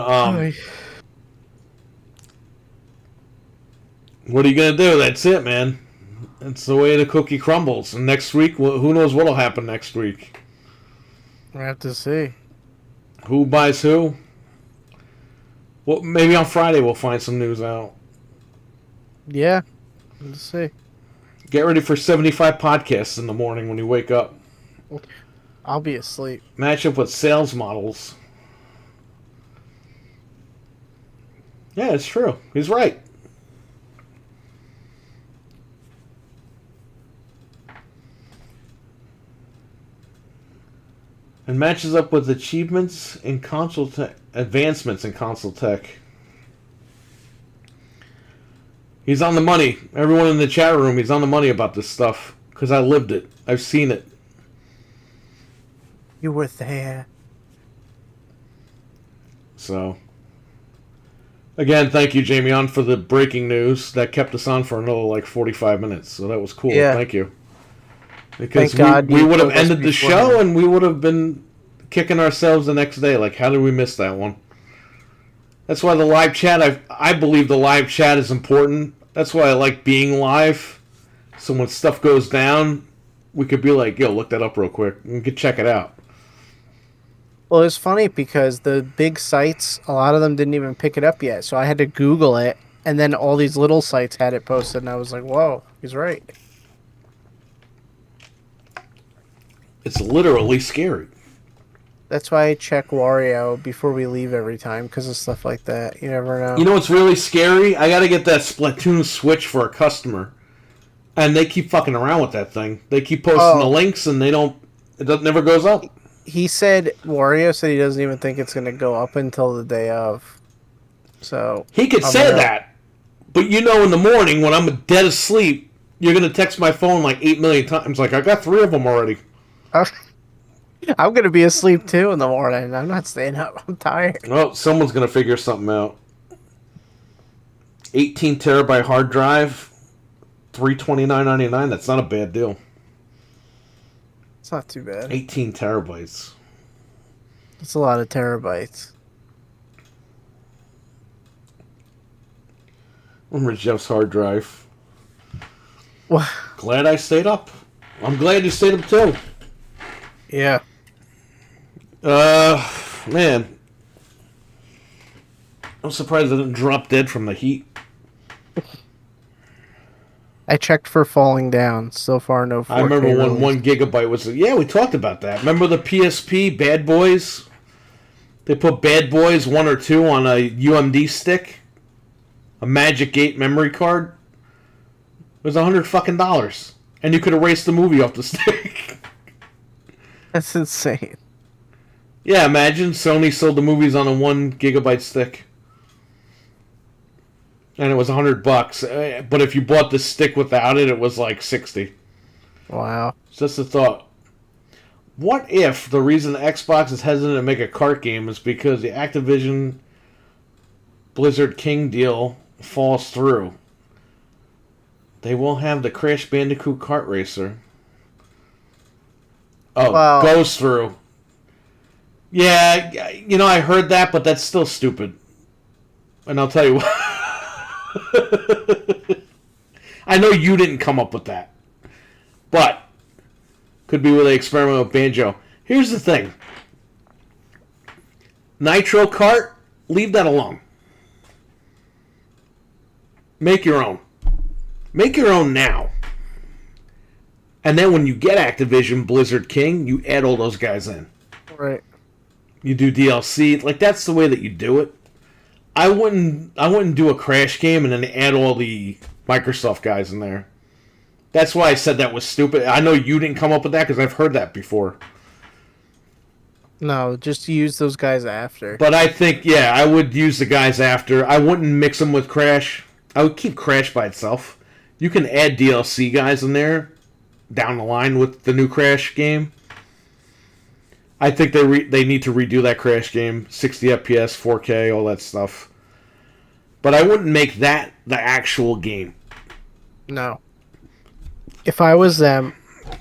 A: what are you gonna do? That's it, man. That's the way the cookie crumbles. And next week, who knows what'll happen next week?
B: We have to see.
A: Who buys who? Well, maybe on Friday we'll find some news out.
B: Yeah. Let's see.
A: Get ready for 75 podcasts in the morning when you wake up.
B: I'll be asleep.
A: Match up with sales models. Yeah, it's true. He's right. And matches up with achievements in advancements in console tech. He's on the money. Everyone in the chat room, he's on the money about this stuff. Because I lived it. I've seen it.
B: You were there.
A: So, again, thank you, Jamie, on for the breaking news. That kept us on for another, 45 minutes. So that was cool.
B: Yeah.
A: Thank you. Because
B: Thank God
A: we
B: you
A: would have
B: told us
A: ended the
B: beforehand.
A: show and we would have been kicking ourselves the next day. Like, how did we miss that one? That's why the live chat, I believe the live chat is important. That's why I like being live. So when stuff goes down, we could be like, yo, look that up real quick. We could check it out.
B: Well, it's funny because the big sites, a lot of them didn't even pick it up yet. So I had to Google it, and then all these little sites had it posted, and I was like, "Whoa, he's right."
A: It's literally scary.
B: That's why I check Wario before we leave every time because of stuff like that. You never know.
A: You know what's really scary? I got to get that Splatoon Switch for a customer, and they keep fucking around with that thing. They keep posting the links, and they don't. Never goes up.
B: Wario said he doesn't even think it's going to go up until the day of. So
A: He could
B: I'm
A: say
B: gonna-
A: that, but in the morning when I'm dead asleep, you're gonna text my phone like 8 million times. Like I got 3 of them already.
B: I'm going to be asleep too in the morning. I'm not staying up. I'm tired.
A: Well, someone's gonna figure something out. 18 terabyte hard drive, $329.99. That's not a bad deal.
B: It's not too bad.
A: 18 terabytes.
B: It's a lot of terabytes.
A: Remember Jeff's hard drive.
B: Well,
A: Glad I stayed up. I'm glad you stayed up too.
B: yeah.
A: Man. I'm surprised I didn't drop dead from the heat.
B: I checked for falling down. So far, no 4K
A: I remember when
B: release.
A: 1 gigabyte was. Yeah, we talked about that. Remember the PSP Bad Boys? They put Bad Boys 1 or 2 on a UMD stick, a Magic 8 memory card. It was $100 and you could erase the movie off the stick.
B: That's insane.
A: Yeah, imagine Sony sold the movies on a 1 gigabyte stick, and it was $100. But if you bought the stick without it, it was like 60.
B: Wow.
A: It's just a thought. What if the reason Xbox is hesitant to make a kart game is because the Activision Blizzard King deal falls through? They won't have the Crash Bandicoot kart racer. Oh,
B: Well-
A: goes through. Yeah, I heard that, but that's still stupid. And I'll tell you what. I know you didn't come up with that. But could be where they experiment with Banjo. Here's the thing. Nitro Kart, leave that alone. Make your own. Make your own now. And then when you get Activision Blizzard King, you add all those guys in.
B: Right.
A: You do DLC. Like, that's the way that you do it. I wouldn't do a Crash game and then add all the Microsoft guys in there. That's why I said that was stupid. I know you didn't come up with that because I've heard that before.
B: No, just use those guys after.
A: But I think, yeah, I would use the guys after. I wouldn't mix them with Crash. I would keep Crash by itself. You can add DLC guys in there down the line with the new Crash game. I think they need to redo that Crash game, 60 FPS, 4K, all that stuff. But I wouldn't make that the actual game.
B: No. If I was them,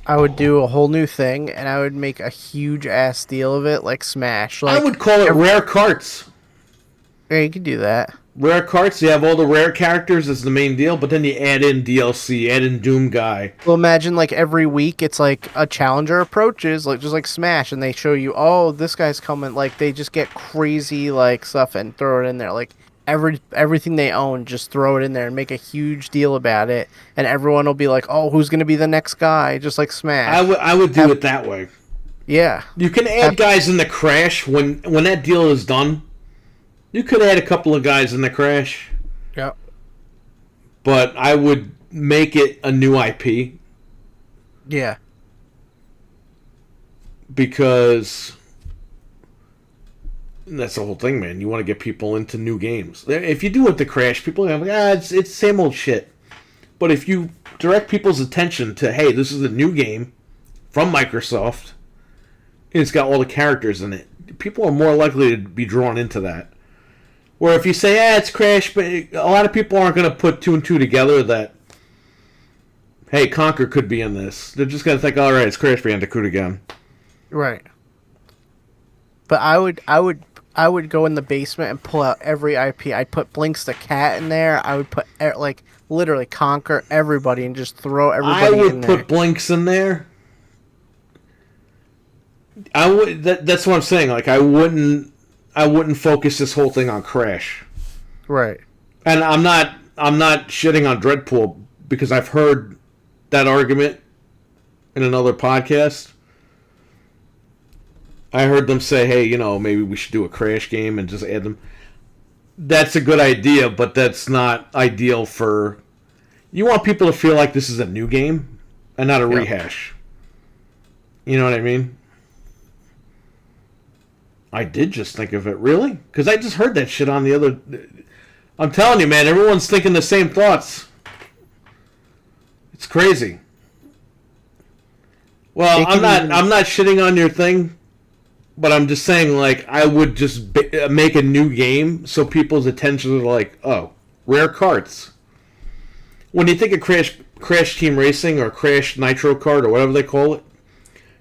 B: I would do a whole new thing, and I would make a huge ass deal of it, like Smash. Like,
A: I would call it Rare Carts.
B: yeah, you could do that.
A: Rare Carts, you have all the rare characters as the main deal, but then you add in DLC, add in Doom Guy.
B: Well, imagine like every week it's like a challenger approaches, like just like Smash, and they show you, oh, this guy's coming. Like they just get crazy like stuff and throw it in there. Like everything they own, just throw it in there and make a huge deal about it, and everyone will be like, oh, who's gonna be the next guy? Just like Smash.
A: I would do it that way.
B: Yeah.
A: You can add guys in the Crash when that deal is done. You could add a couple of guys in the Crash,
B: Yep.
A: but I would make it a new IP
B: Yeah.
A: because that's the whole thing, man. You want to get people into new games. If you do it the Crash, people are like, it's same old shit. But if you direct people's attention to, hey, this is a new game from Microsoft, and it's got all the characters in it, people are more likely to be drawn into that. Where if you say, it's Crash, but a lot of people aren't going to put 2 and 2 together that, hey, Conker could be in this. They're just going to think, all right, it's Crash Bandicoot again.
B: Right. But I would go in the basement and pull out every IP. I'd put Blinks the Cat in there. I would put like literally conquer everybody and just throw everybody
A: I would
B: in there.
A: put Blinks in there. I would. That's what I'm saying. Like I wouldn't focus this whole thing on Crash.
B: Right.
A: And I'm not shitting on Dreadpool because I've heard that argument in another podcast. I heard them say, "Hey, maybe we should do a Crash game and just add them." That's a good idea, but that's not ideal for. You want people to feel like this is a new game and not a rehash. You know what I mean? I did just think of it, really? Because I just heard that shit on the other... I'm telling you, man, everyone's thinking the same thoughts. It's crazy. Well, I'm not shitting on your thing, but I'm just saying, like, I would just make a new game so people's attention are like, oh, rare carts. When you think of Crash Team Racing or Crash Nitro Kart or whatever they call it,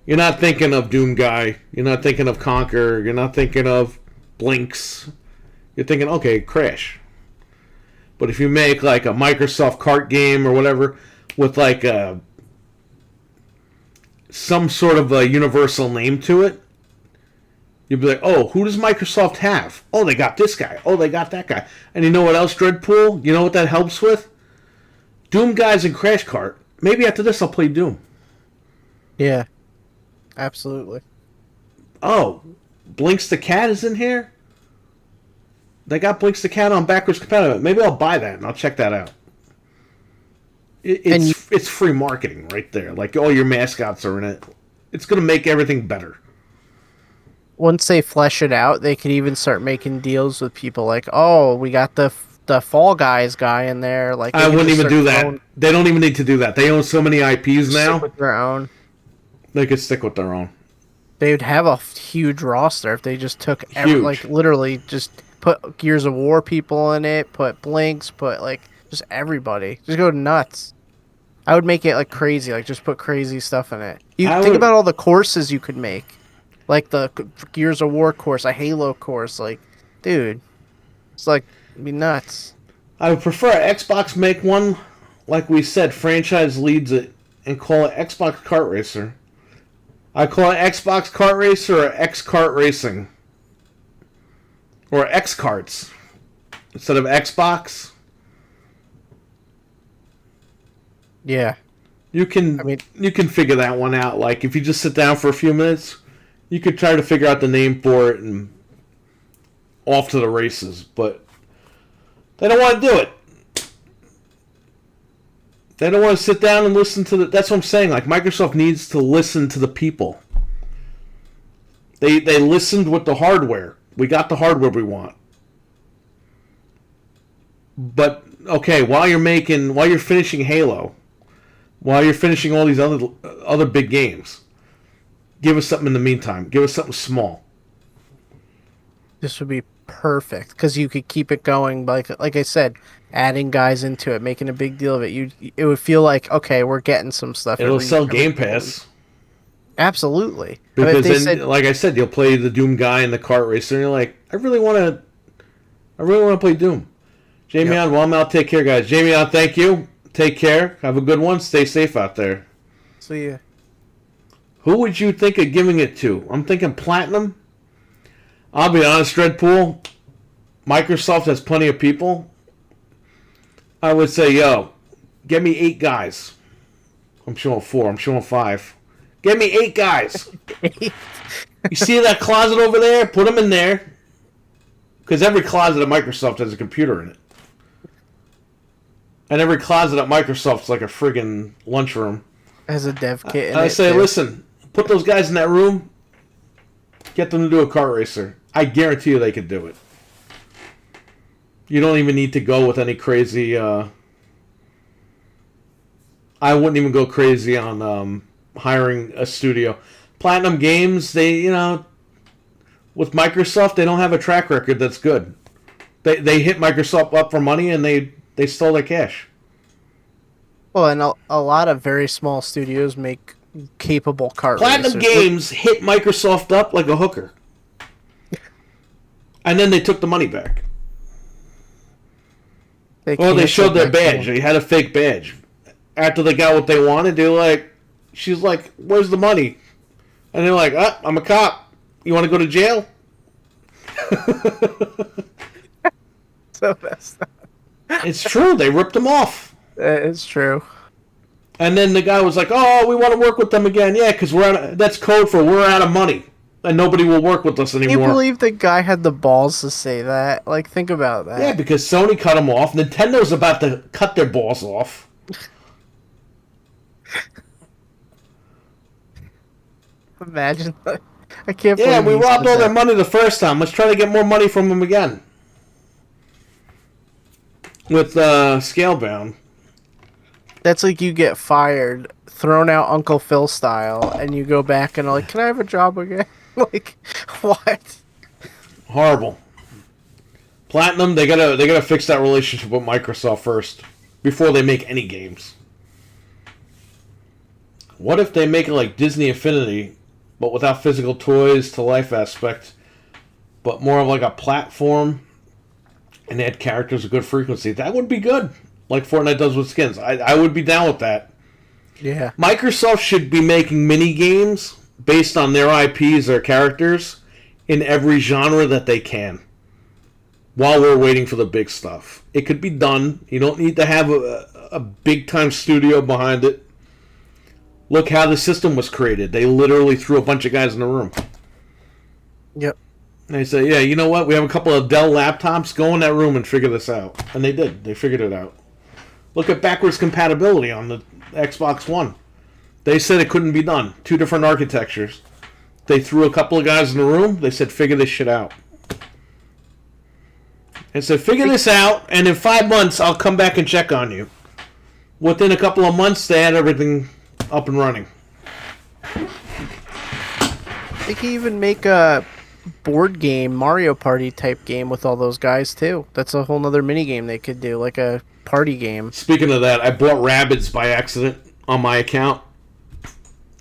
A: you're not thinking of Doom Guy. You're not thinking of Conquer. You're not thinking of Blinks. You're thinking, okay, Crash. But if you make like a Microsoft kart game or whatever with like some sort of a universal name to it, you'd be like, oh, who does Microsoft have? Oh, they got this guy. Oh, they got that guy. And you know what else, Dreadpool? You know what that helps with? Doom Guys and Crash Kart. Maybe after this I'll play Doom.
B: Yeah. Absolutely.
A: Oh, Blinks the Cat is in here? They got Blinks the Cat on backwards compatible. Maybe I'll buy that and I'll check that out. It's free marketing right there. Like, all your mascots are in it. It's going to make everything better.
B: Once they flesh it out, they could even start making deals with people like, oh, we got the Fall Guys guy in there. Like,
A: I wouldn't even do that. They don't even need to do that. They own so many IPs now.
B: With their own.
A: They could stick with their own.
B: They would have a huge roster if they just took literally just put Gears of War people in it, put Blinks, put like just everybody. Just go nuts. I would make it like crazy, like just put crazy stuff in it. Think about all the courses you could make. Like the Gears of War course, a Halo course, like dude. It's like it'd be nuts.
A: I would prefer Xbox make one, like we said, franchise leads it and call it Xbox Kart Racer. I call it Xbox Kart Racer or X Kart Racing. Or X Karts. Instead of Xbox.
B: Yeah.
A: You can figure that one out. Like, if you just sit down for a few minutes, you could try to figure out the name for it and off to the races. But they don't want to do it. They don't want to sit down and listen to that's what I'm saying. Like, Microsoft needs to listen to the people. They listened with the hardware. We got the hardware we want. But, okay, while you're finishing Halo, while you're finishing all these other big games, give us something in the meantime. Give us something small.
B: This would be perfect because you could keep it going. Like I said, adding guys into it, making a big deal of it. It would feel like, okay, we're getting some stuff.
A: It'll sell Game Pass.
B: Absolutely.
A: Because then, like I said, you'll play the Doom guy and the kart racer, and you're like, I really want to play Doom. Jamie on, well, I'm out. Take care, guys. Jamie on, thank you. Take care. Have a good one. Stay safe out there.
B: See ya.
A: Who would you think of giving it to? I'm thinking Platinum. I'll be honest, Dreadpool. Microsoft has plenty of people. I would say, get me 8 guys. I'm showing 4. I'm showing 5. Get me 8 guys. You see that closet over there? Put them in there. Because every closet at Microsoft has a computer in it. And every closet at Microsoft's like a friggin' lunchroom.
B: Has a dev kit in
A: I
B: it.
A: say, listen, put those guys in that room. Get them to do a kart racer. I guarantee you they could do it. You don't even need to go with any crazy... I wouldn't even go crazy on hiring a studio. Platinum Games, they, with Microsoft, they don't have a track record that's good. They hit Microsoft up for money and they stole their cash.
B: Well, and a lot of very small studios make capable kart
A: Platinum
B: racers.
A: Games hit Microsoft up like a hooker. And then they took the money back. They showed their badge. They had a fake badge. After they got what they wanted, she's like, where's the money? And they're like, I'm a cop. You want to go to jail?
B: So that's
A: It's true. They ripped them off.
B: it's true.
A: And then the guy was like, "Oh, we want to work with them again." Yeah, because that's code for we're out of money and nobody will work with us
B: Can you
A: anymore.
B: believe the guy had the balls to say that? Like, think about that.
A: Yeah, because Sony cut them off. Nintendo's about to cut their balls off.
B: Imagine that. I can't
A: Yeah,
B: believe
A: we
B: he
A: robbed
B: said
A: all their
B: that.
A: money the first time. Let's try to get more money from them again. With Scalebound.
B: That's like you get fired, thrown out Uncle Phil style, and you go back and are like, "Can I have a job again?" Like, what?
A: Horrible. Platinum, they gotta fix that relationship with Microsoft first before they make any games. What if they make it like Disney Infinity, but without physical toys to life aspect, but more of like a platform, and add characters with good frequency? That would be good, like Fortnite does with skins. I would be down with that.
B: Yeah.
A: Microsoft should be making mini games based on their IPs, their characters, in every genre that they can. While we're waiting for the big stuff, it could be done. You don't need to have a big time studio behind it. Look how the system was created. They literally threw a bunch of guys in a room.
B: Yep.
A: And they say, "Yeah, you know what? We have a couple of Dell laptops. Go in that room and figure this out." And they did. They figured it out. Look at backwards compatibility on the Xbox One. They said it couldn't be done. 2 different architectures. They threw a couple of guys in the room. They said, "Figure this shit out." And said, "Figure this out, and in 5 months, I'll come back and check on you." Within a couple of months, they had everything up and running.
B: They can even make a board game, Mario Party type game with all those guys too. That's a whole nother mini game they could do, like a party game.
A: Speaking of that, I bought Rabbids by accident on my account.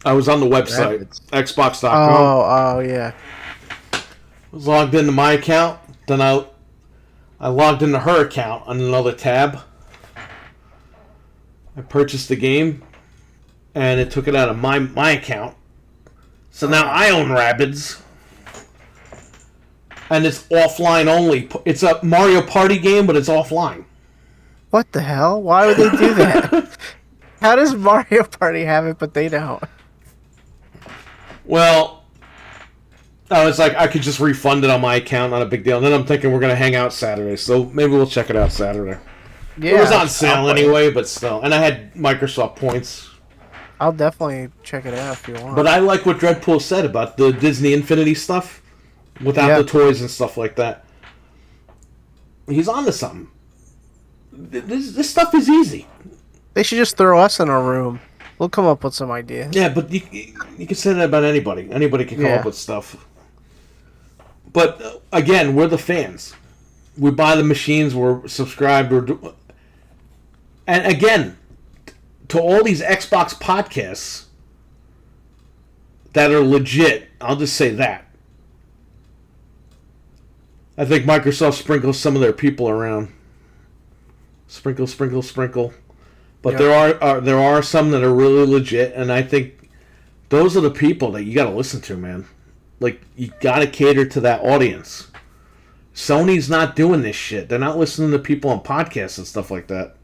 A: I was on the website,
B: Rabbids.
A: Xbox.com.
B: Oh, yeah.
A: Was logged into my account. Then I logged into her account on another tab. I purchased the game, and it took it out of my account. So now I own Rabbids. And it's offline only. It's a Mario Party game, but it's offline.
B: What the hell? Why would they do that? How does Mario Party have it, but they don't?
A: Well, I was like, I could just refund it on my account, not a big deal. And then I'm thinking we're going to hang out Saturday, so maybe we'll check it out Saturday.
B: Yeah,
A: It was on sale anyway, but still. And I had Microsoft points.
B: I'll definitely check it out if you want.
A: But I like what Dreadpool said about the Disney Infinity stuff, without
B: Yeah.
A: the toys and stuff like that. He's on to something. This stuff is easy.
B: They should just throw us in a room. We'll come up with some ideas.
A: Yeah, but you can say that about anybody. Anybody can come
B: Yeah.
A: up with stuff. But again, we're the fans. We buy the machines. We're subscribed. And again, to all these Xbox podcasts that are legit, I'll just say that. I think Microsoft sprinkles some of their people around. Sprinkle, sprinkle, sprinkle. But
B: Yeah.
A: there are some that are really legit, and I think those are the people that you got to listen to, man. Like, you got to cater to that audience. Sony's not doing this shit. They're not listening to people on podcasts and stuff like that.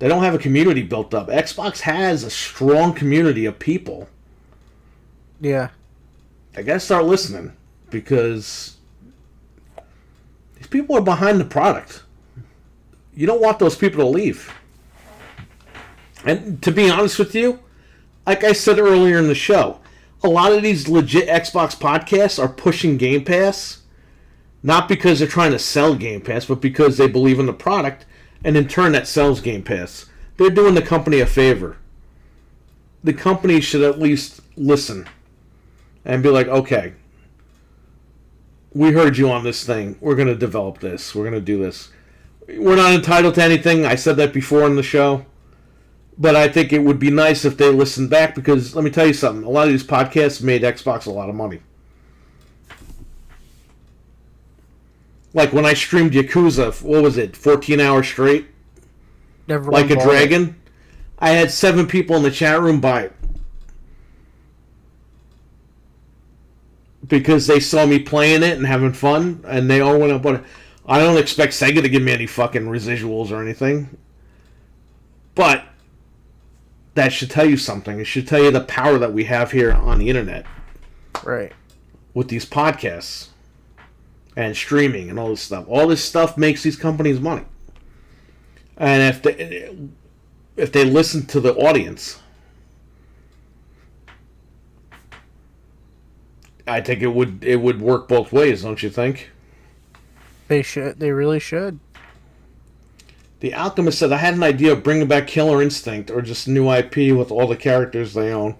A: They don't have a community built up. Xbox has a strong community of people.
B: Yeah.
A: They got to start listening, because these people are behind the product. You don't want those people to leave. And to be honest with you, like I said earlier in the show, a lot of these legit Xbox podcasts are pushing Game Pass, not because they're trying to sell Game Pass, but because they believe in the product, and in turn that sells Game Pass. They're doing the company a favor. The company should at least listen and be like, okay, we heard you on this thing. We're going to develop this. We're going to do this. We're not entitled to anything. I said that before in the show. But I think it would be nice if they listened back, because let me tell you something. A lot of these podcasts made Xbox a lot of money. Like when I streamed Yakuza, what was it, 14 hours straight?
B: Never
A: Like a
B: bought it.
A: dragon? I had 7 people in the chat room buy it. because they saw me playing it and having fun, and they all went up on it. I don't expect Sega to give me any fucking residuals or anything. But that should tell you something. It should tell you the power that we have here on the internet
B: Right.
A: with these podcasts and streaming and all this stuff. All this stuff makes these companies money. And if they listen to the audience, I think it would work both ways, don't you think?
B: They should. They really should.
A: The Alchemist said, I had an idea of bringing back Killer Instinct or just new IP with all the characters they own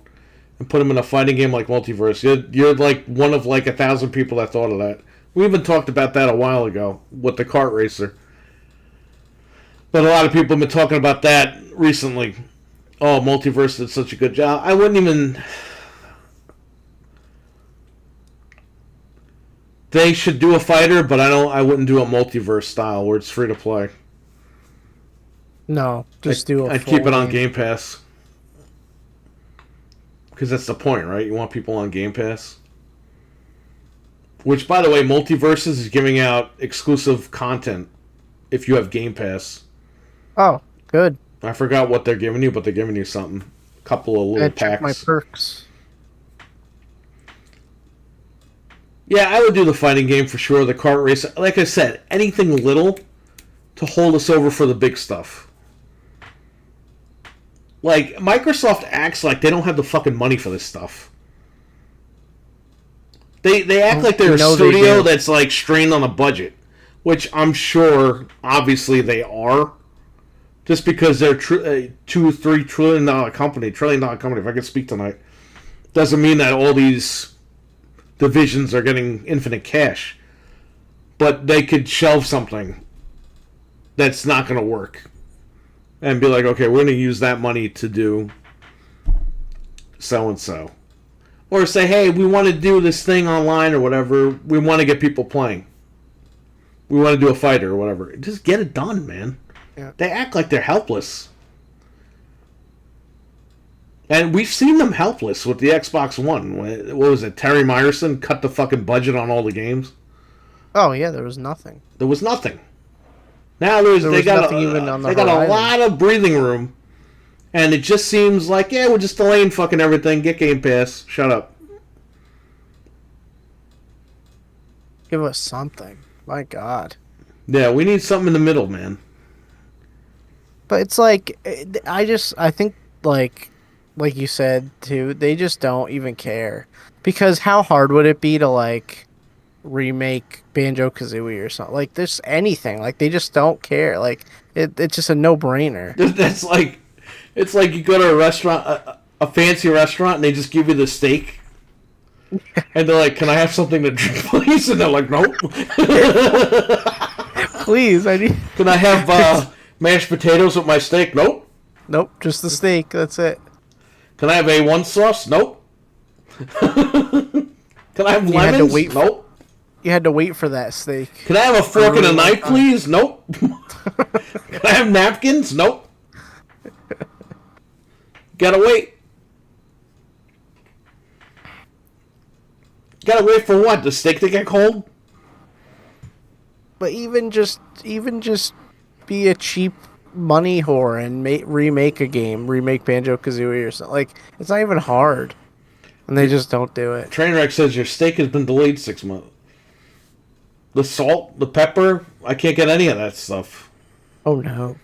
A: and put them in a fighting game like Multiverse. You're like one of like 1,000 people that thought of that. We even talked about that a while ago with the kart racer. But a lot of people have been talking about that recently. Oh, Multiverse did such a good job. I wouldn't even... They should do a fighter, but I wouldn't do a Multiverse style where it's free to play.
B: No, just do.
A: I'd keep it on Game Pass. Because that's the point, right? You want people on Game Pass. Which, by the way, Multiverses is giving out exclusive content if you have Game Pass.
B: Oh, good.
A: I forgot what they're giving you, but they're giving you something. A couple of little
B: Check
A: packs.
B: my perks.
A: Yeah, I would do the fighting game for sure. The kart race. Like I said, anything little to hold us over for the big stuff. Like, Microsoft acts like they don't have the fucking money for this stuff. They act like they're a studio that's, like, strained on a budget. Which I'm sure, obviously, they are. Just because they're $2-3 trillion company, if I could speak tonight, doesn't mean that all these divisions are getting infinite cash. But they could shelve something that's not going to work. And be like, okay, we're going to use that money to do so-and-so. Or say, hey, we want to do this thing online or whatever. We want to get people playing. We want to do a fighter or whatever. Just get it done, man.
B: Yeah.
A: They act like they're helpless. And we've seen them helpless with the Xbox One. What was it? Terry Myerson cut the fucking budget on all the games.
B: Oh yeah, there was nothing.
A: There was nothing. Now they got a lot of breathing room, and it just seems like, yeah, we're just delaying fucking everything. Get Game Pass. Shut up.
B: Give us something. My God.
A: Yeah, we need something in the middle, man.
B: But it's like, I think like you said too, they just don't even care. Because how hard would it be to like remake Banjo-Kazooie or something? Like, there's anything. Like, they just don't care. Like, it's just a no-brainer.
A: That's like, it's like you go to a restaurant, a fancy restaurant, and they just give you the steak. And they're like, can I have something to drink, please? And they're like, nope.
B: Please, I need...
A: Can I have mashed potatoes with my steak? Nope.
B: Nope, just the steak. That's it.
A: Can I have A1 sauce? Nope. Can I have lemons? Nope.
B: You had to wait for that steak.
A: Can I have a fork and a knife, please? Nope. Can I have napkins? Nope. Gotta wait. Gotta wait for what? The steak to get cold?
B: But even just be a cheap money whore and remake a game, remake Banjo-Kazooie or something. Like, it's not even hard. And they just don't do it.
A: Trainwreck says your steak has been delayed 6 months. The salt, the pepper, I can't get any of that stuff.
B: Oh no.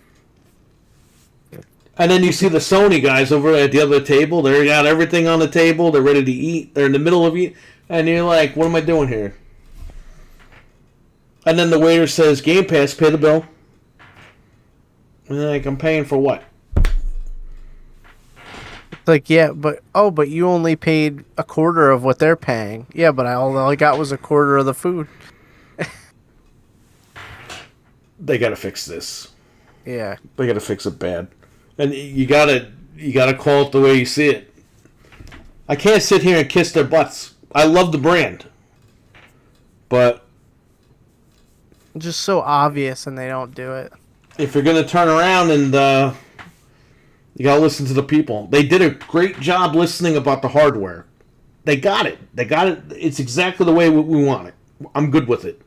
A: And then you see the Sony guys over at the other table. They got everything on the table. They're ready to eat. They're in the middle of eating. And you're like, what am I doing here? And then the waiter says, Game Pass, pay the bill. And you're like, I'm paying for what?
B: It's like, yeah, but you only paid a quarter of what they're paying. Yeah, but all I got was a quarter of the food.
A: They gotta fix this.
B: Yeah.
A: They gotta fix it bad. And you gotta call it the way you see it. I can't sit here and kiss their butts. I love the brand. But
B: It's just so obvious and they don't do it.
A: if you're gonna turn around and you gotta listen to the people. They did a great job listening about the hardware. They got it. They got it. It's exactly the way we want it. I'm good with it.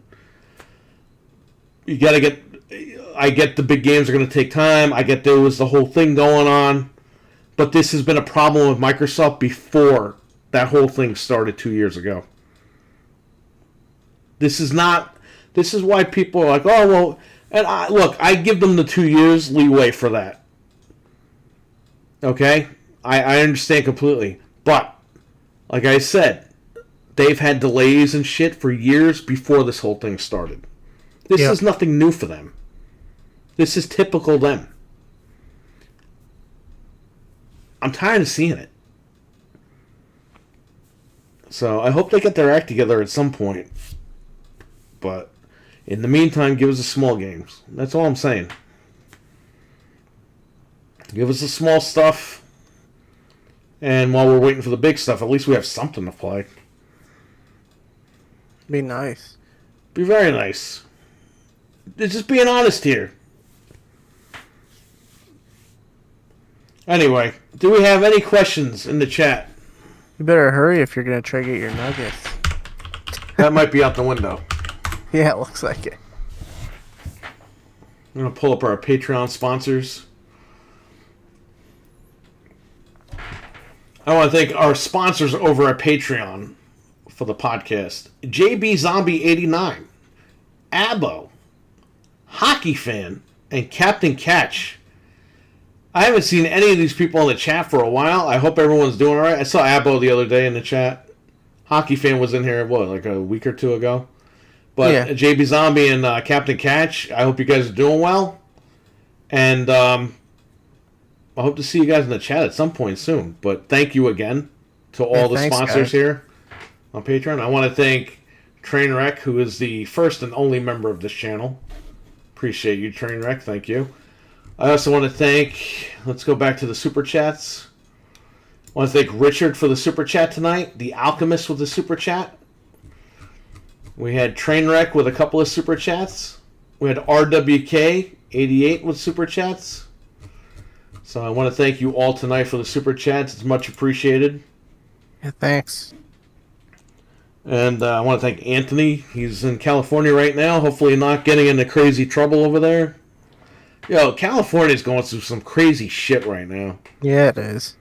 A: You got to get... I get the big games are going to take time. I get there was the whole thing going on. But this has been a problem with Microsoft before that whole thing started 2 years ago. This is why people are like, oh, well... And I give them the 2 years leeway for that. Okay? I understand completely. But, like I said, they've had delays and shit for years before this whole thing started. This is nothing new for them. This is typical them. I'm tired of seeing it. So I hope they get their act together at some point. But in the meantime, give us the small games. That's all I'm saying. Give us the small stuff. And while we're waiting for the big stuff, at least we have something to play.
B: Be nice.
A: Be very nice. It's just being honest here. Anyway, do we have any questions in the chat?
B: You better hurry if you're gonna try to get your nuggets.
A: That might be out the window.
B: Yeah, it looks like it.
A: I'm going to pull up our Patreon sponsors. I want to thank our sponsors over at Patreon for the podcast. JB Zombie 89, Abo, Hockey Fan, and Captain Catch. I haven't seen any of these people in the chat for a while. I hope everyone's doing all right. I saw Abo the other day in the chat. Hockey Fan was in here, like a week or two ago? But yeah. JB Zombie and Captain Catch, I hope you guys are doing well. And I hope to see you guys in the chat at some point soon. But thank you again to all the sponsors here on Patreon. I want to thank Trainwreck, who is the first and only member of this channel. Appreciate you, Trainwreck. Thank you. I also want to thank... Let's go back to the Super Chats. I want to thank Richard for the Super Chat tonight. The Alchemist with the Super Chat. We had Trainwreck with a couple of Super Chats. We had RWK88 with Super Chats. So I want to thank you all tonight for the Super Chats. It's much appreciated.
B: Yeah, thanks.
A: And I want to thank Anthony. He's in California right now. Hopefully not getting into crazy trouble over there. Yo, California's going through some crazy shit right now.
B: Yeah, it is.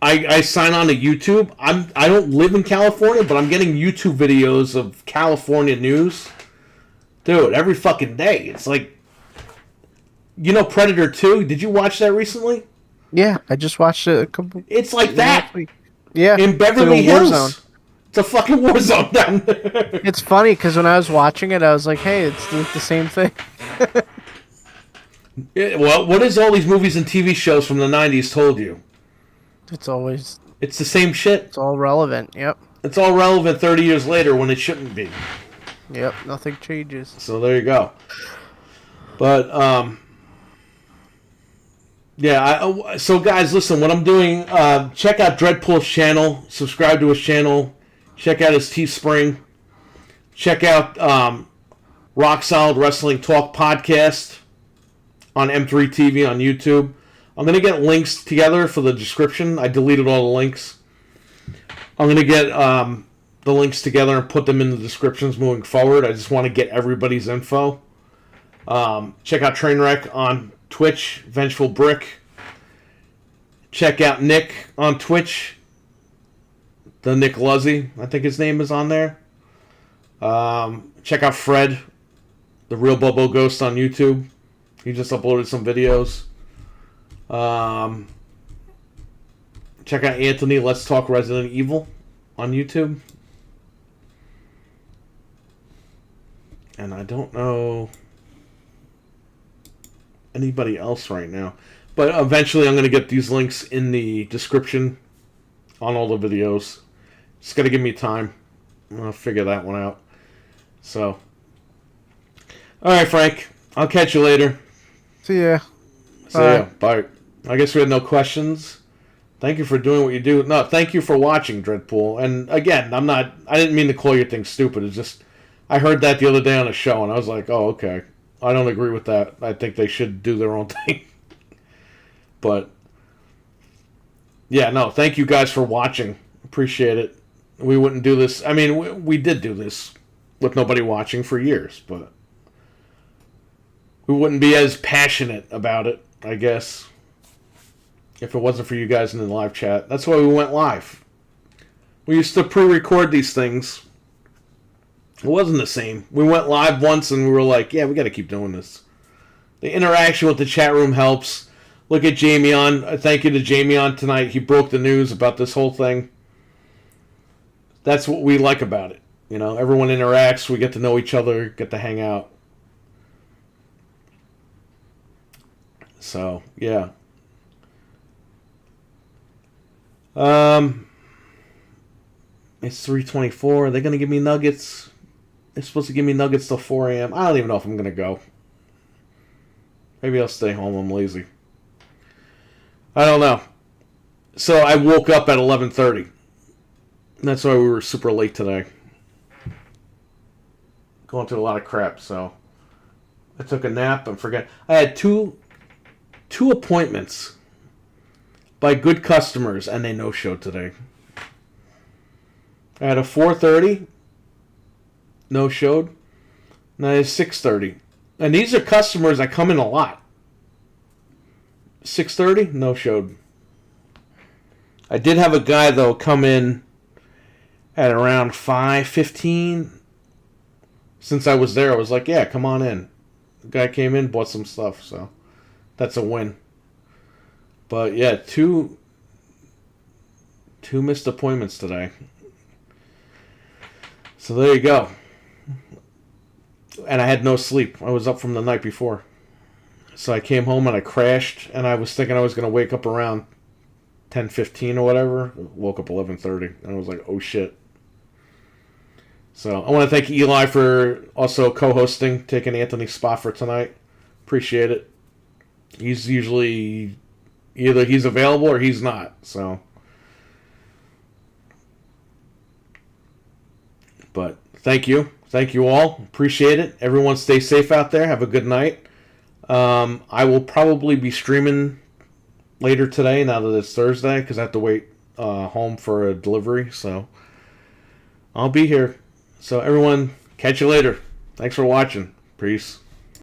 A: I sign on to YouTube. I don't live in California, but I'm getting YouTube videos of California news. Dude, every fucking day. It's like... You know Predator 2? Did you watch that recently?
B: Yeah, I just watched it a couple...
A: It's like that.
B: Yeah.
A: In Beverly Hills.
B: War zone.
A: It's a fucking war zone down there.
B: It's funny, because when I was watching it, I was like, hey, it's the same thing.
A: Yeah, well, what has all these movies and TV shows from the 90s told you?
B: It's always...
A: It's the same shit.
B: It's all relevant, yep.
A: It's all relevant 30 years later when it shouldn't be.
B: Yep, nothing changes.
A: So there you go. But, yeah, so guys, listen, what I'm doing, check out Dreadpool's channel, subscribe to his channel, check out his Teespring, check out Rock Solid Wrestling Talk podcast on M3 TV on YouTube. I'm going to get links together for the description. I deleted all the links. I'm going to get the links together and put them in the descriptions moving forward. I just want to get everybody's info. Check out Trainwreck on Twitch, Vengeful Brick. Check out Nick on Twitch. The Nick Luzzy, I think his name is on there. Check out Fred, the Real Bobo Ghost on YouTube. He just uploaded some videos. Check out Anthony, Let's Talk Resident Evil on YouTube. And I don't know anybody else right now. But eventually I'm going to get these links in the description on all the videos. Just got to give me time. I'll figure that one out. So. Alright, Frank. I'll catch you later.
B: See ya.
A: See ya. Bye. I guess we had no questions. Thank you for doing what you do. No, thank you for watching, Dreadpool. And again, I didn't mean to call your thing stupid. It's just, I heard that the other day on a show, and I was like, oh, okay. I don't agree with that. I think they should do their own thing. But, Yeah, no, thank you guys for watching. Appreciate it. We wouldn't do this. I mean, we did do this with nobody watching for years, but we wouldn't be as passionate about it, I guess, if it wasn't for you guys in the live chat. That's why we went live. We used to pre-record these things. It wasn't the same. We went live once and we were like, yeah, we got to keep doing this. The interaction with the chat room helps. Look at Jamie on. Thank you to Jamie on tonight. He broke the news about this whole thing. That's what we like about it. You know, everyone interacts. We get to know each other, get to hang out. So, yeah. It's 3:24. Are they going to give me nuggets? They're supposed to give me nuggets till 4 a.m. I don't even know if I'm going to go. Maybe I'll stay home. I'm lazy. I don't know. So I woke up at 11:30. That's why we were super late today. Going through a lot of crap, so I took a nap and forgot. I had two appointments by good customers, and they no-showed today. I had a 4:30, no-showed, and I had a 6:30. And these are customers that come in a lot. 6:30, no-showed. I did have a guy, though, come in at around 5:15. Since I was there, I was like, yeah, come on in. The guy came in, bought some stuff, so that's a win. But, yeah, two missed appointments today. So there you go. And I had no sleep. I was up from the night before. So I came home and I crashed, and I was thinking I was going to wake up around 10:15 or whatever. Woke up 11:30, and I was like, oh shit. So I want to thank Eli for also co-hosting, taking Anthony's spot for tonight. Appreciate it. He's usually either he's available or he's not. So, but thank you all. Appreciate it. Everyone, stay safe out there. Have a good night. I will probably be streaming later today now that it's Thursday because I have to wait home for a delivery. So I'll be here. So everyone, catch you later. Thanks for watching. Peace.